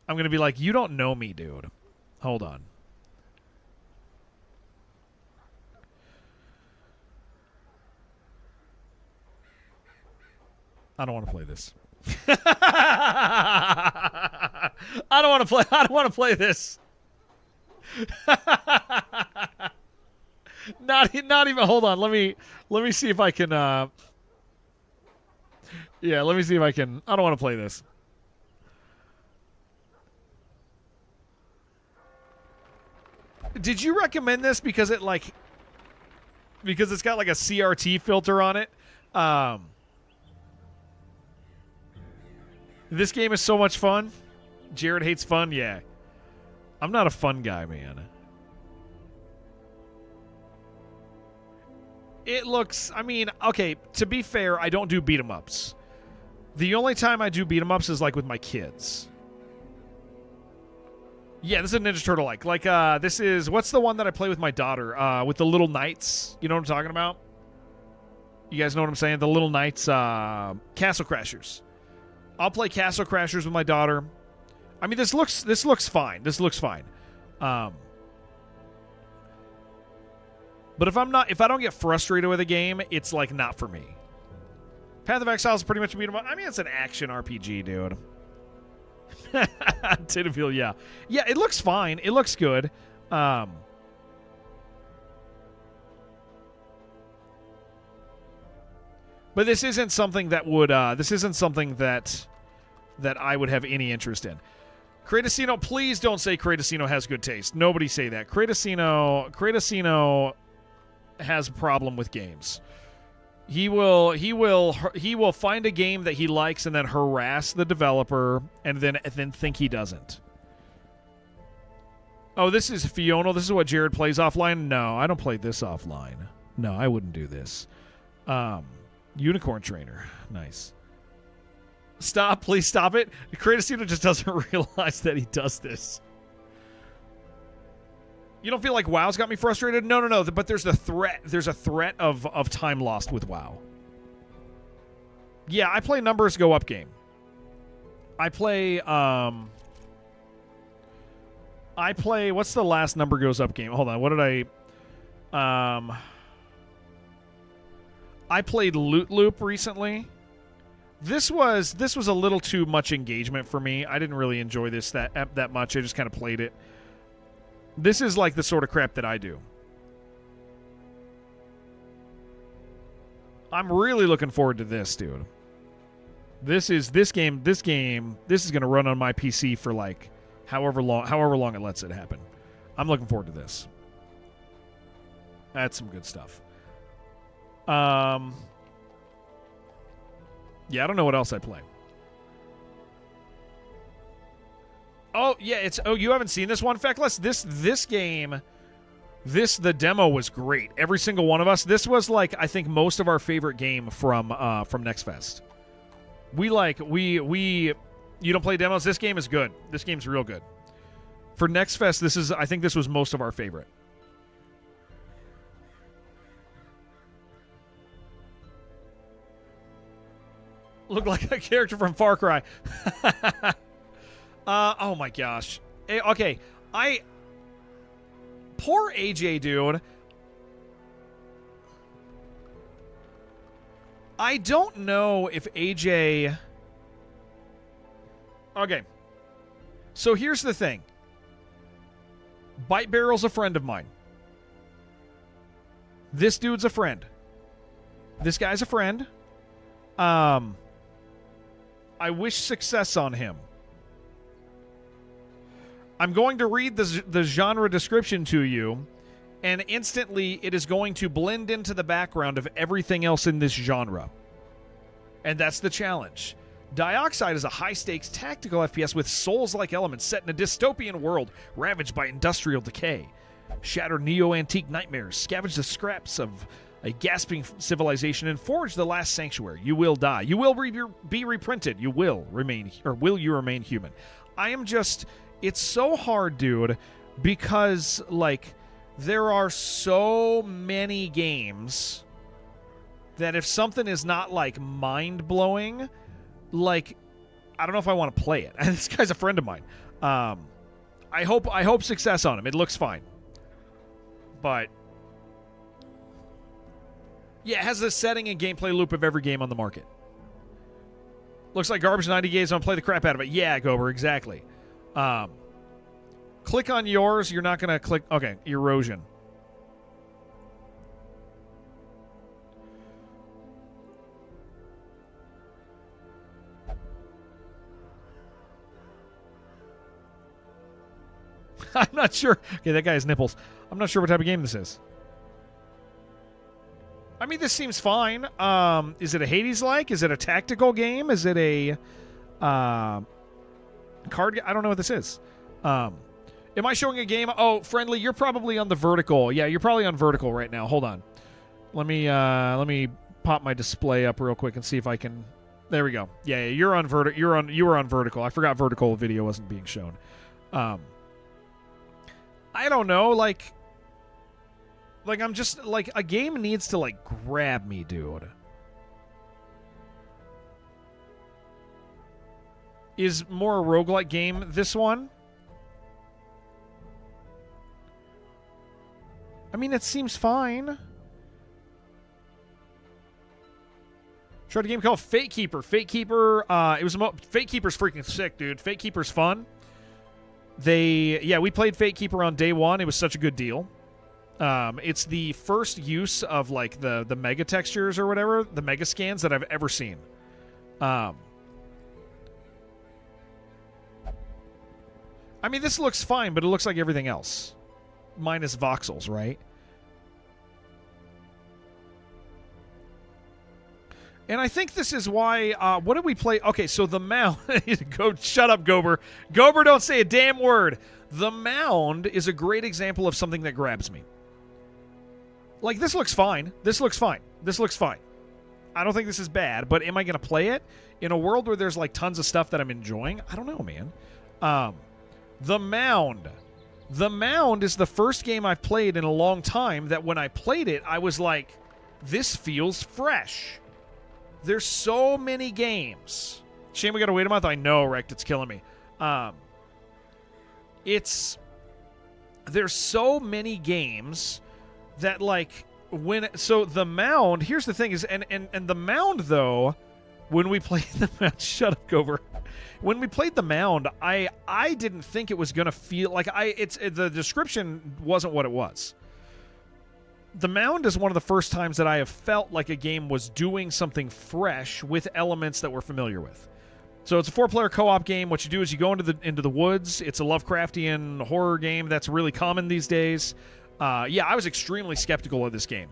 you don't know me, dude. Hold on. I don't want to play this. I don't want to play this. Not even. Hold on. Let me see if I can. Yeah, let me see if I can. I don't want to play this. Did you recommend this because it's got like a CRT filter on it? This game is so much fun. Jared hates fun. Yeah, I'm not a fun guy, man. It looks, I mean, okay, to be fair, I don't do beat 'em ups. The only time I do beat 'em ups is like with my kids. Yeah, this is a Ninja Turtle like. This is, what's the one that I play with my daughter? With the little knights. You know what I'm talking about? You guys know what I'm saying? The little knights, Castle Crashers. I'll play Castle Crashers with my daughter. I mean, this looks fine. This looks fine. But if I don't get frustrated with a game, it's like not for me. Path of Exile is pretty much a beat 'em up. I mean, it's an action RPG, dude. Titterfield, yeah. Yeah, it looks fine. It looks good. But this isn't something that would that I would have any interest in. Kratasino, please don't say Kratasino has good taste. Nobody say that. Kratasino has a problem with games. He will find a game that he likes and then harass the developer and then think he doesn't. Oh, this is Fiona. This is what Jared plays offline? No, I don't play this offline. No, I wouldn't do this. Unicorn Trainer. Nice. Stop, please stop it. Kratasino just doesn't realize that he does this. You don't feel like WoW's got me frustrated? No. But there's a threat. There's a threat of time lost with WoW. Yeah, I play numbers go up game. I play what's the last number goes up game? Hold on. What did I played Loot Loop recently. This was a little too much engagement for me. I didn't really enjoy this that much. I just kind of played it. This is like the sort of crap that I do. I'm really looking forward to this, dude. This game is going to run on my PC for like however long it lets it happen. I'm looking forward to this. That's some good stuff. Yeah, I don't know what else I play. Oh, yeah, you haven't seen this one, Feckless? This game, the demo was great. Every single one of us. This was like, I think, most of our favorite game from Next Fest. You don't play demos? This game is good. This game's real good. For Next Fest, I think this was most of our favorite. Look like a character from Far Cry. Oh my gosh. Okay, poor AJ, dude. I don't know if AJ... Okay. So here's the thing. Bite Barrel's a friend of mine. This dude's a friend. This guy's a friend. I wish success on him. I'm going to read the genre description to you, and instantly it is going to blend into the background of everything else in this genre. And that's the challenge. Dioxide is a high-stakes tactical FPS with Souls-like elements set in a dystopian world ravaged by industrial decay. Shatter neo-antique nightmares, scavenge the scraps of a gasping civilization, and forge the last sanctuary. You will die. You will be reprinted. You will remain, or will you remain human? It's so hard, dude, because, like, there are so many games that if something is not like mind-blowing, like I don't know if I want to play it. This guy's a friend of mine. I hope success on him. It looks fine. But yeah, it has the setting and gameplay loop of every game on the market. Looks like garbage 90 games. I'm gonna play the crap out of it. Yeah, Gober, exactly. Click on yours. You're not gonna click. Okay, erosion. I'm not sure. Okay, that guy has nipples. I'm not sure what type of game this is. I mean, this seems fine. Is it a Hades-like? Is it a tactical game? Is it a card game? I don't know what this is. Am I showing a game? Oh, Friendly, you're probably on the vertical. Yeah, you're probably on vertical right now. Hold on. Let me pop my display up real quick and see if I can. There we go. Yeah, you're on vertical. You were on vertical. I forgot vertical video wasn't being shown. I don't know, like I'm just like a game needs to like grab me, dude. Is more a roguelike game this one? I mean, it seems fine. Tried a game called Fate Keeper. Fate Keeper, Fate Keeper's freaking sick, dude. Fate Keeper's fun. We played Fate Keeper on day one. It was such a good deal. It's the first use of like the mega textures or whatever, the mega scans that I've ever seen. I mean, this looks fine, but it looks like everything else, minus voxels, right? And I think this is why, what did we play? Okay, so the Mound, shut up, Gober. Gober, don't say a damn word. The Mound is a great example of something that grabs me. Like, this looks fine. This looks fine. This looks fine. I don't think this is bad, but am I going to play it? In a world where there's, like, tons of stuff that I'm enjoying? I don't know, man. The Mound. The Mound is the first game I've played in a long time that when I played it, I was like, this feels fresh. There's so many games. Shame we gotta wait a month. I know, Rect, it's killing me. There's so many games that like so the Mound. Here's the thing is, and the Mound though, when we played the Mound, shut up, Gover. When we played the Mound, I didn't think it was gonna feel like the description wasn't what it was. The Mound is one of the first times that I have felt like a game was doing something fresh with elements that we're familiar with. So it's a 4-player co-op game. What you do is you go into the woods. It's a Lovecraftian horror game that's really common these days. I was extremely skeptical of this game.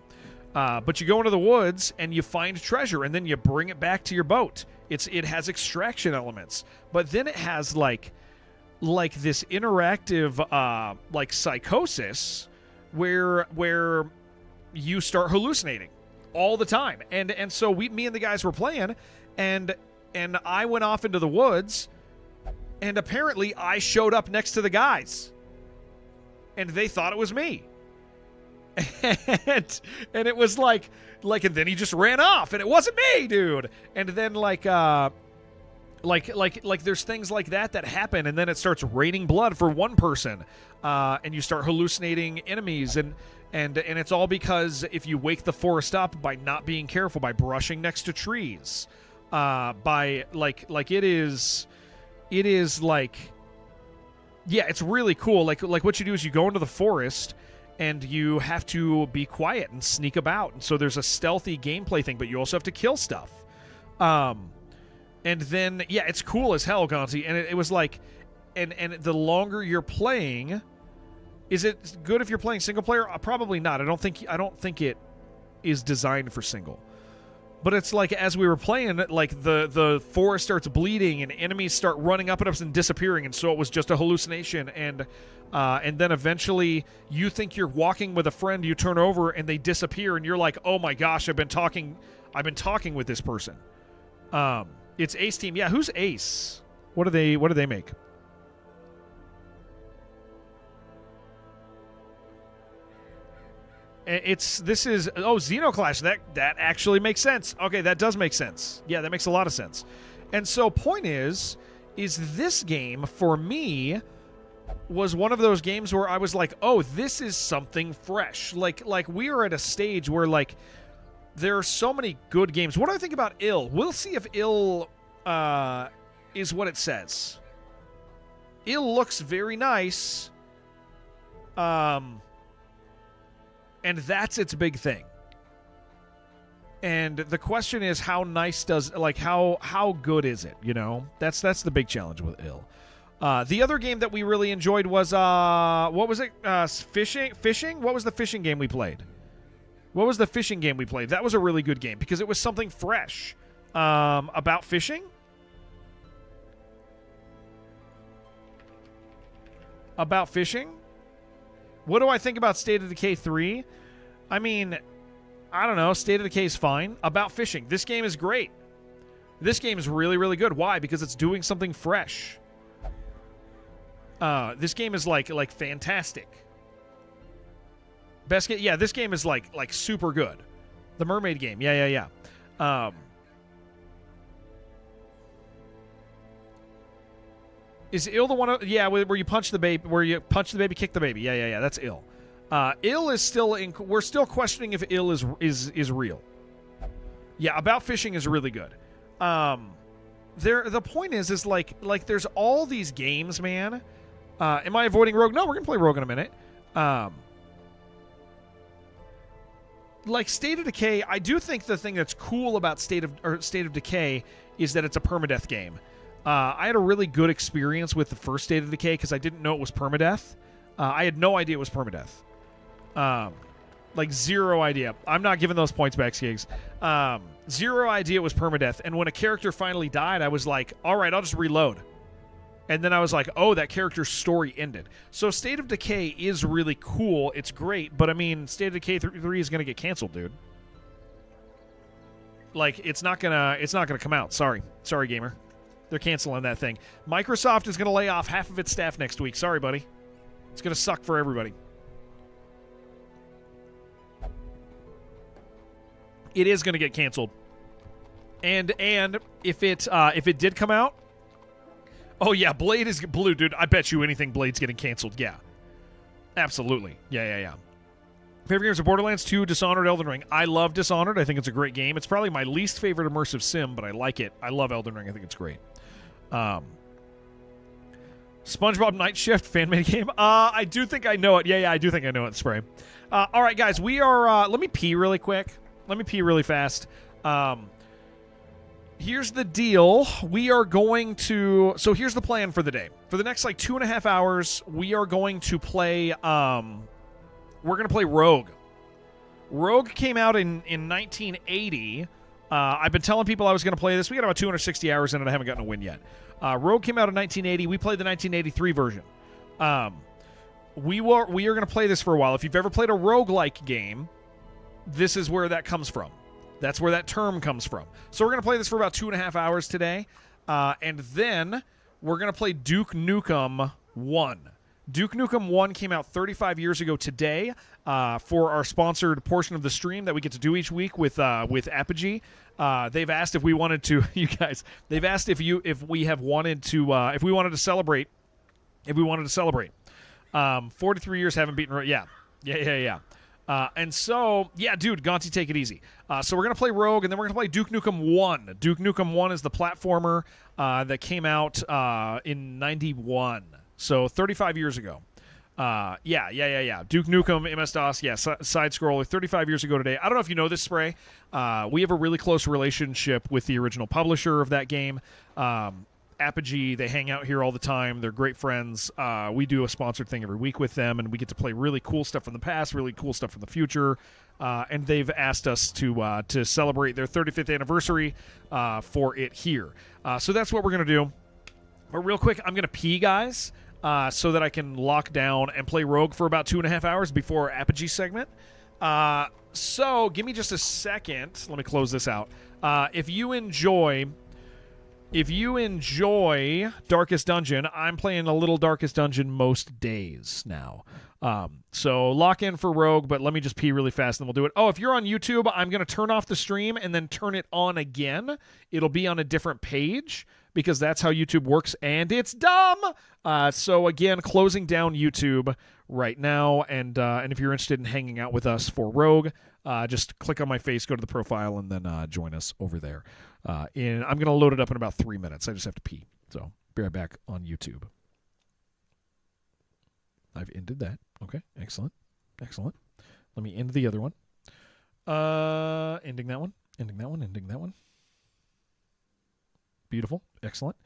But you go into the woods and you find treasure and then you bring it back to your boat. It has extraction elements, but then it has like this interactive like psychosis where you start hallucinating all the time. And so me and the guys were playing and I went off into the woods and apparently I showed up next to the guys and they thought it was me. And it was like and then he just ran off and it wasn't me, dude. And then like there's things like that happen and then it starts raining blood for one person and you start hallucinating enemies and it's all because if you wake the forest up by not being careful, by brushing next to trees, by it is like, yeah, it's really cool. Like what you do is you go into the forest and you have to be quiet and sneak about. And so there's a stealthy gameplay thing, but you also have to kill stuff. And then, yeah, it's cool as hell, Gonzi. And it was like, and the longer you're playing, is it good if you're playing single player? Probably not. I don't think it is designed for single. But it's like as we were playing, like the forest starts bleeding and enemies start running up at us and disappearing, and so it was just a hallucination. And then eventually you think you're walking with a friend, you turn over and they disappear, and you're like, oh my gosh, I've been talking with this person. It's Ace Team. Yeah, who's Ace? What do they make? Xenoclash. That actually makes sense. Okay, that does make sense. Yeah, that makes a lot of sense. And so point is this game for me was one of those games where I was like, oh, this is something fresh. Like we are at a stage where like there are so many good games. What do I think about Ill? We'll see if Ill is what it says. Ill looks very nice. And that's its big thing. And the question is, how nice does, like, how good is it, you know? That's the big challenge with Ill. The other game that we really enjoyed was, what was it? Fishing? What was the fishing game we played? That was a really good game because it was something fresh. About fishing? About fishing? What do I think about State of Decay 3? I mean, I don't know. State of Decay is fine. About fishing. This game is great. This game is really, really good. Why? Because it's doing something fresh. This game is like fantastic. Best game? Yeah, this game is like super good. The mermaid game. Yeah. Is Ill the one? Where you punch the baby, kick the baby. Yeah. That's Ill. Ill is still we're still questioning if Ill is real. Yeah, About Fishing is really good. The point is like there's all these games, man. Am I avoiding Rogue? No, we're gonna play Rogue in a minute. Like State of Decay, I do think the thing that's cool about State of Decay is that it's a permadeath game. I had a really good experience with the first State of Decay because I didn't know it was permadeath. I had no idea it was permadeath. Like zero idea. I'm not giving those points back, Skiggs. Zero idea it was permadeath. And when a character finally died, I was like, all right, I'll just reload. And then I was like, oh, that character's story ended. So State of Decay is really cool. It's great. But, I mean, State of Decay 3 is going to get canceled, dude. Like, it's not gonna come out. Sorry, gamer. They're canceling that thing. Microsoft is going to lay off half of its staff next week. Sorry, buddy. It's going to suck for everybody. It is going to get canceled. And if it did come out, oh yeah, Blade is blue, dude. I bet you anything Blade's getting canceled. Yeah, absolutely. Yeah. Favorite games are Borderlands 2, Dishonored, Elden Ring. I love Dishonored. I think it's a great game. It's probably my least favorite immersive sim, but I like it. I love Elden Ring. I think it's great. SpongeBob Night Shift fan-made game. I do think I know it. Yeah, I do think I know it, Spray. All right, guys, we are... let me pee really quick. Let me pee really fast. Here's the deal. We are going to... So here's the plan for the day. For the next, 2.5 hours, we are going to play... we're going to play Rogue. Rogue came out in 1980. I've been telling people I was going to play this. We got about 260 hours in it. I haven't gotten a win yet. Rogue came out in 1980. We played the 1983 version. We are going to play this for a while. If you've ever played a roguelike game, this is where that comes from. That's where that term comes from. So we're going to play this for about 2.5 hours today. And then we're going to play Duke Nukem 1. Duke Nukem 1 came out 35 years ago today for our sponsored portion of the stream that we get to do each week with Apogee. They've asked if we wanted to, you guys, they've asked if we wanted to celebrate. 43 years haven't beaten, yeah. And so, yeah, dude, Gonti, take it easy. So we're going to play Rogue, and then we're going to play Duke Nukem 1. Duke Nukem 1 is the platformer that came out in 91. So 35 years ago. Yeah. Duke Nukem, MS-DOS, side-scroller, 35 years ago today. I don't know if you know this, Spray. We have a really close relationship with the original publisher of that game. Apogee, they hang out here all the time. They're great friends. We do a sponsored thing every week with them, and we get to play really cool stuff from the past, really cool stuff from the future. And they've asked us to celebrate their 35th anniversary for it here. So that's what we're going to do. But real quick, I'm going to pee, guys, so that I can lock down and play Rogue for about 2.5 hours before our Apogee segment. So give me just a second. Let me close this out. If you enjoy if you enjoy Darkest Dungeon, I'm playing a little Darkest Dungeon most days now. So lock in for Rogue, but let me just pee really fast and then we'll do it. Oh, if you're on YouTube, I'm going to turn off the stream and then turn it on again. It'll be on a different page because that's how YouTube works, and it's dumb. So again, closing down YouTube right now, and if you're interested in hanging out with us for Rogue, just click on my face, go to the profile, and then join us over there. I'm going to load it up in about 3 minutes. I just have to pee. So be right back on YouTube. I've ended that. Okay, excellent. Excellent. Let me end the other one. Ending that one. Ending that one. Ending that one. Beautiful. Excellent.